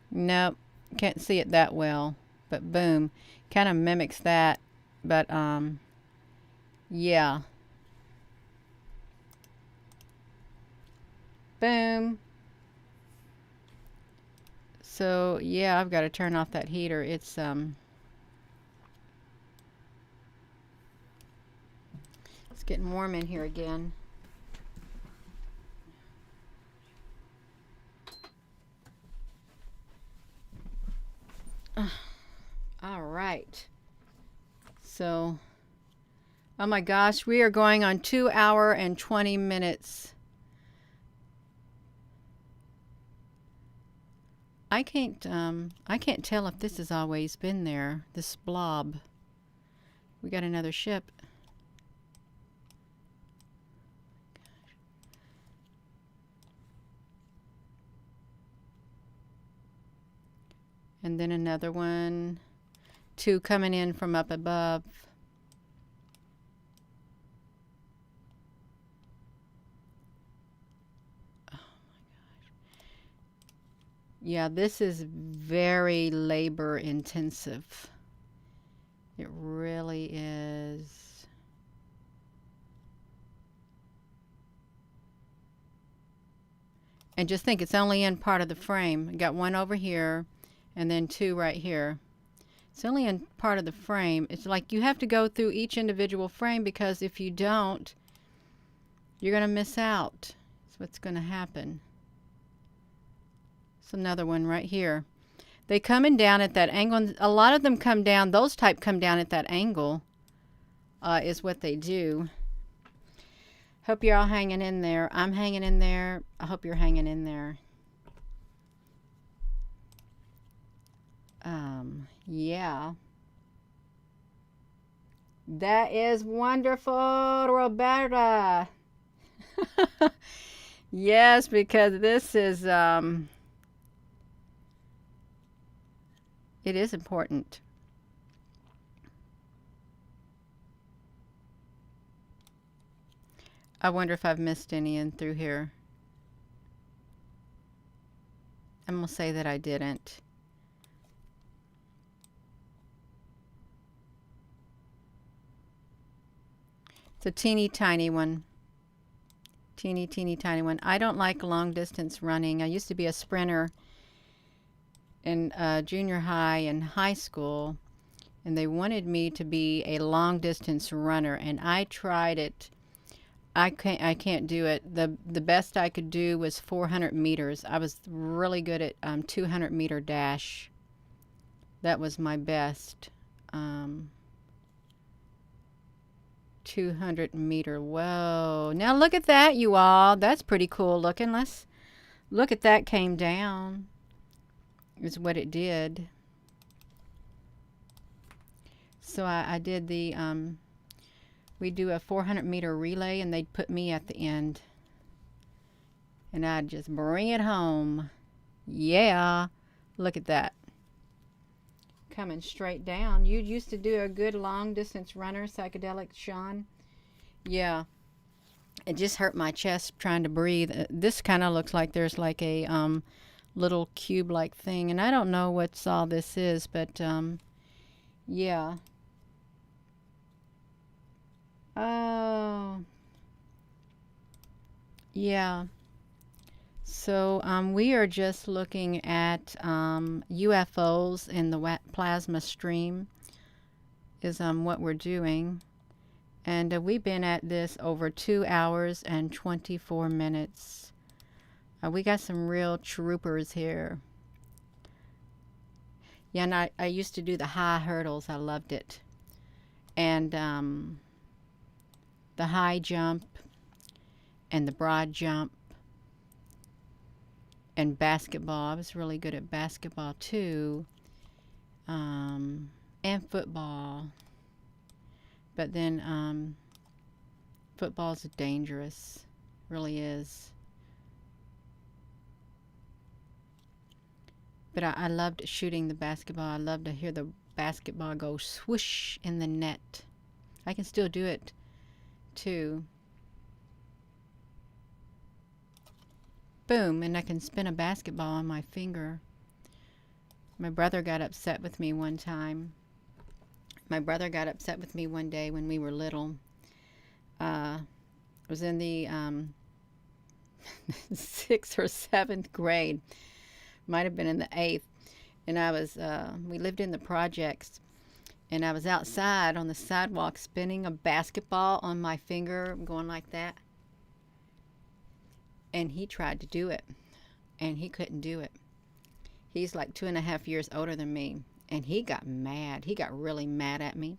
Nope, can't see it that well, but boom, kind of mimics that, but yeah. Boom. So yeah, I've got to turn off that heater. It's getting warm in here again. All right. So, oh my gosh, we are going on 2 hours and 20 minutes. I can't tell if this has always been there, this blob. We got another ship. And then another one. 2 coming in from up above. Oh my gosh. Yeah, this is very labor intensive. It really is. And just think, it's only in part of the frame. Got 1 over here and then 2 right here. It's only in part of the frame. It's like you have to go through each individual frame, because if you don't, you're going to miss out. That's what's going to happen. It's another one right here. They coming down at that angle. A lot of them come down, those type come down at that angle, is what they do. Hope you're all hanging in there. I'm hanging in there. I hope you're hanging in there. Yeah. That is wonderful, Roberta. Yes, because this is, it is important. I wonder if I've missed any in through here. I'm going to say that I didn't. It's a teeny tiny one. Teeny tiny one. I don't like long distance running. I used to be a sprinter in junior high and high school, and they wanted me to be a long distance runner, and I tried it. I can't do it. The best I could do was 400 meters. I was really good at 200 meter dash. That was my best. 200 meter. Whoa. Now look at that, you all. That's pretty cool looking. Let's look at that. Came down. Is what it did. So I did the, we do a 400 meter relay, and they'd put me at the end. And I'd just bring it home. Yeah. Look at that. Coming straight down. You used to do a good long distance runner, psychedelic Sean. Yeah. It just hurt my chest trying to breathe. This kind of looks like there's like a little cube like thing, and I don't know what all this is, but yeah. Oh. Yeah. So we are just looking at UFOs in the plasma stream is what we're doing. And we've been at this over 2 hours and 24 minutes. We got some real troopers here. Yeah, and I used to do the high hurdles. I loved it. And the high jump and the broad jump. And basketball. I was really good at basketball too. And football. But then football's dangerous. Really is. But I loved shooting the basketball. I loved to hear the basketball go swoosh in the net. I can still do it too. Boom, and I can spin a basketball on my finger. My brother got upset with me one time. My brother got upset with me one day when we were little. I was in the 6th or 7th grade. Might have been in the 8th. And we lived in the projects. And I was outside on the sidewalk spinning a basketball on my finger, going like that. And he tried to do it. And he couldn't do it. He's like 2.5 years older than me. And he got mad. He got really mad at me.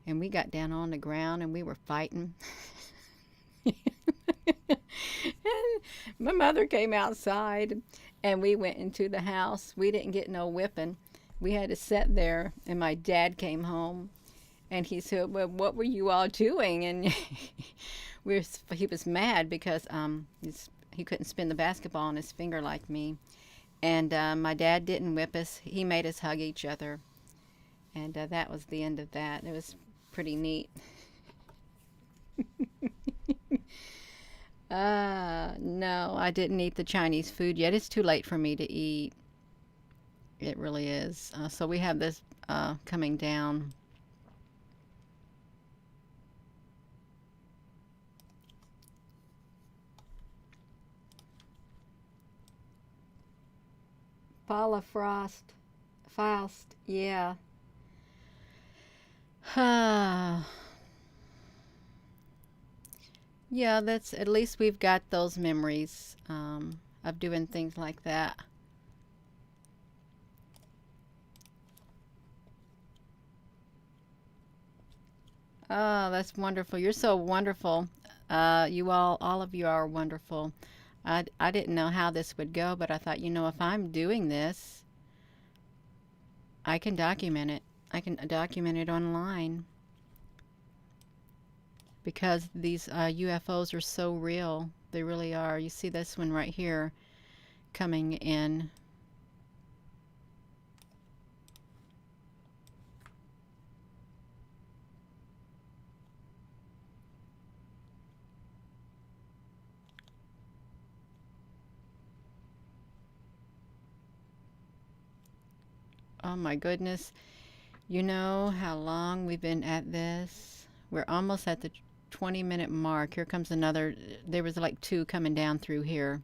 And we got down on the ground and we were fighting. And my mother came outside and we went into the house. We didn't get no whipping. We had to sit there, and my dad came home and he said, well, what were you all doing? And he was mad because he couldn't spin the basketball on his finger like me. And my dad didn't whip us. He made us hug each other. And that was the end of that. It was pretty neat. No, I didn't eat the Chinese food yet. It's too late for me to eat. It really is. So we have this coming down. Paula Frost. Faust. Yeah. Yeah, that's at least we've got those memories of doing things like that. Oh, that's wonderful. You're so wonderful. All of you are wonderful. I didn't know how this would go, but I thought, if I'm doing this, I can document it. I can document it online because these UFOs are so real. They really are. You see this one right here coming in. Oh my goodness. You know how long we've been at this? We're almost at the 20-minute mark. Here comes another. There was like 2 coming down through here.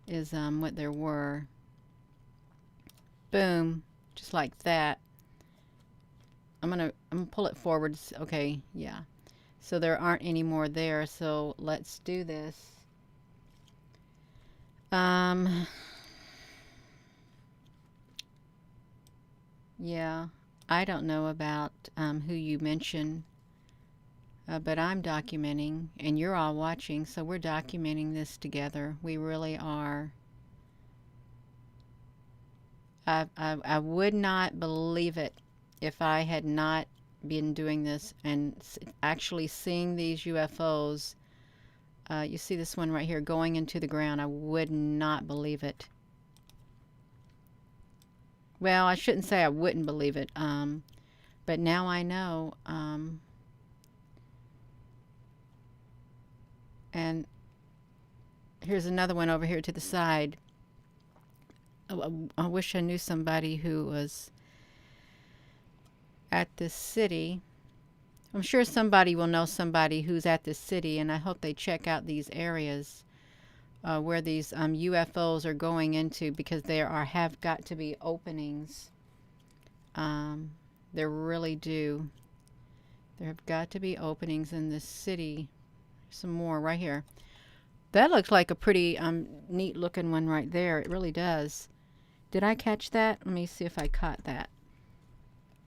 Is what there were. Boom. Just like that. I'm gonna pull it forwards. Okay, yeah. So there aren't any more there. So let's do this. Yeah, I don't know about who you mentioned, but I'm documenting, and you're all watching, so we're documenting this together. We really are. I would not believe it if I had not been doing this and actually seeing these UFOs. You see this one right here going into the ground. I would not believe it. Well, I shouldn't say I wouldn't believe it, but now I know. And here's another one over here to the side. I wish I knew somebody who was at this city. I'm sure somebody will know somebody who's at this city, and I hope they check out these areas where these UFOs are going into, because there have got to be openings. There really do. There have got to be openings in this city. Some more right here. That looks like a pretty neat looking one right there. It really does. Did I catch that? Let me see if I caught that.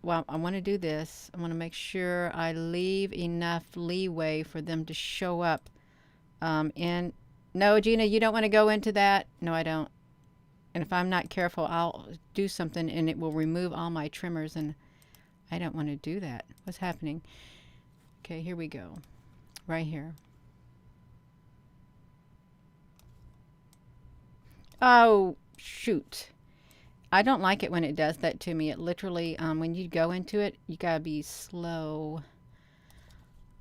Well, I want to do this. I want to make sure I leave enough leeway for them to show up No, Gina, you don't want to go into that. No, I don't. And if I'm not careful, I'll do something and it will remove all my trimmers, and I don't want to do that. What's happening? Okay, here we go. Right here. Oh, shoot. I don't like it when it does that to me. It literally, when you go into it, you gotta be slow.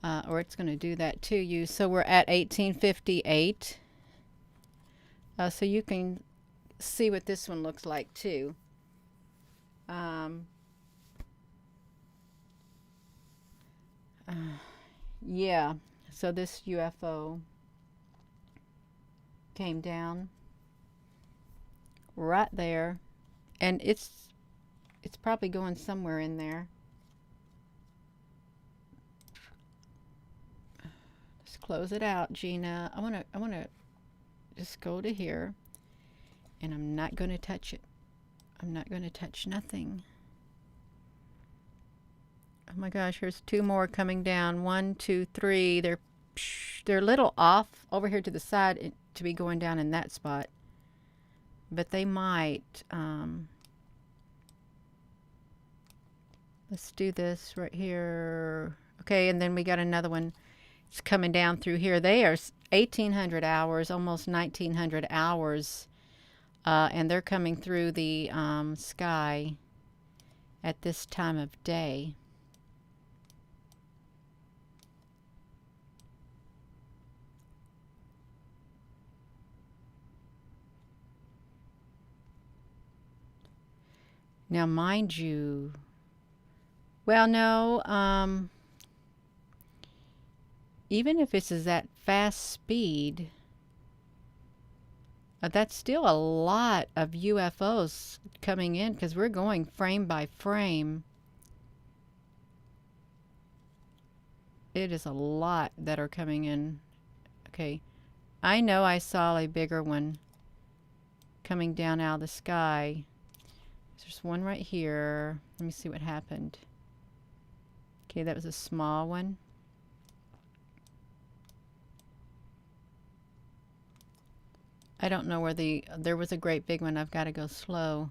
or it's going to do that to you. So we're at 1858. So you can see what this one looks like too. Yeah, so this UFO came down right there, and it's probably going somewhere in there. Let's close it out, Gina. I want to just go to here, and I'm not going to touch it. I'm not going to touch nothing. Oh my gosh, here's two more coming down. 1, 2, 3. They're a little off over here to the side to be going down in that spot, but they might. Let's do this right here. Okay, and then we got another one. It's coming down through here. They are 1,800 hours, almost 1,900 hours, and they're coming through the sky at this time of day. Now, mind you, well, no, even if it's at fast speed, that's still a lot of UFOs coming in because we're going frame by frame. It is a lot that are coming in. Okay, I know I saw a bigger one coming down out of the sky. There's one right here. Let me see what happened. Okay, that was a small one. I don't know where there was a great big one. I've got to go slow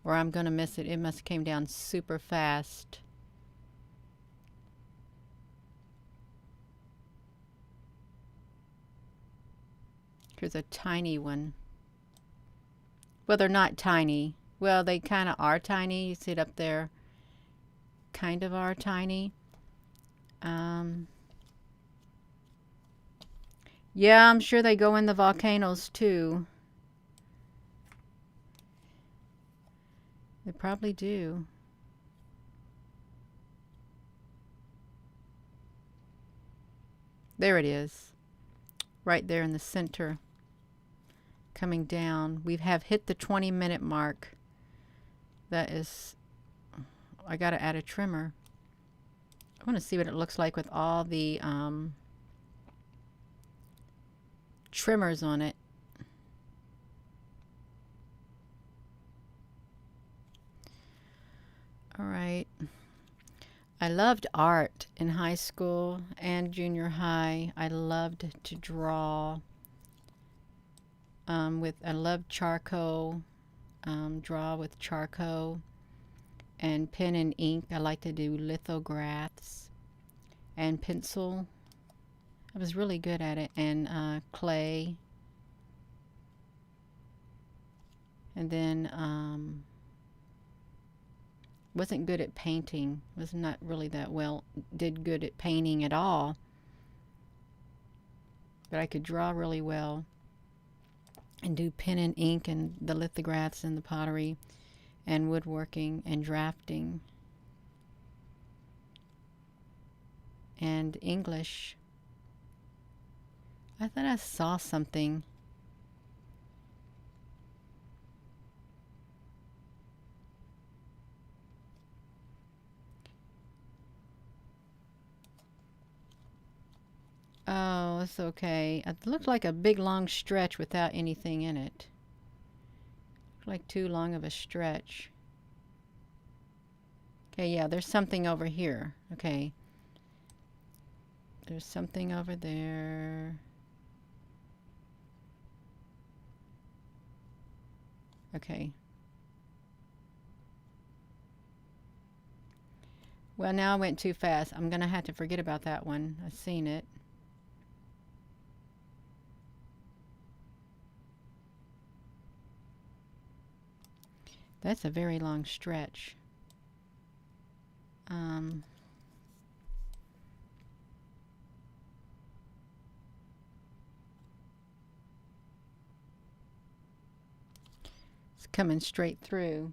or I'm going to miss it. It must have came down super fast. Here's a tiny one. Well, they're not tiny. Well, they kind of are tiny. You see it up there. Kind of are tiny. Yeah, I'm sure they go in the volcanoes too. They probably do. There it is. Right there in the center. Coming down. We have hit the 20-minute mark. That is, I got to add a trimmer. I want to see what it looks like with all the trimmers on it. All right. I loved art in high school and junior high. I loved to draw. I loved charcoal. Draw with charcoal and pen and ink. I like to do lithographs and pencil. I was really good at it, and clay. And then wasn't good at painting. Was not really that well. Did good at painting at all. But I could draw really well and do pen and ink and the lithographs and the pottery and woodworking and drafting and English. I thought I saw something. Oh, it's okay. It looked like a big long stretch without anything in it. Looked like too long of a stretch. Okay, yeah, there's something over here. Okay. There's something over there. Okay. Well, now I went too fast. I'm going to have to forget about that one. I've seen it. That's a very long stretch. coming straight through.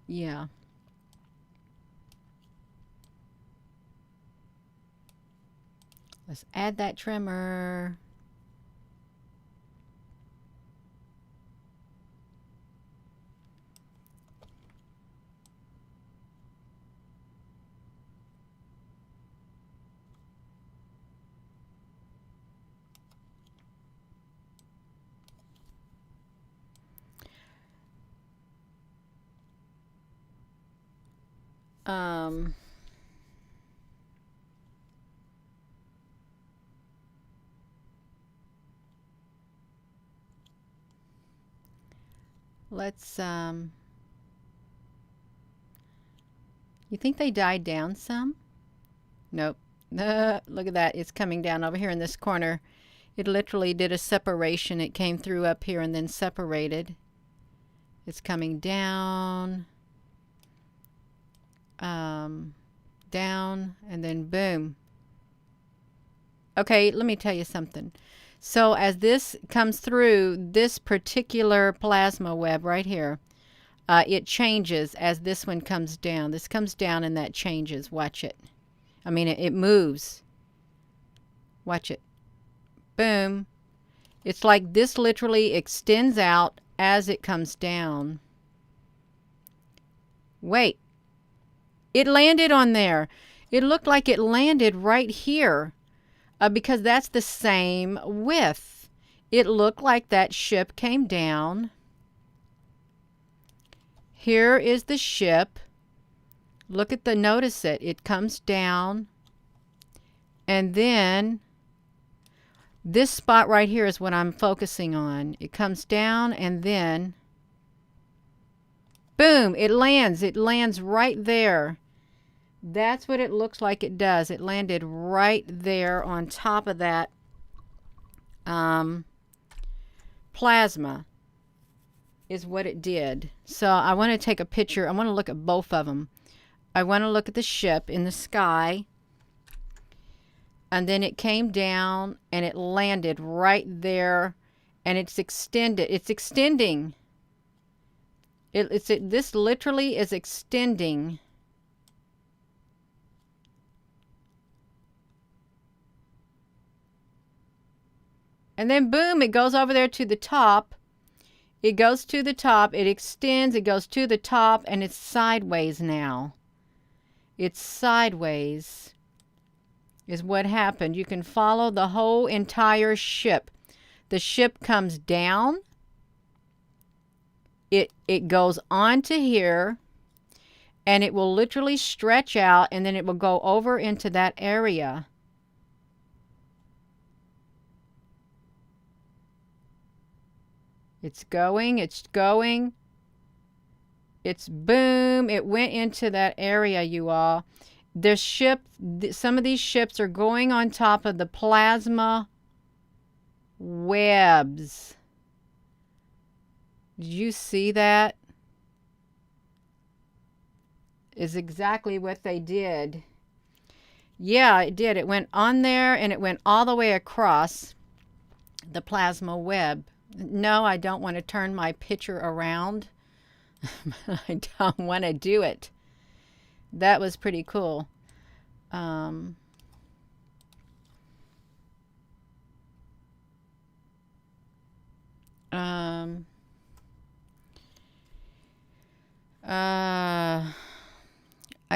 Yeah. Let's add that trimmer. Let's, you think they died down some? Nope. Look at that. It's coming down over here in this corner. It literally did a separation. It came through up here and then separated. It's coming down, down, and then boom. Okay, let me tell you something. So as this comes through this particular plasma web right here, it changes as this one comes down. This comes down and that changes. Watch it. I mean, it moves. Watch it. Boom. It's like this literally extends out as it comes down. Wait. It landed on there. It looked like it landed right here. Because that's the same width. It looked like that ship came down. Here is the ship. Look at the, notice it. It comes down. And then this spot right here is what I'm focusing on. It comes down and then boom, it lands. It lands right there. That's what it looks like it does. It landed right there on top of that plasma is what it did. So I want to take a picture. I want to look at both of them. I want to look at the ship in the sky. And then it came down and it landed right there. And it's extended. It's extending. This literally is extending. And then boom, it goes over there to the top. It goes to the top. It extends. It goes to the top. And it's sideways now. It's sideways is what happened. You can follow the whole entire ship. The ship comes down. It goes on to here. And it will literally stretch out. And then it will go over into that area. It's going, it's going. It's boom. It went into that area, you all. The ship, some of these ships are going on top of the plasma webs. Did you see that? Is exactly what they did. Yeah, it did. It went on there and it went all the way across the plasma web. No, I don't want to turn my picture around. I don't want to do it. That was pretty cool. I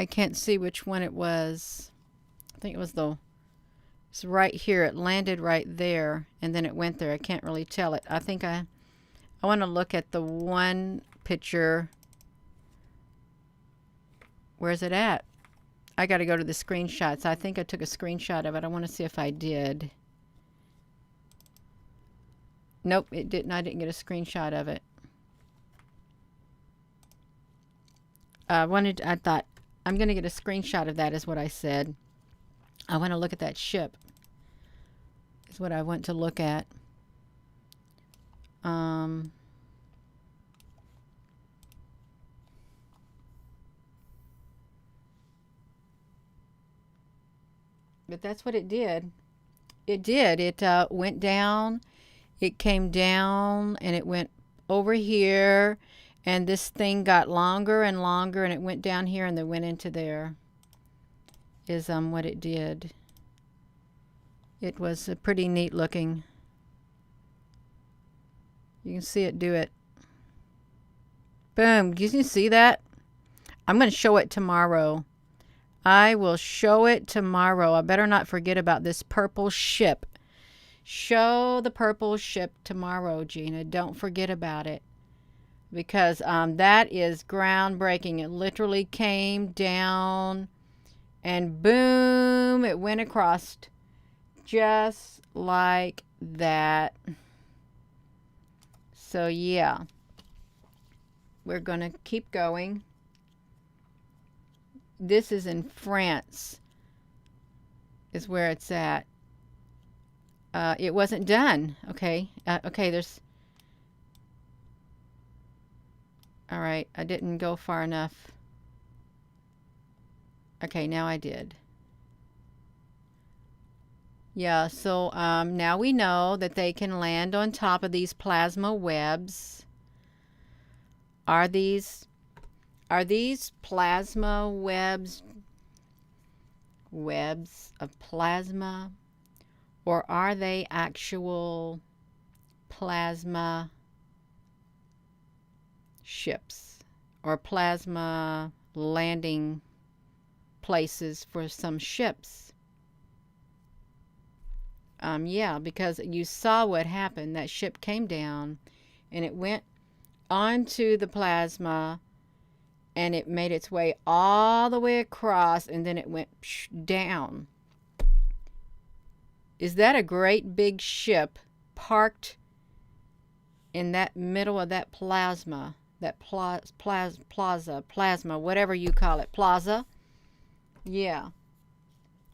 can't see which one it was. I think it was it's right here. It landed right there and then it went there. I can't really tell it. I think I want to look at the one picture. Where's it at? I got to go to the screenshots. I think I took a screenshot of it. I want to see if I did. Nope, it didn't. I didn't get a screenshot of it. I thought I'm going to get a screenshot of that is what I said. I want to look at that ship. Is what I want to look at. But that's what it did. It did. It went down. It came down and it went over here. And this thing got longer and longer and it went down here and then went into there. Is what it did. It was pretty neat looking. You can see it do it. Boom. You can see that? I'm going to show it tomorrow. I will show it tomorrow. I better not forget about this purple ship. Show the purple ship tomorrow, Gina. Don't forget about it. Because that is groundbreaking. It literally came down and boom, it went across just like that. So yeah, we're going to keep going. This is in France, is where it's at. It wasn't done. Okay. Okay, there's... All right, I didn't go far enough. Okay, now I did. Yeah, so now we know that they can land on top of these plasma webs. Are these plasma webs of plasma, or are they actual plasma ships or plasma landing places for some ships? Yeah, because you saw what happened. That ship came down and it went onto the plasma and it made its way all the way across and then it went down. Is that a great big ship parked in that middle of that plasma? That plasma, whatever you call it, plaza? Yeah.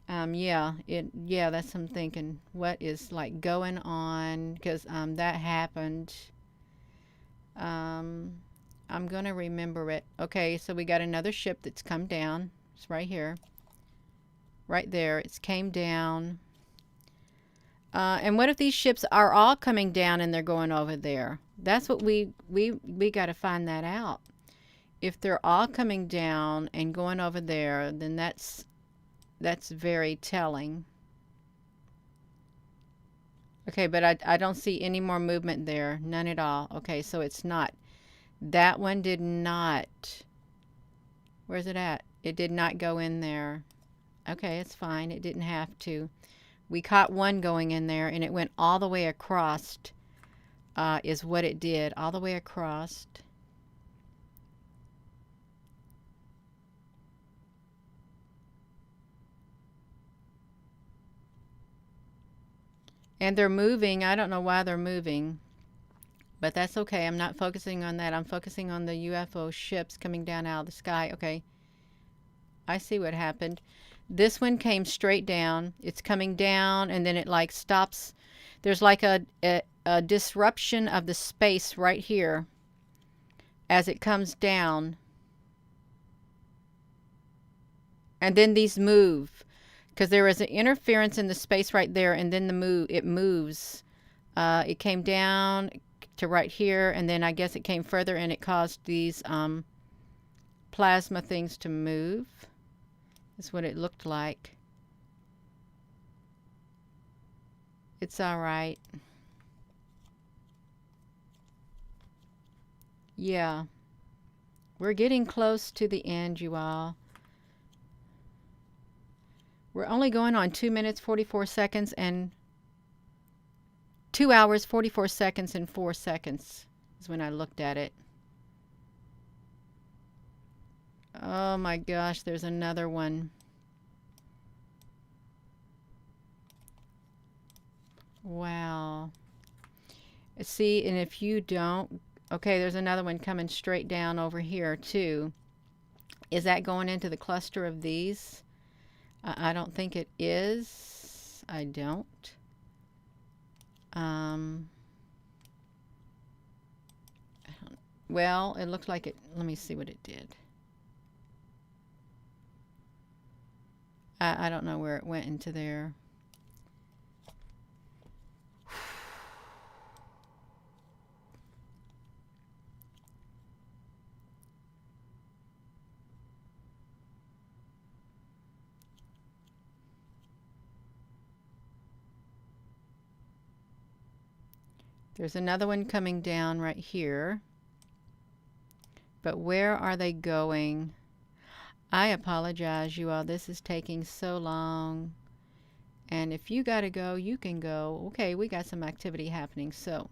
Yeah, that's what I'm thinking. What is like going on? Because that happened. I'm gonna remember it. Okay, so we got another ship that's come down. It's right here. Right there. It's came down. And what if these ships are all coming down and they're going over there? That's what we got to find that out. If they're all coming down and going over there, then that's very telling. Okay, but I don't see any more movement there. None at all. Okay, so it's not. That one did not. Where's it at? It did not go in there. Okay, it's fine. It didn't have to. We caught one going in there, and it went all the way across, is what it did. All the way across. And they're moving. I don't know why they're moving. But that's okay. I'm not focusing on that. I'm focusing on the UFO ships coming down out of the sky. Okay. I see what happened. This one came straight down. It's coming down and then it like stops. There's like a disruption of the space right here as it comes down. And then these move because there is an interference in the space right there, and then it moves. It came down to right here, and then I guess it came further and it caused these plasma things to move. That's what it looked like. It's all right. Yeah. We're getting close to the end, you all. We're only going on 2 minutes, 44 seconds, and 2 hours, 44 seconds, and 4 seconds is when I looked at it. Oh my gosh, there's another one. Wow. See, and if you don't... Okay, there's another one coming straight down over here, too. Is that going into the cluster of these? I don't think it is. I don't. Well, it looks like it... Let me see what it did. I don't know where it went into there. There's another one coming down right here. But where are they going? I apologize, you all. This is taking so long. And if you gotta go, you can go. Okay, we got some activity happening. So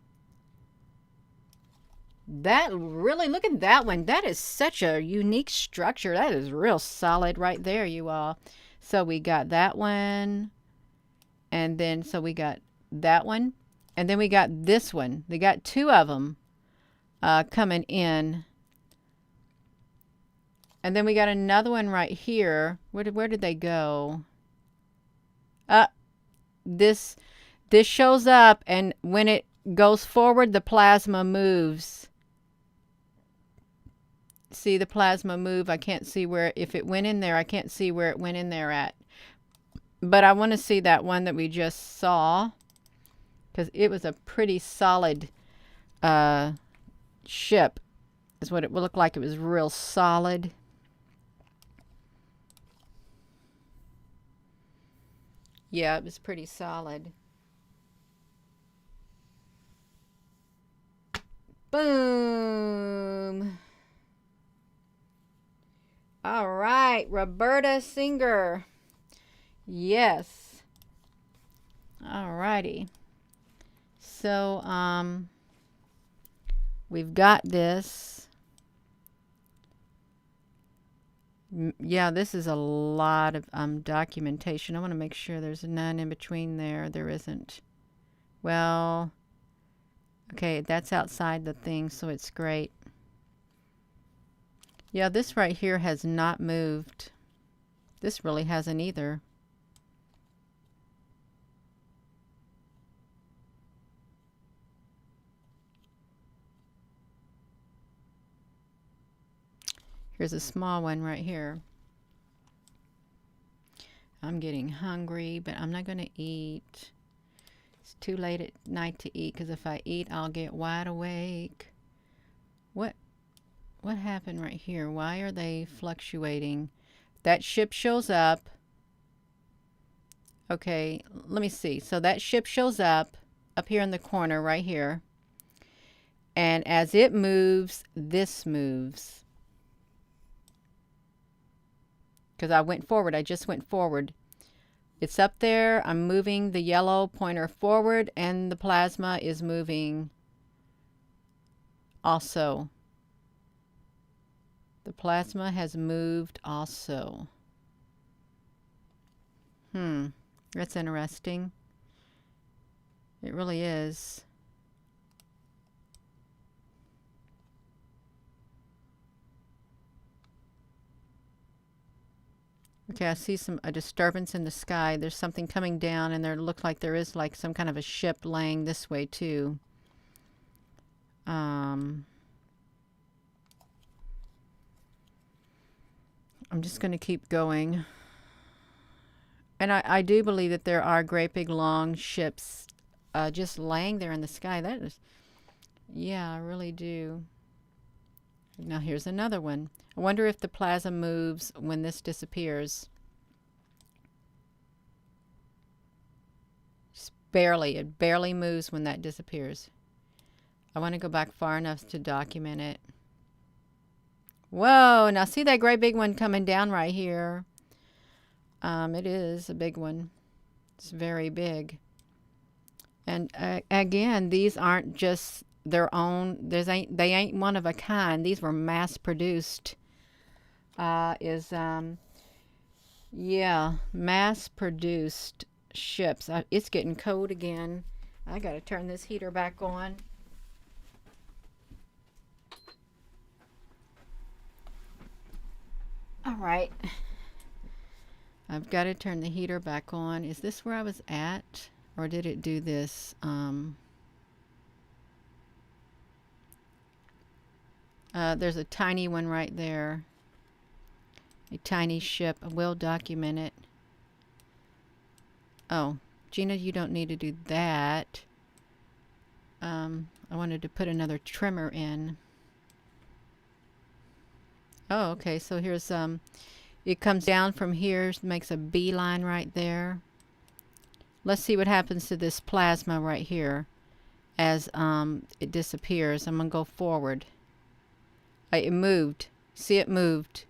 that really, look at that one. That is such a unique structure. That is real solid right there, you all. So we got that one. And then, so we got that one. And then we got this one. They got two of them coming in. And then we got another one right here. Where did they go? This shows up, and when it goes forward, the plasma moves. See the plasma move? I can't see where, if it went in there, I can't see where it went in there at. But I want to see that one that we just saw, because it was a pretty solid ship. Is what it would look like. It was real solid. Yeah, it was pretty solid. Boom. All right, Roberta Singer. Yes. All righty. So, we've got this. Yeah, this is a lot of documentation. I want to make sure there's none in between there. There isn't. Well, okay, that's outside the thing, so it's great. Yeah, this right here has not moved. This really hasn't either. Here's a small one right here. I'm getting hungry, but I'm not going to eat. It's too late at night to eat, because if I eat, I'll get wide awake. What happened right here? Why are they fluctuating? That ship shows up. Okay, let me see. So that ship shows up here in the corner right here. And as it moves, this moves. Because I went forward. I just went forward. It's up there. I'm moving the yellow pointer forward, and the plasma is moving also. The plasma has moved also. That's interesting. It really is. Okay, I see a disturbance in the sky. There's something coming down, and there looks like there is like some kind of a ship laying this way too. I'm just going to keep going. And I do believe that there are great big long ships just laying there in the sky. That is, yeah, I really do. Now here's another one. I wonder if the plasma moves when this disappears. Just barely. It barely moves when that disappears. I want to go back far enough to document it. Whoa, now see that great big one coming down right here. It is a big one. It's very big. And again, these aren't just their own. They ain't one of a kind. These were mass produced. Yeah, mass produced ships. It's getting cold again. I gotta turn this heater back on. All right. I've got to turn the heater back on. Is this where I was at? Or did it do this? There's a tiny one right there. A tiny ship. I will document it. Oh, Gina, you don't need to do that. I wanted to put another trimmer in. Oh, okay. So here's it comes down from here, makes a beeline right there. Let's see what happens to this plasma right here. as it disappears. I'm going to go forward. It moved. See, it moved.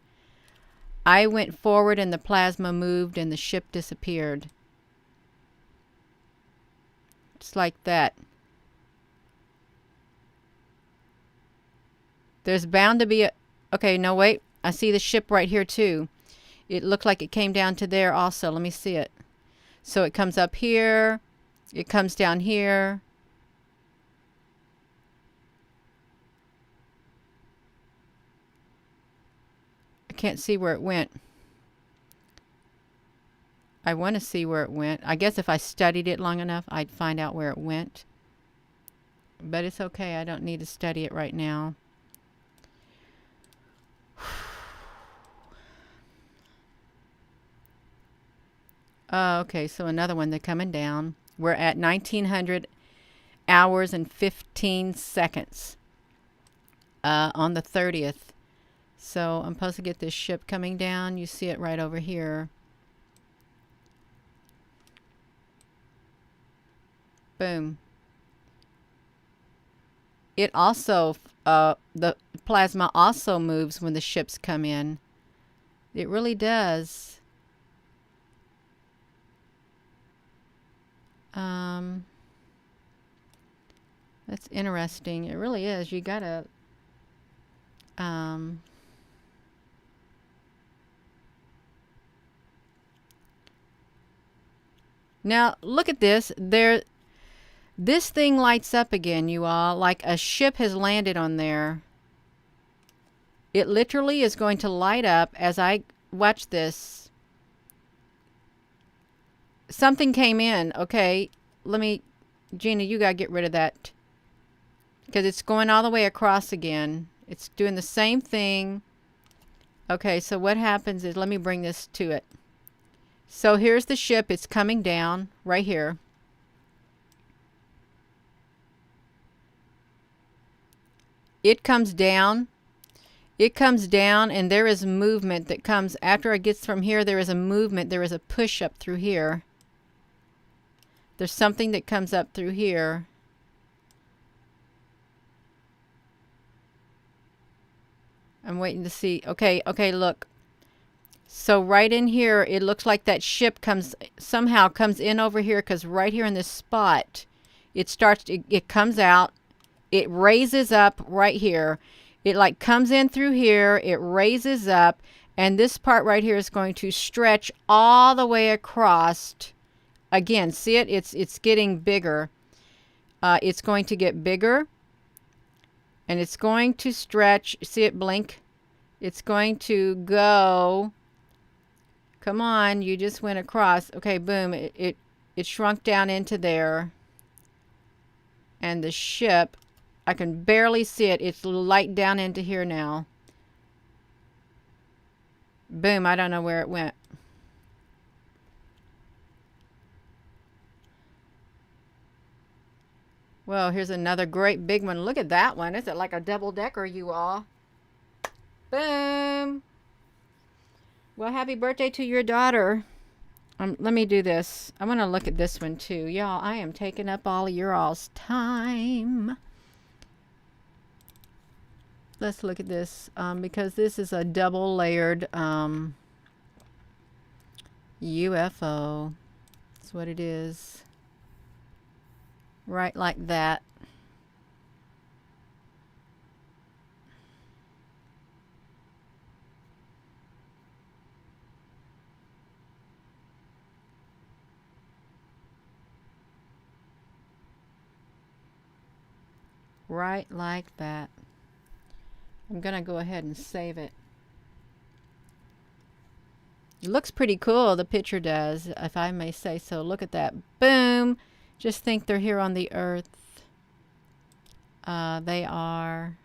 I went forward and the plasma moved and the ship disappeared. Just like that. There's bound to be a... Okay, no, wait. I see the ship right here too. It looked like it came down to there also. Let me see it. So it comes up here. It comes down here. I can't see where it went. I want to see where it went. I guess if I studied it long enough, I'd find out where it went. But it's okay. I don't need to study it right now. Okay, so another one. They're coming down. We're at 1900 hours and 15 seconds on the 30th. So I'm supposed to get this ship coming down. You see it right over here. Boom. It also, the plasma also moves when the ships come in. It really does. That's interesting. It really is. You gotta, now look at this. This thing lights up again, you all, like a ship has landed on there. It literally is going to light up as I watch this. Something came in. Okay, let me, Gina, you gotta get rid of that. Because it's going all the way across again. It's doing the same thing. Okay, so what happens is, let me bring this to it. So here's the ship. It's coming down right here. It comes down. It comes down, and there is movement that comes after it gets from here. There is a movement. There is a push up through here. There's something that comes up through here. I'm waiting to see. Okay, look. So right in here, it looks like that ship somehow comes in over here, because right here in this spot, it comes out. It raises up right here. It like comes in through here. It raises up. And this part right here is going to stretch all the way across. Again, see it? It's getting bigger. It's going to get bigger. And it's going to stretch. See it blink? It's going to go. Come on, you just went across. Okay, boom. It shrunk down into there. And the ship, I can barely see it. It's light down into here now. Boom, I don't know where it went. Well, here's another great big one. Look at that one. Is it like a double-decker, you all? Boom. Well, happy birthday to your daughter. Let me do this. I want to look at this one too. Y'all, I am taking up all of your all's time. Let's look at this because this is a double-layered UFO. That's what it is. Right like that. Right like that. I'm gonna go ahead and save it. It looks pretty cool, the picture does, if I may say so. Look at that. Boom! Just think they're here on the earth. They are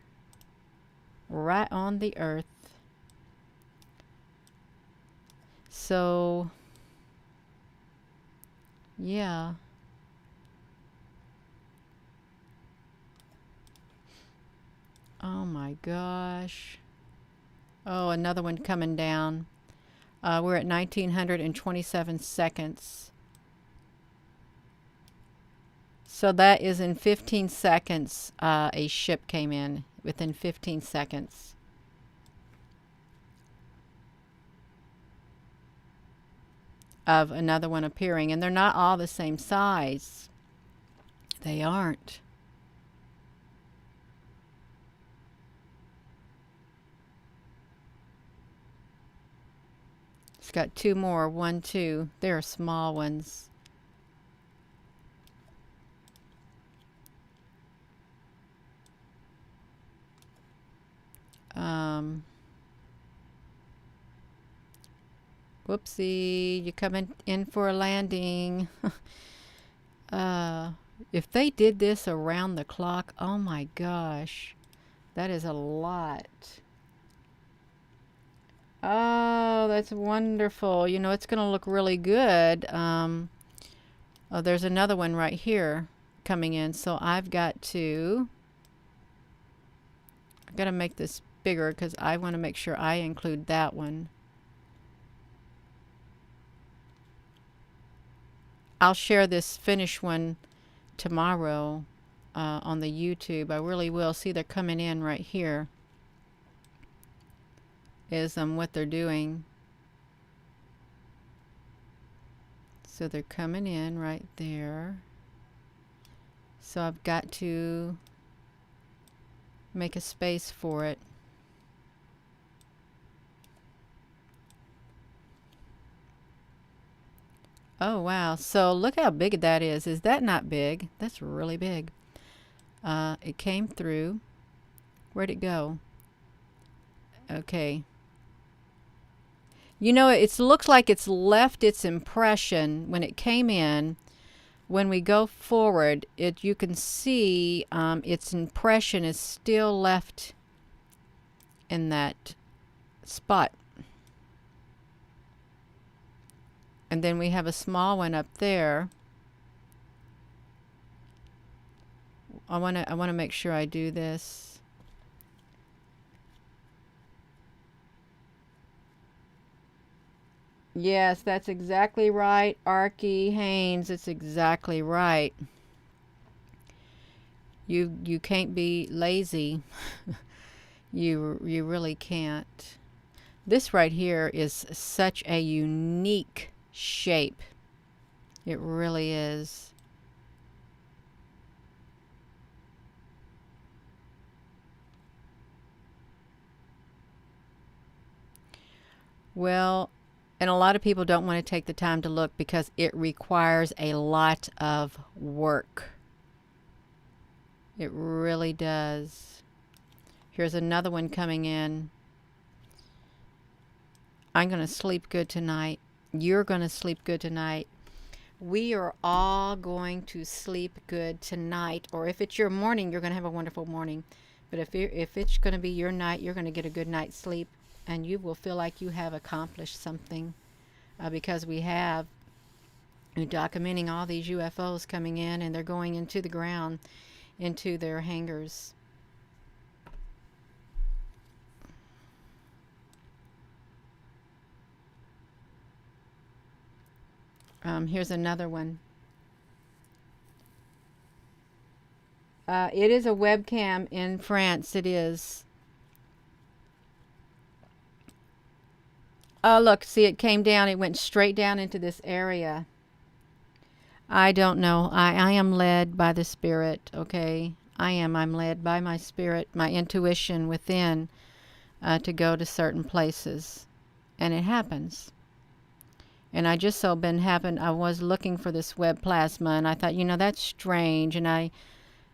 right on the earth. So, yeah. Oh my gosh. Oh, another one coming down. We're at 1927 seconds. So that is in 15 seconds. A ship came in within 15 seconds. Of another one appearing, and they're not all the same size. They aren't. It's got two more. 1, 2. They're small ones. Whoopsie, you're coming in for a landing. If they did this around the clock, oh my gosh, that is a lot. Oh, that's wonderful. You know, it's going to look really good. Oh, there's another one right here coming in. So I've got to make this bigger because I want to make sure I include that one. I'll share this finished one tomorrow on the YouTube. I really will. See, they're coming in right here. Is what they're doing. So they're coming in right there. So I've got to make a space for it. Oh wow, so look how big that is. Is that not big? That's really big. It came through. Where'd it go? Okay. You know, it looks like it's left its impression when it came in. When we go forward, you can see its impression is still left in that spot. And then we have a small one up there. I want to make sure I do this. Yes, that's exactly right, Archie Haynes. It's exactly right. You can't be lazy. You really can't. This right here is such a unique shape. It really is. Well, and a lot of people don't want to take the time to look because it requires a lot of work. It really does. Here's another one coming in. I'm going to sleep good tonight. You're going to sleep good tonight. We are all going to sleep good tonight. Or if it's your morning, you're going to have a wonderful morning. But if it's going to be your night, you're going to get a good night's sleep. And you will feel like you have accomplished something. Because we have documenting all these UFOs coming in, and they're going into the ground, into their hangars. Here's another one. It is a webcam in France. It is. Oh, look, see, it came down. It went straight down into this area. I don't know. I am led by the Spirit, okay? I'm led by my spirit, my intuition within, to go to certain places. And it happens. And I just so I was looking for this web plasma, and I thought, you know, that's strange. And I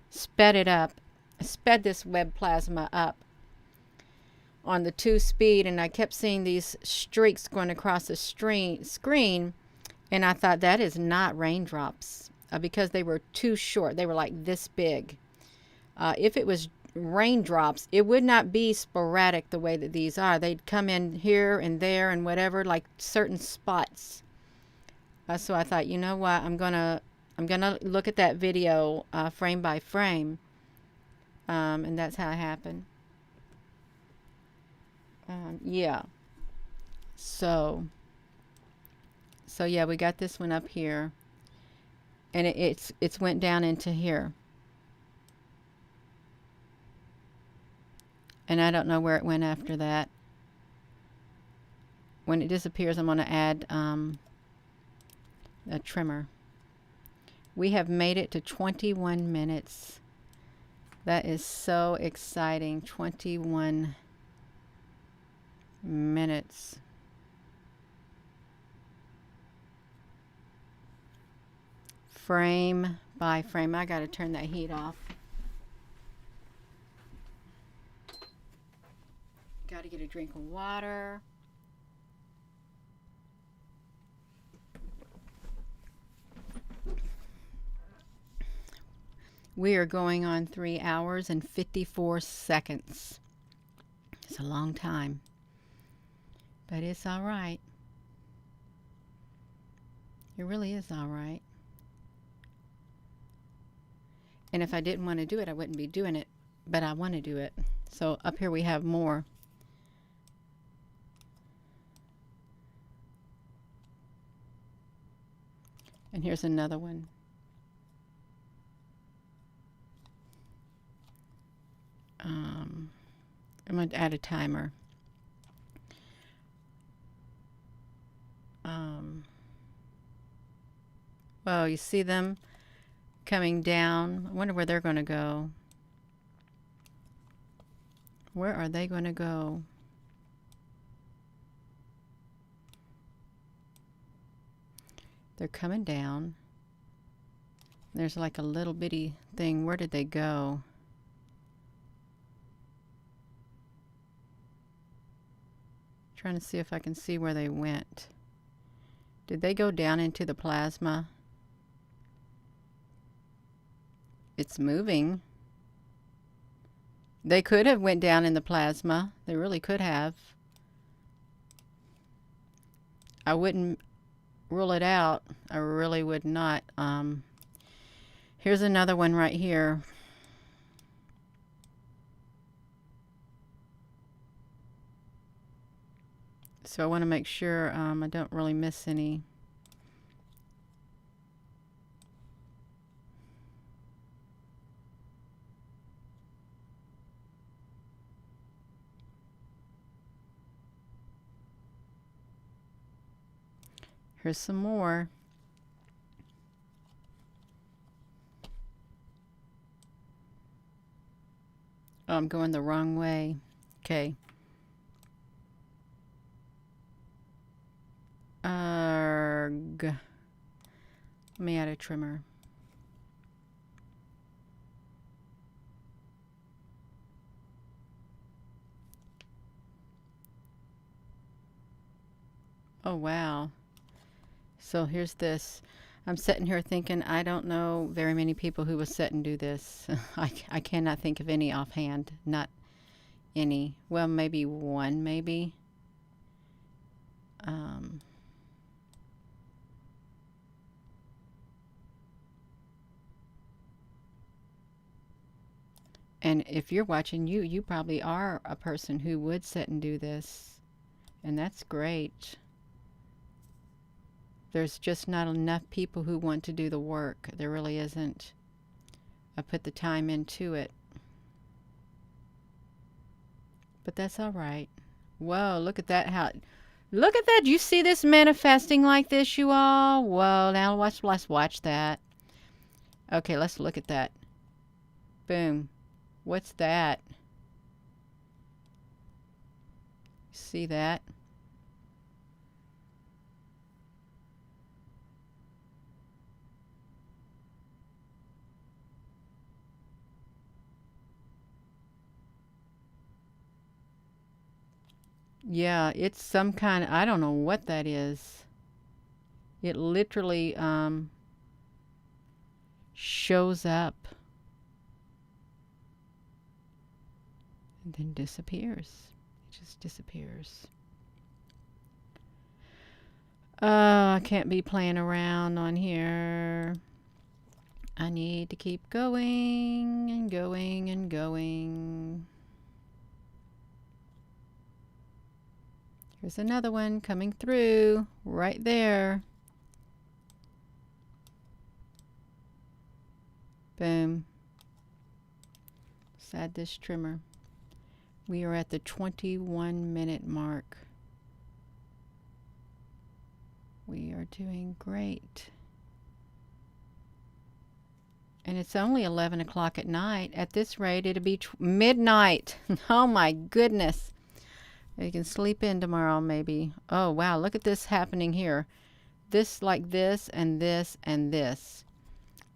sped it up, sped this web plasma up on the 2 speed, and I kept seeing these streaks going across the screen, and I thought that is not raindrops because they were too short. They were like this big. If it was raindrops, it would not be sporadic the way that these are. They'd come in here and there and whatever, like certain spots. So I thought, you know what, I'm gonna look at that video frame by frame, and that's how it happened. Yeah. So yeah, we got this one up here. And it's went down into here. And I don't know where it went after that. When it disappears, I'm going to add a trimmer. We have made it to 21 minutes. That is so exciting. 21 minutes. Frame by frame. I got to turn that heat off. Got to get a drink of water. We are going on 3 hours and 54 seconds. It's a long time, but it's all right. It really is all right. And if I didn't want to do it, I wouldn't be doing it, but I want to do it. So up here we have more. And here's another one. I'm going to add a timer. Well, you see them coming down. I wonder where they're going to go. Where are they going to go? They're coming down. There's like a little bitty thing. Where did they go? Trying to see if I can see where they went. Did they go down into the plasma? It's moving. They could have went down in the plasma. They really could have. I wouldn't rule it out. I really would not. Here's another one right here. So I want to make sure I don't really miss any. Here's some more. Oh, I'm going the wrong way. Okay. Arg. Let me add a trimmer. Oh, wow. So here's this. I'm sitting here thinking, I don't know very many people who would sit and do this. I cannot think of any offhand. Not any. Well, maybe one, maybe. And if you're watching, you probably are a person who would sit and do this. And that's great. There's just not enough people who want to do the work. There really isn't. I put the time into it. But that's all right. Whoa, look at that. Look at that. You see this manifesting like this, you all? Whoa, now let's watch that. Okay, let's look at that. Boom. What's that? See that? Yeah, it's some kind of, I don't know what that is. It literally shows up and then disappears. It just disappears. I can't be playing around on here. I need to keep going and going and going. Here's another one coming through right there. Boom. Let's add this trimmer. We are at the 21-minute mark. We are doing great. And it's only 11 o'clock at night. At this rate, it'll be midnight. Oh my goodness. You can sleep in tomorrow maybe. Oh wow, look at this happening here. This like this and this and this.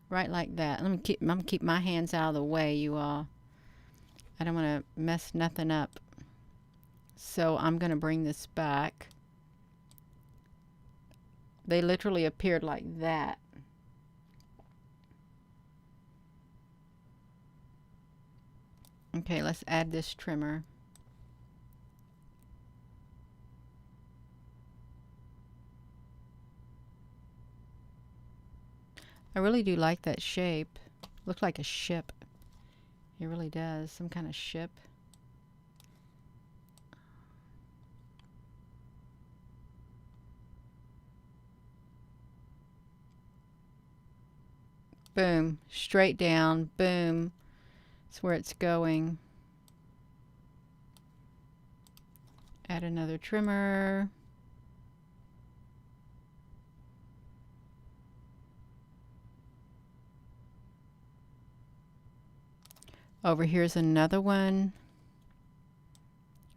Right like that. I'm gonna keep my hands out of the way, you all. I don't want to mess nothing up. So I'm going to bring this back. They literally appeared like that. Okay, let's add this trimmer. I really do like that shape. Looks like a ship. It really does. Some kind of ship. Boom. Straight down. Boom. That's where it's going. Add another trimmer. Over here's another one.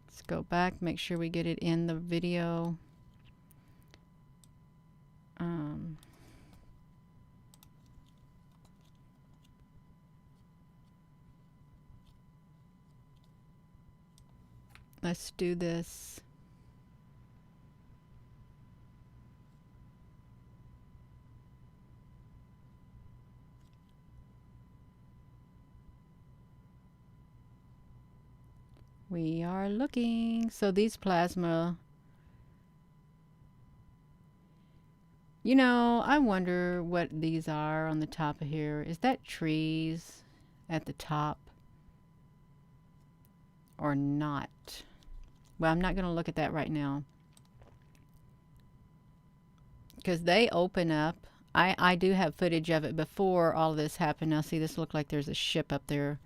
Let's go back, make sure we get it in the video. Let's do this. We are looking. So these plasma, you know, I wonder what these are on the top of here. Is that trees at the top or not? Well, I'm not going to look at that right now because they open up. I do have footage of it before all of this happened. Now see, this look like there's a ship up there.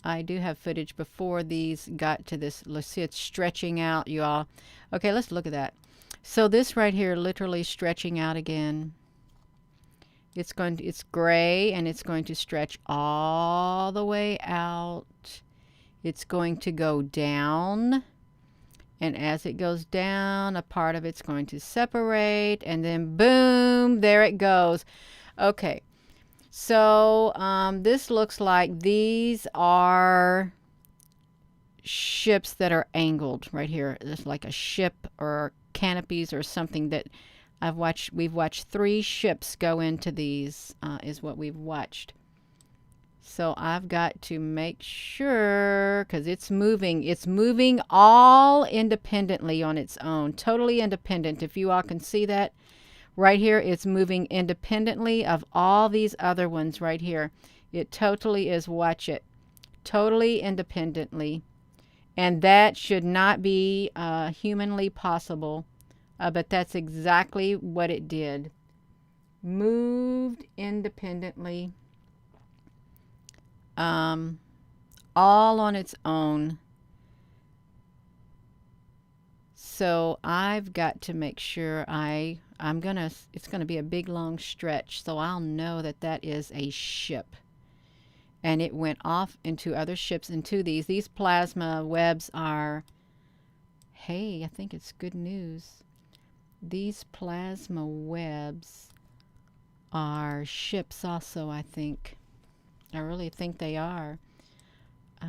I do have footage before these got to this. Let's see, it's stretching out, you all. Okay, let's look at that. So this right here, literally stretching out again. It's gray and it's going to stretch all the way out. It's going to go down. And as it goes down, a part of it's going to separate. And then boom, there it goes. Okay. So this looks like these are ships that are angled right here. It's like a ship or canopies or something that we've watched 3 ships go into these is what we've watched. So I've got to make sure, because it's moving all independently on its own, totally independent. If you all can see that. Right here, it's moving independently of all these other ones right here. It totally is, watch it, totally independently. And that should not be humanly possible, but that's exactly what it did. Moved independently, all on its own. So I've got to make sure it's gonna be a big long stretch, so I'll know that that is a ship. And it went off into other ships, into these plasma webs are, hey, I think it's good news. These plasma webs are ships also, I think. I really think they are. I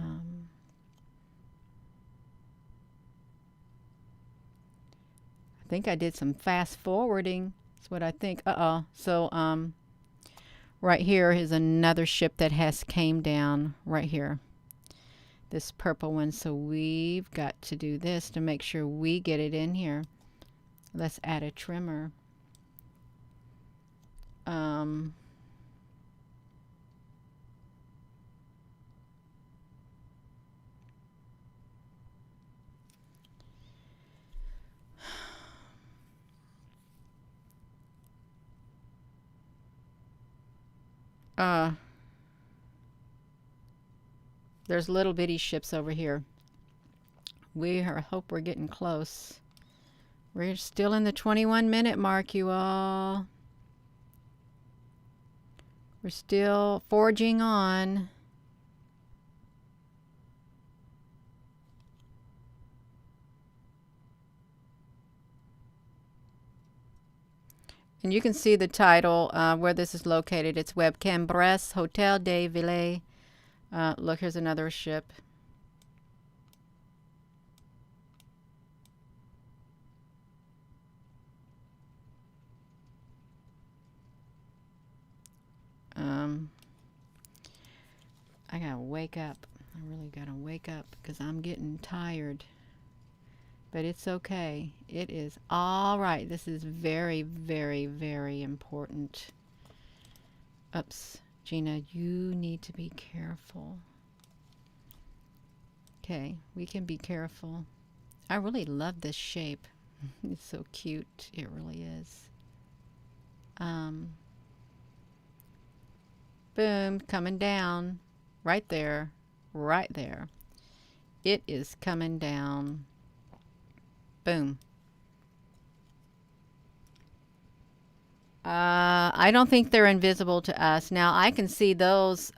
think I did some fast forwarding. That's what I think. So right here is another ship that has came down right here. This purple one. So we've got to do this to make sure we get it in here. Let's add a trimmer. There's little bitty ships over here. Hope we're getting close. We're still in the 21-minute mark, you all. We're still forging on. And you can see the title where this is located. It's webcam Brest, Hotel de Ville. Look, here's another ship. I gotta wake up. I really gotta wake up because I'm getting tired. But it's okay. It is all right. This is very, very, very important. Oops. Gina, you need to be careful. Okay, we can be careful. I really love this shape. It's so cute. It really is. Boom, coming down. Right there. Right there. It is coming down. Boom. I don't think they're invisible to us. Now, I can see those,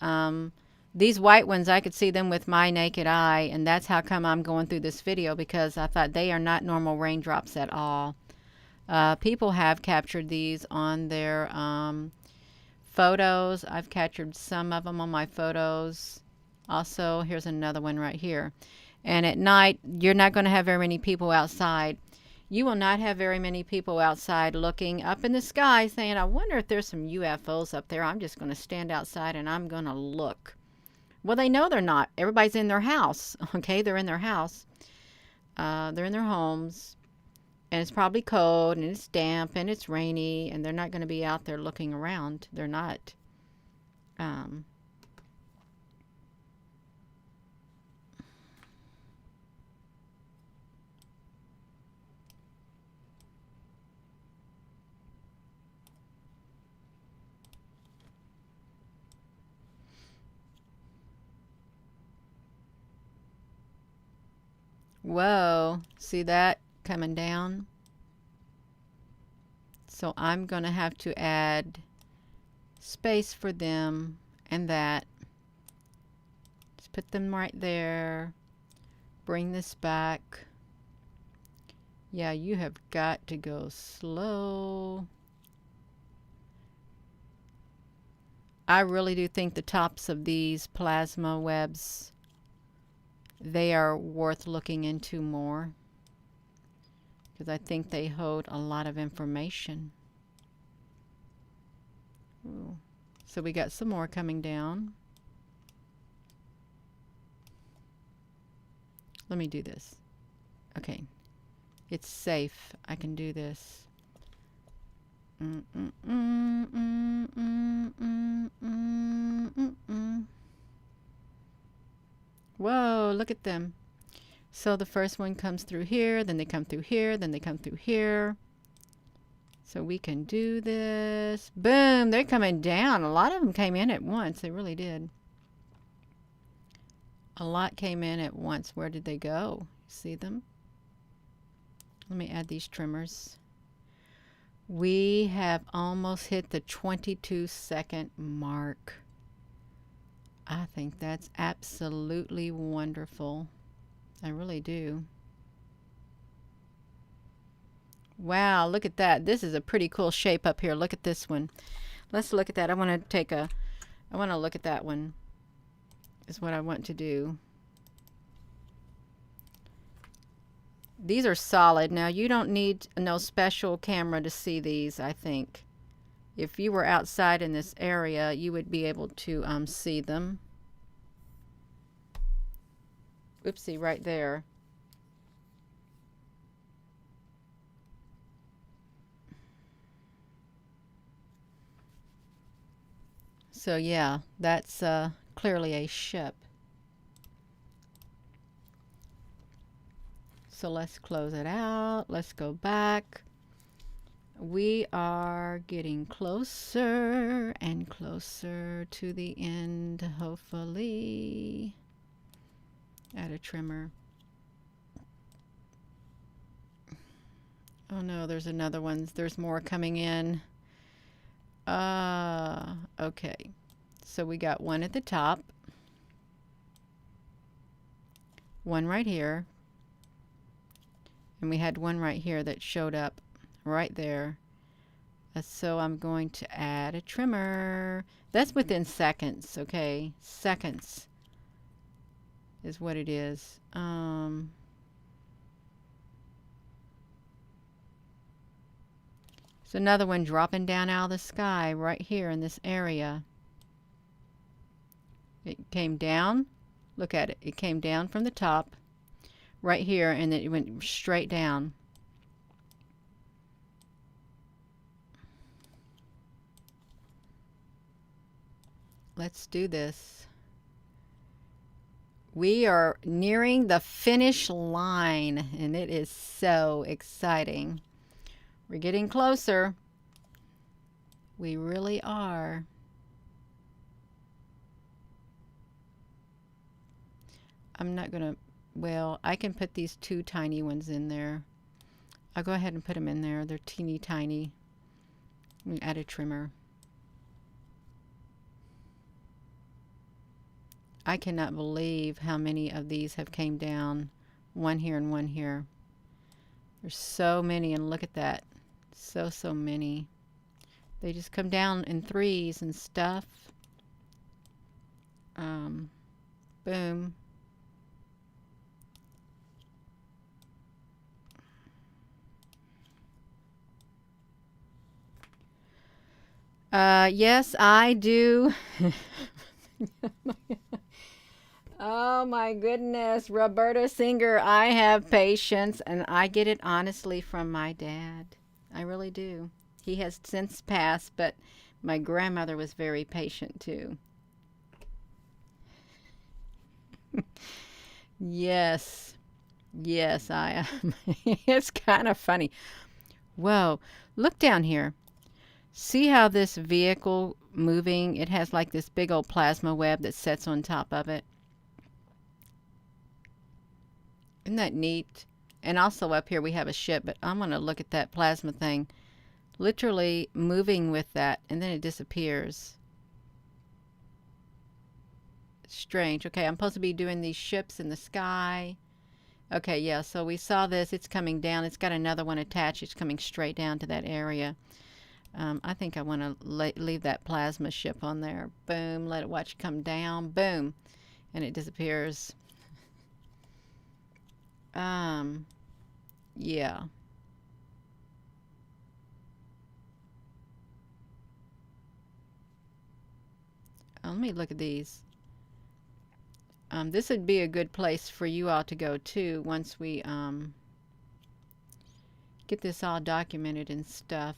these white ones, I could see them with my naked eye, and that's how come I'm going through this video, because I thought they are not normal raindrops at all. People have captured these on their photos. I've captured some of them on my photos. Also, here's another one right here. And at night, you're not going to have very many people outside. You will not have very many people outside looking up in the sky saying, I wonder if there's some UFOs up there. I'm just going to stand outside and I'm going to look. Well, they know they're not. Everybody's in their house. Okay, they're in their house. They're in their homes. And it's probably cold and it's damp and it's rainy. And they're not going to be out there looking around. They're not. Whoa, see that coming down? So I'm going to have to add space for them and that. Just put them right there. Bring this back. Yeah, you have got to go slow. I really do think the tops of these plasma webs, they are worth looking into more, because I think they hold a lot of information. Ooh. So we got some more coming down. Let me do this. Okay. It's safe. I can do this. Whoa, look at them. So the first one comes through here, then they come through here, then they come through here. So we can do this. Boom, they're coming down. A lot of them came in at once. They really did. A lot came in at once. Where did they go? See them? Let me add these trimmers. We have almost hit the 22-second mark. I think that's absolutely wonderful. I really do. Wow, look at that. This is a pretty cool shape up here. Look at this one. Let's look at that. I want to look at that one. Is what I want to do. These are solid. Now, you don't need no special camera to see these, I think. If you were outside in this area, you would be able to see them. Oopsie, right there. So yeah, that's clearly a ship. So let's close it out. Let's go back. We are getting closer and closer to the end, hopefully. Add a trimmer. Oh no, there's another one. There's more coming in. Okay. So we got one at the top. One right here. And we had one right here that showed up right there. So I'm going to add a trimmer. That's within seconds, okay? Seconds is what it is. So another one dropping down out of the sky right here in this area. It came down. Look at it. It came down from the top right here, and then it went straight down. Let's do this. We are nearing the finish line, and it is so exciting. We're getting closer. We really are. I'm not going to, well, I can put these two tiny ones in there. I'll go ahead and put them in there. They're teeny tiny. Let me add a trimmer. I cannot believe how many of these have came down. One here and one here. There's so many, and look at that. So many. They just come down in threes and stuff. Boom. Yes, I do. Oh my goodness, Roberta Singer, I have patience, and I get it honestly from my dad. I really do. He has since passed, but my grandmother was very patient too. Yes. Yes, I am. It's kind of funny. Whoa, look down here. See how this vehicle moving, it has like this big old plasma web that sits on top of it. Isn't that neat? And also up here we have a ship, but I'm going to look at that plasma thing. Literally moving with that, and then it disappears. Strange. Okay, I'm supposed to be doing these ships in the sky. Okay, yeah, so we saw this. It's coming down. It's got another one attached. It's coming straight down to that area. I think I want to leave that plasma ship on there. Boom, let it watch it come down. Boom, and it disappears. Yeah. Let me look at these. This would be a good place for you all to go too once we get this all documented and stuff.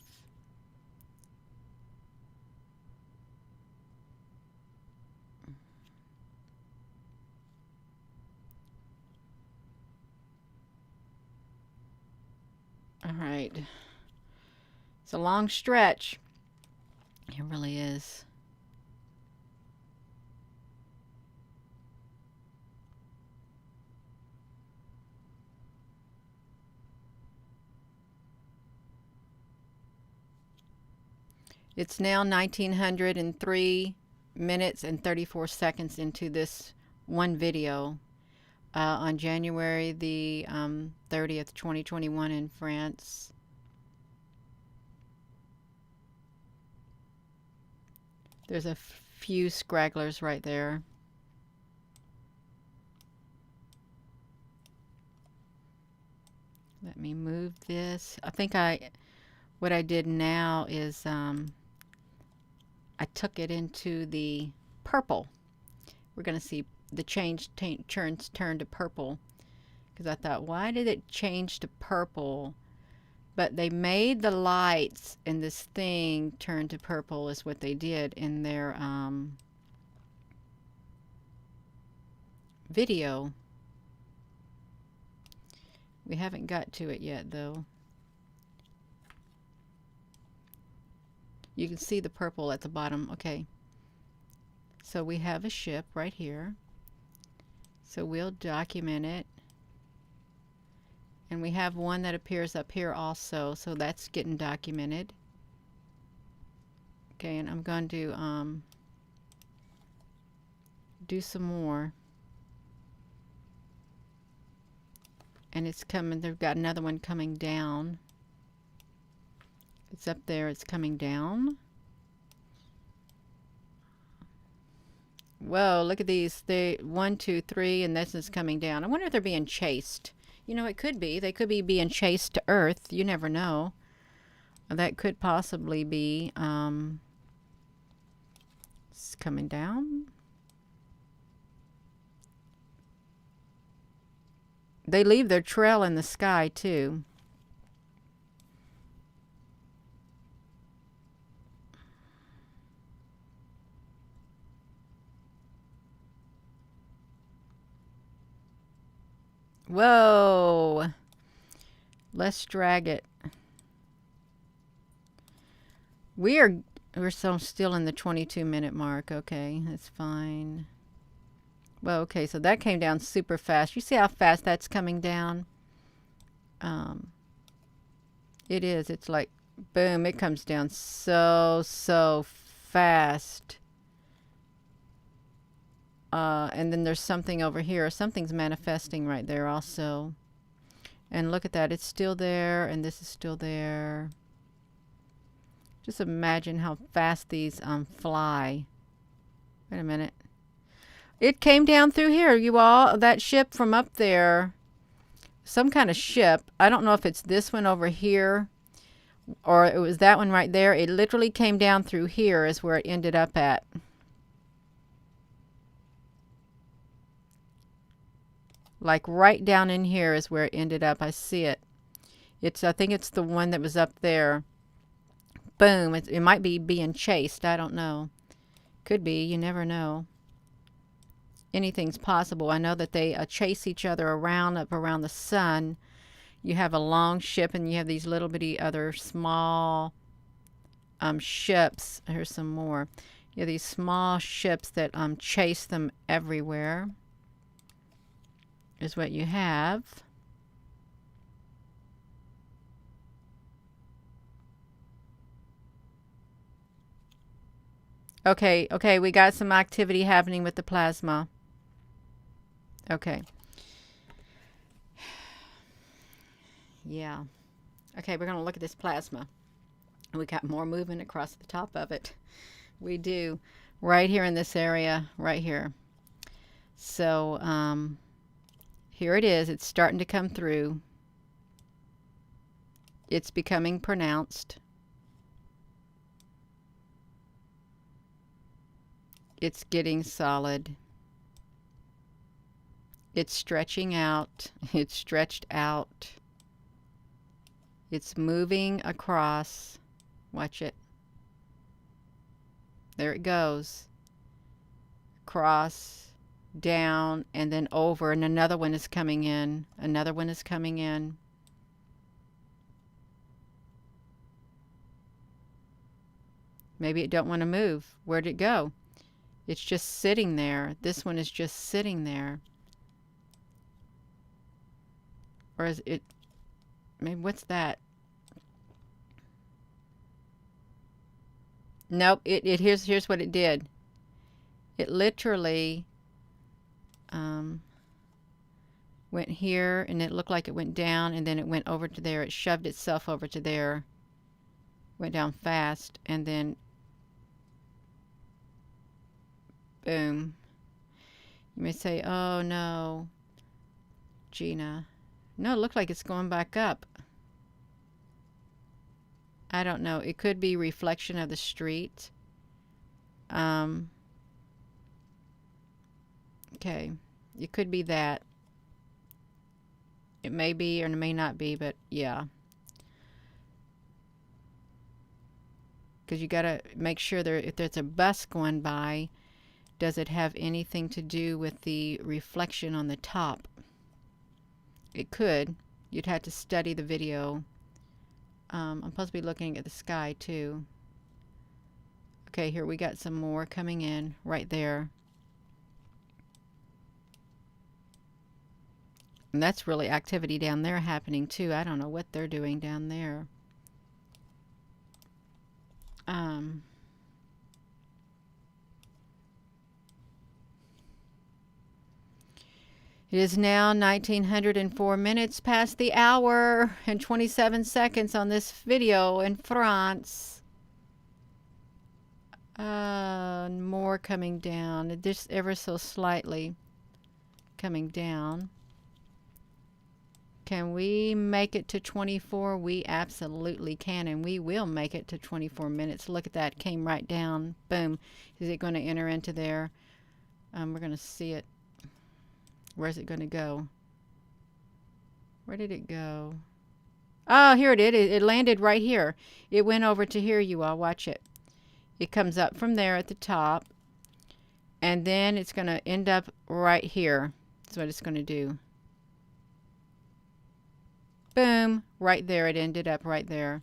All right. It's a long stretch. It really is. It's now 1903 minutes and 34 seconds into this one video on January the 30th, 2021 in France. There's a few scragglers right there. Let me move this. I think what I did now is I took it into the purple. We're going to see the change turn to purple, because I thought, why did it change to purple? But they made the lights in this thing turn to purple is what they did in their video. We haven't got to it yet though. You can see the purple at the bottom. Okay. So we have a ship right here. So we'll document it. And we have one that appears up here also, so that's getting documented. Okay, and I'm going to do some more. And it's coming, they've got another one coming down. It's up there, it's coming down. Whoa, look at these. They 1, 2, 3, and this is coming down. I wonder if they're being chased. You know, it could be. They could be being chased to Earth. You never know. That could possibly be. It's coming down. They leave their trail in the sky, too. Whoa. Let's drag it. We're still in the 22-minute mark. Okay, that's fine. Well, okay, so that came down super fast. You see how fast that's coming down? It is. It's like, boom, it comes down so fast. And then there's something over here. Something's manifesting right there also. And look at that. It's still there, and this is still there. Just imagine how fast these fly. Wait a minute. It came down through here, you all. That ship from up there. Some kind of ship. I don't know if it's this one over here or it was that one right there. It literally came down through here is where it ended up at. Like right down in here is where it ended up. I see it. I think it's the one that was up there. Boom. It might be being chased. I don't know. Could be. You never know. Anything's possible. I know that they chase each other around up around the sun. You have a long ship and you have these little bitty other small ships. Here's some more. You have these small ships that chase them everywhere. Is what you have. Okay, we got some activity happening with the plasma. Okay. Yeah. Okay, we're going to look at this plasma. We got more movement across the top of it. We do. Right here in this area, right here. So, here it is. It's starting to come through. It's becoming pronounced. It's getting solid. It's stretching out. It's stretched out. It's moving across. Watch it. There it goes. Across, down, and then over, and another one is coming in. Another one is coming in. Maybe it don't want to move. Where'd it go? It's just sitting there. This one is just sitting there. Or is it... Maybe what's that? Nope. Here's what it did. It literally went here, and it looked like it went down, and then it went over to there. It shoved itself over to there. Went down fast, and then boom. You may say, oh no, Gina. No, it looked like it's going back up. I don't know. It could be reflection of the street. Okay. It could be that. It may be or it may not be, but yeah. Because you got to make sure if there's a bus going by, does it have anything to do with the reflection on the top? It could. You'd have to study the video. I'm supposed to be looking at the sky too. Okay, here we got some more coming in right there. And that's really activity down there happening too. I don't know what they're doing down there. It is now 1904 minutes past the hour and 27 seconds on this video in France. More coming down, just ever so slightly coming down. Can we make it to 24? We absolutely can, and we will make it to 24 minutes. Look at that, came right down. Boom. Is it going to enter into there? We're going to see it. Where's it going to go? Where did it go? Oh, here it is. It landed right here. It went over to here, you all. Watch it. It comes up from there at the top, and then it's going to end up right here. That's what it's going to do. Boom. Right there. It ended up right there.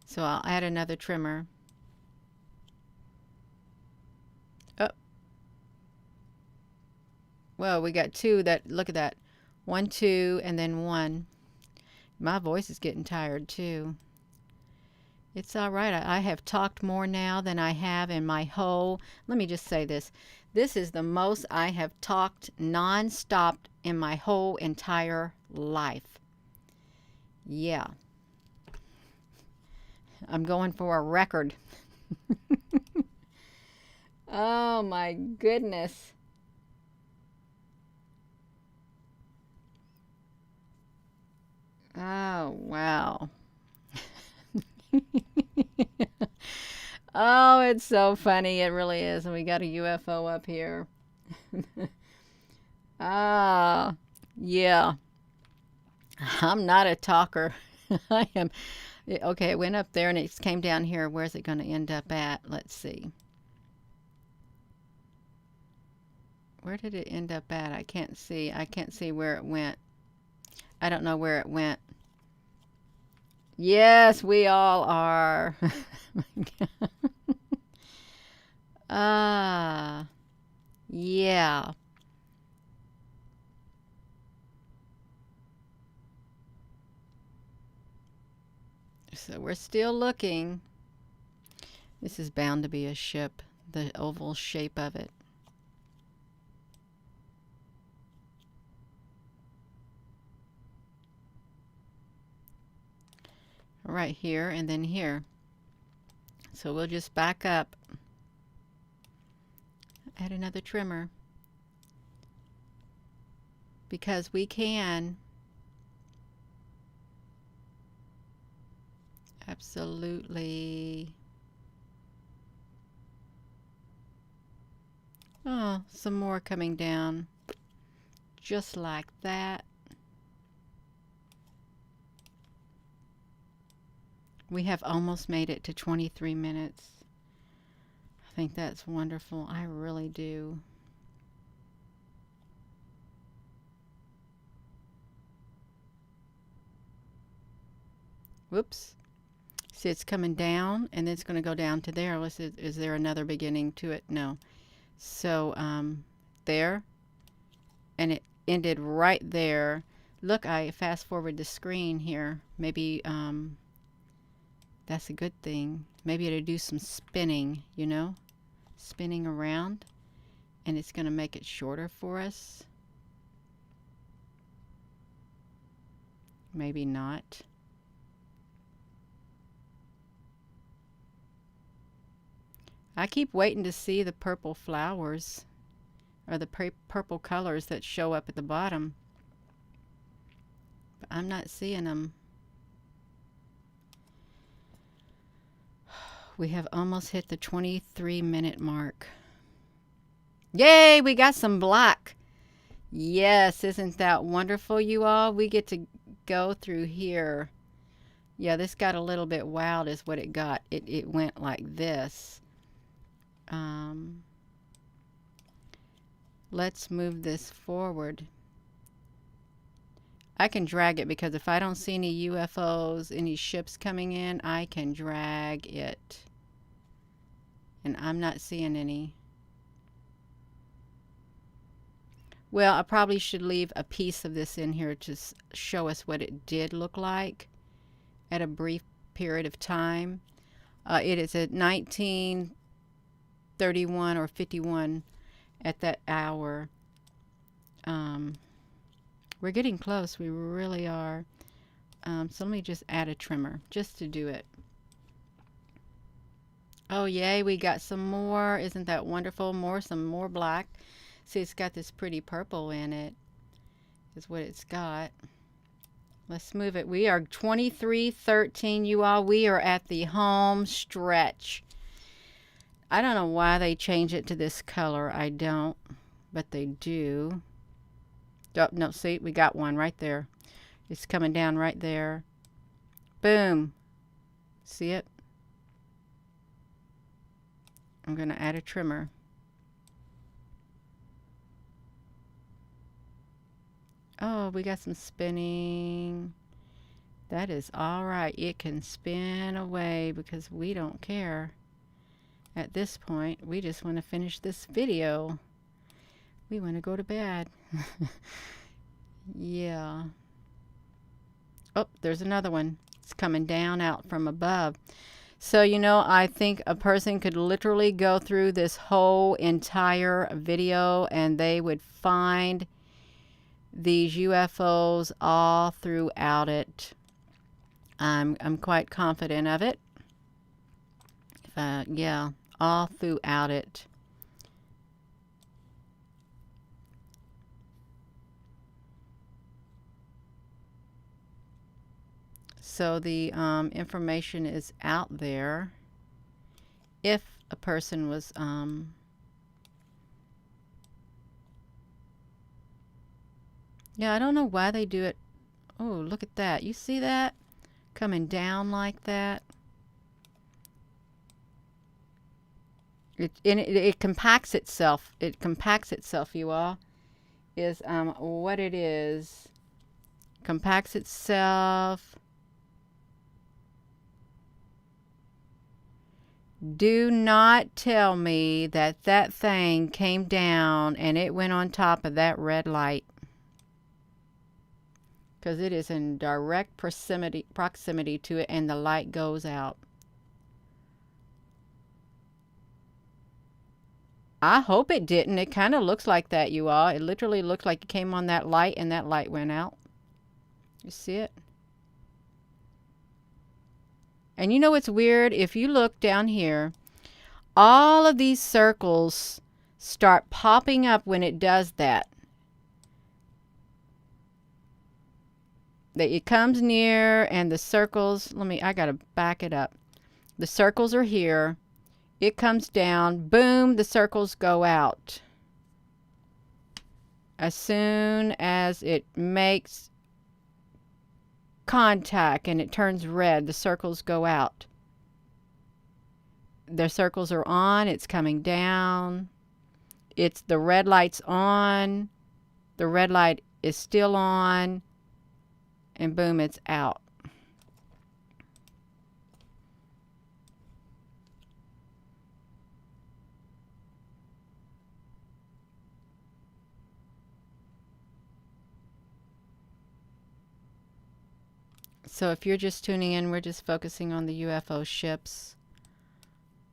So I'll add another trimmer. Oh. Well, we got two that, look at that. 1, 2, and then 1. My voice is getting tired too. It's all right. I have talked more now than I have in my whole, let me just say this. This is the most I have talked non-stop in my whole entire life. Yeah. I'm going for a record. Oh my goodness. Oh, wow. Oh, it's so funny. It really is. And we got a UFO up here. Ah, yeah. I'm not a talker. I am. Okay, it went up there and it came down here. Where's it going to end up at? Let's see. Where did it end up at? I can't see. I can't see where it went. I don't know where it went. Yes, we all are. Yeah. So we're still looking. This is bound to be a ship, the oval shape of it. Right here and then here. So we'll just back up. Add another trimmer. Because we can. Absolutely. Oh, some more coming down. Just like that. We have almost made it to 23 minutes. I think that's wonderful. I really do. Whoops. See, it's coming down, and then it's going to go down to there. Is there another beginning to it? No. So, there. And it ended right there. Look, I fast forward the screen here. Maybe, that's a good thing. Maybe it'll do some spinning, you know? Spinning around. And it's going to make it shorter for us. Maybe not. I keep waiting to see the purple flowers. Or the purple colors that show up at the bottom. But I'm not seeing them. We have almost hit the 23-minute mark. Yay, we got some black. Yes, isn't that wonderful, you all? We get to go through here. Yeah, this got a little bit wild is what it got. It went like this. Let's move this forward. I can drag it because if I don't see any UFOs, any ships coming in, I can drag it. And I'm not seeing any. Well, I probably should leave a piece of this in here to show us what it did look like at a brief period of time. It is at 19:31 or 51 at that hour. We're getting close. We really are. So let me just add a trimmer just to do it. Oh, yay, we got some more. Isn't that wonderful? Some more black. See, it's got this pretty purple in it, is what it's got. Let's move it. We are 23:13, you all. We are at the home stretch. I don't know why they change it to this color. I don't, but they do. Oh, no, see, we got one right there. It's coming down right there. Boom. See it? I'm going to add a trimmer. Oh, we got some spinning. That is all right. It can spin away because we don't care. At this point, we just want to finish this video. We want to go to bed. Yeah. Oh, there's another one. It's coming down out from above. So, you know, I think a person could literally go through this whole entire video and they would find these UFOs all throughout it. I'm quite confident of it. Yeah, all throughout it. So the information is out there. If a person was yeah, I don't know why they do it. Oh, look at that. You see that? Coming down like that. It compacts itself. It compacts itself, you all. Is what it is. Compacts itself. Do not tell me that that thing came down and it went on top of that red light. Because it is in direct proximity to it and the light goes out. I hope it didn't. It kind of looks like that, you all. It literally looks like it came on that light and that light went out. You see it? And you know what's weird? If you look down here, all of these circles start popping up when it does that. That it comes near and the circles, I gotta back it up. The circles are here. It comes down, boom, the circles go out. As soon as it makes contact and it turns red, the circles go out. The circles are on, it's coming down. It's the red light's on. The red light is still on. And boom, it's out. So if you're just tuning in, we're just focusing on the UFO ships.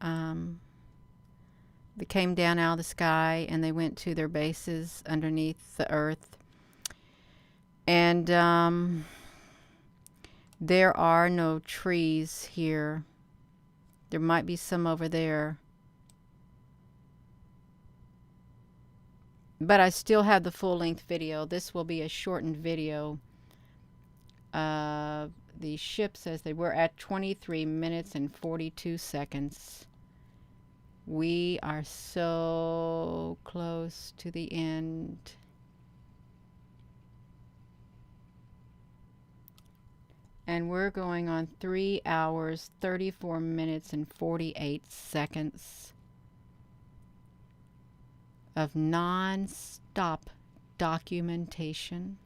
They came down out of the sky and they went to their bases underneath the earth. And there are no trees here. There might be some over there. But I still have the full-length video. This will be a shortened video. The ship says they were at 23 minutes and 42 seconds. We are so close to the end. And we're going on 3 hours, 34 minutes, and 48 seconds of non-stop documentation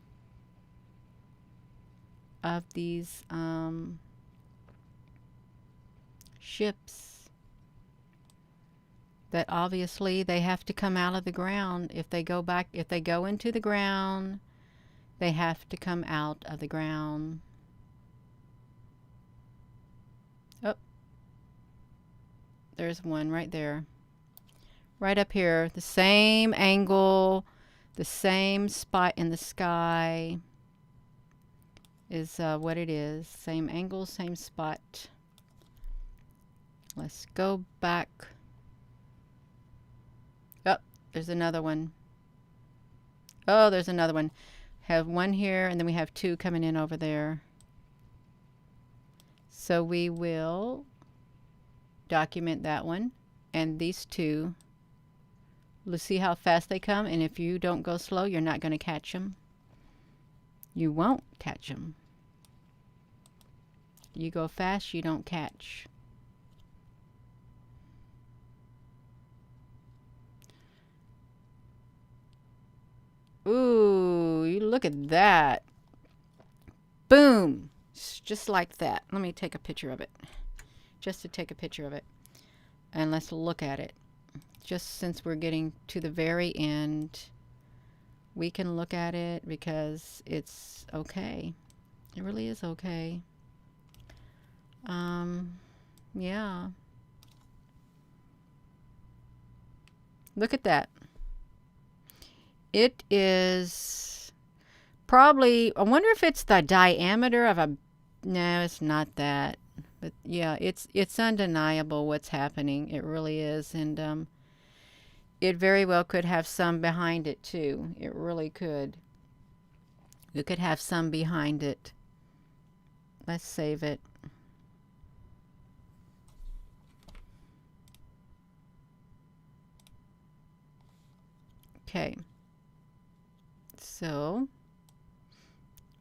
of these ships. that obviously they have to come out of the ground. If they go into the ground, they have to come out of the ground. Oh, there's one right there. Right up here. The same angle, the same spot in the sky is what it is. Same angle, same spot. Let's go back. Oh, there's another one. Oh, there's another one. Have one here, and then we have two coming in over there. So we will document that one and these two. Let's see how fast they come, and if you don't go slow, you're not going to catch them. You won't catch them. You go fast, you don't catch. Ooh, you look at that. Boom. Just like that. Let me take a picture of it. Just to take a picture of it. And let's look at it. Just since we're getting to the very end, we can look at it because it's okay. It really is okay. Yeah. Look at that. It is probably, I wonder if it's the diameter of a, no, it's not that. But yeah, it's undeniable what's happening. It really is. And it very well could have some behind it too. It really could. You could have some behind it. Let's save it. Okay. So,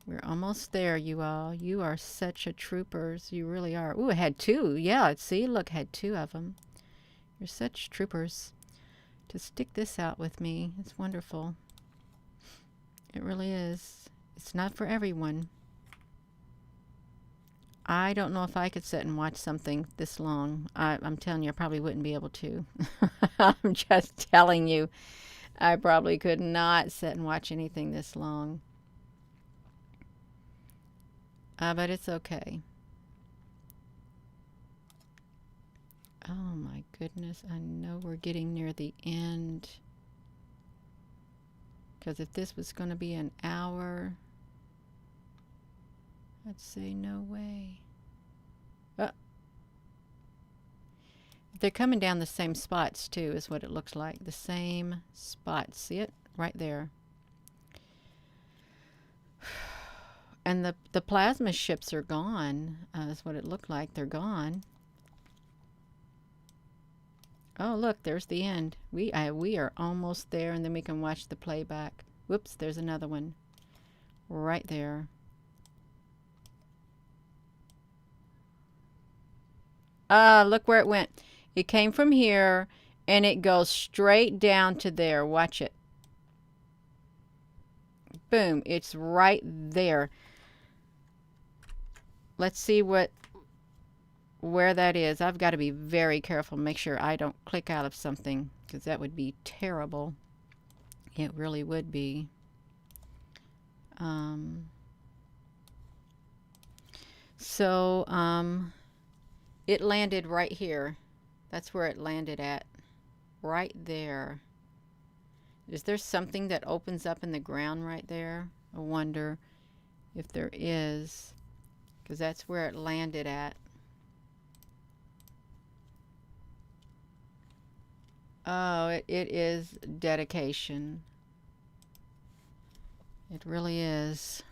we're almost there, you all. You are such a troopers. You really are. Ooh, it had two. Yeah, see, look, had two of them. You're such troopers. To stick this out with me, it's wonderful. It really is. It's not for everyone. I don't know if I could sit and watch something this long. I'm telling you, I probably wouldn't be able to. I'm just telling you. I probably could not sit and watch anything this long. But it's okay. Oh my goodness, I know we're getting near the end. Because if this was going to be an hour, I'd say no way. They're coming down the same spots too, is what it looks like. The same spots. See it? Right there. And the plasma ships are gone. That's what it looked like. They're gone. Oh, look, there's the end. We are almost there, and then we can watch the playback. Whoops, there's another one. Right there. Look where it went. It came from here, and it goes straight down to there. Watch it. Boom. It's right there. Let's see where that is. I've got to be very careful. Make sure I don't click out of something, because that would be terrible. It really would be. It landed right here. That's where it landed at. Right there. Is there something that opens up in the ground right there? I wonder if there is, because that's where it landed at. Oh, it is dedication. It really is.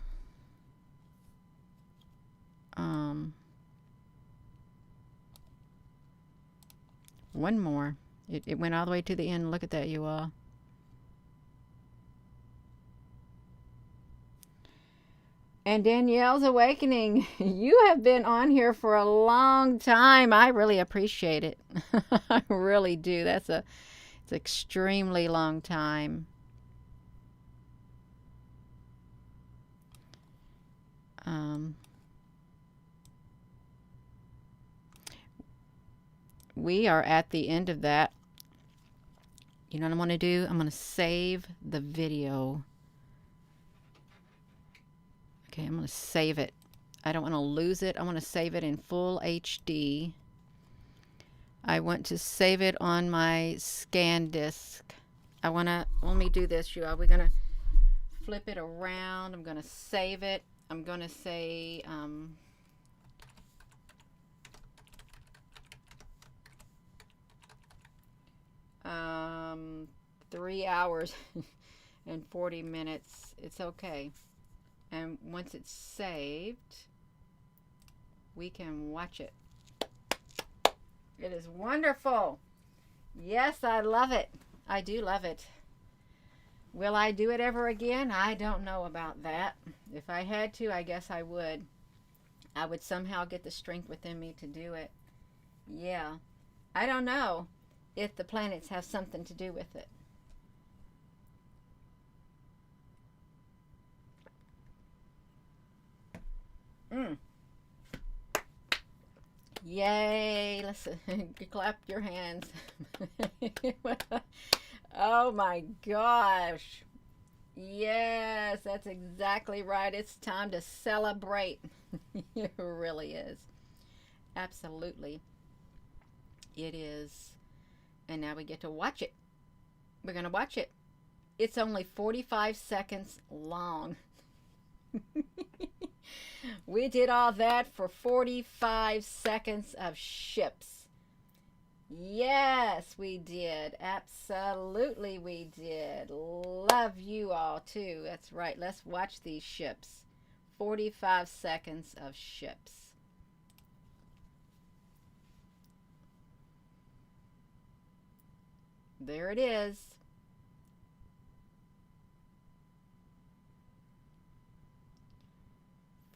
One more. It went all the way to the end. Look at that, you all. And Danielle's Awakening, you have been on here for a long time. I really appreciate it. I really do. It's an extremely long time. We are at the end of that. You know what I'm going to do? I'm going to save the video. Okay, I'm going to save it. I don't want to lose it. I want to save it in full HD. I want to save it on my scan disk. Let me do this, you all. We're going to flip it around. I'm going to save it. I'm going to say, 3 hours and 40 minutes. It's okay. And once it's saved, we can watch it. It is wonderful. Yes, I love it. I do love it. Will I do it ever again? I don't know about that. If I had to, I guess I would. I would somehow get the strength within me to do it. Yeah. I don't know if the planets have something to do with it. Yay. Let's clap your hands. Oh my gosh. Yes, that's exactly right. It's time to celebrate. It really is. Absolutely. It is. And now we get to watch it. We're going to watch it. It's only 45 seconds long. We did all that for 45 seconds of ships. Yes, we did. Absolutely, we did. Love you all, too. That's right. Let's watch these ships. 45 seconds of ships. There it is.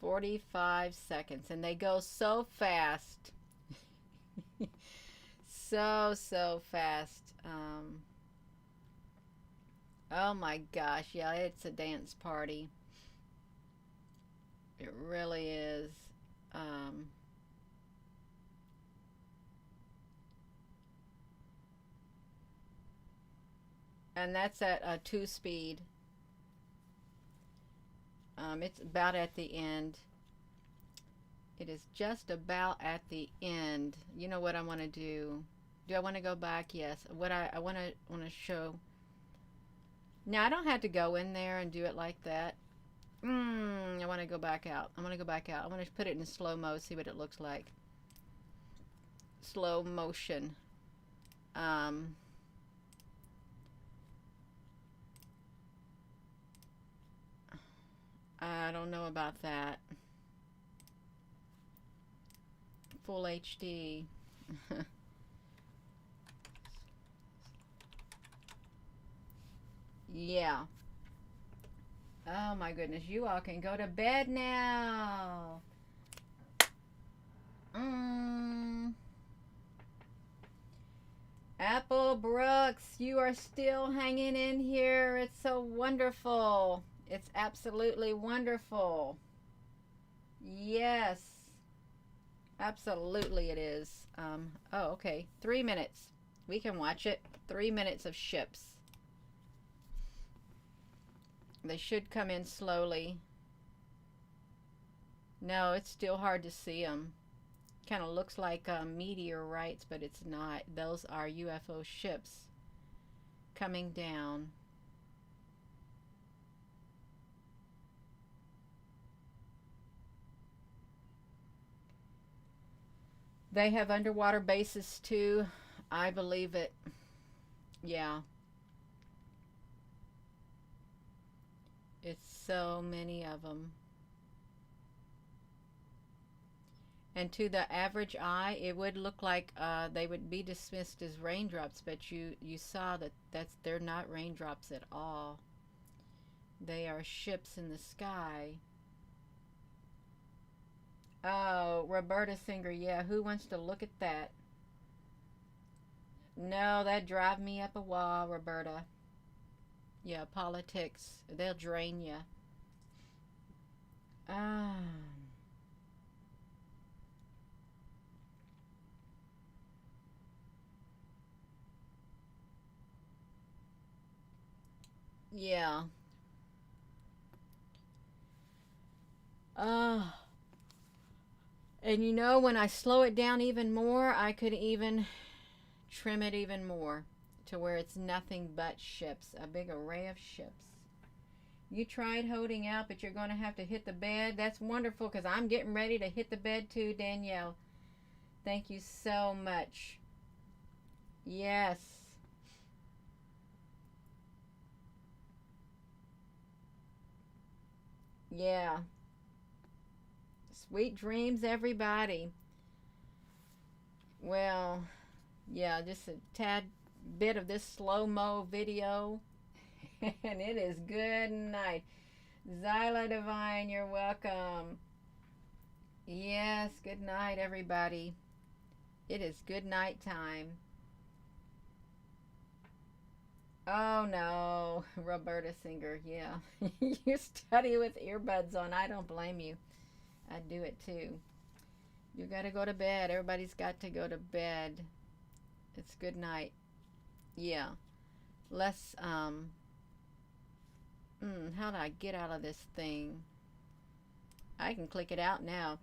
"45 seconds," and they go so fast. So fast. Oh my gosh, yeah, it's a dance party. It really is. And that's at a 2-speed. It's about at the end. It is just about at the end. You know what I want to do? Do I want to go back? Yes. What I want to show. Now I don't have to go in there and do it like that. I want to go back out. I want to go back out. I want to put it in slow-mo, see what it looks like. Slow motion. I don't know about that. Full HD. Yeah. Oh my goodness, you all can go to bed now. Apple Brooks, you are still hanging in here. It's so wonderful. It's absolutely wonderful. Yes. Absolutely it is. Oh, okay. 3 minutes. We can watch it. 3 minutes of ships. They should come in slowly. No, it's still hard to see them. Kind of looks like meteorites, but it's not. Those are UFO ships coming down. They have underwater bases too. I believe it. Yeah. It's so many of them. And to the average eye, it would look like they would be dismissed as raindrops, but you saw that they're not raindrops at all. They are ships in the sky. Oh, Roberta Singer, yeah, who wants to look at that? No, that drive me up a wall, Roberta. Yeah, politics, they'll drain you. Ah. Yeah. Uh, and you know, when I slow it down even more, I could even trim it even more to where it's nothing but ships, a big array of ships. You tried holding out, but you're going to have to hit the bed. That's wonderful because I'm getting ready to hit the bed too, Danielle. Thank you so much. Yes. Yeah. Sweet dreams, everybody. Well, yeah, just a tad bit of this slow-mo video. And it is good night. Zyla Divine, you're welcome. Yes, good night, everybody. It is good night time. Oh no, Roberta Singer, yeah. You study with earbuds on. I don't blame you. I do it too. You gotta go to bed. Everybody's got to go to bed. It's good night. Yeah. Let's, how do I get out of this thing? I can click it out now.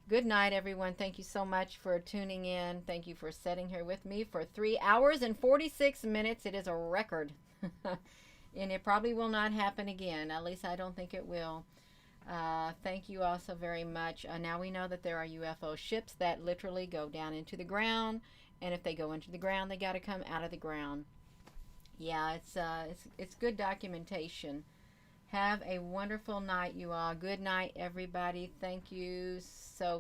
Good night, everyone. Thank you so much for tuning in. Thank you for sitting here with me for 3 hours and 46 minutes. It is a record. And it probably will not happen again. At least I don't think it will. Thank you also very much. Now we know that there are UFO ships that literally go down into the ground. And if they go into the ground, they got to come out of the ground. Yeah, it's good documentation. Have a wonderful night, you all. Good night, everybody. Thank you so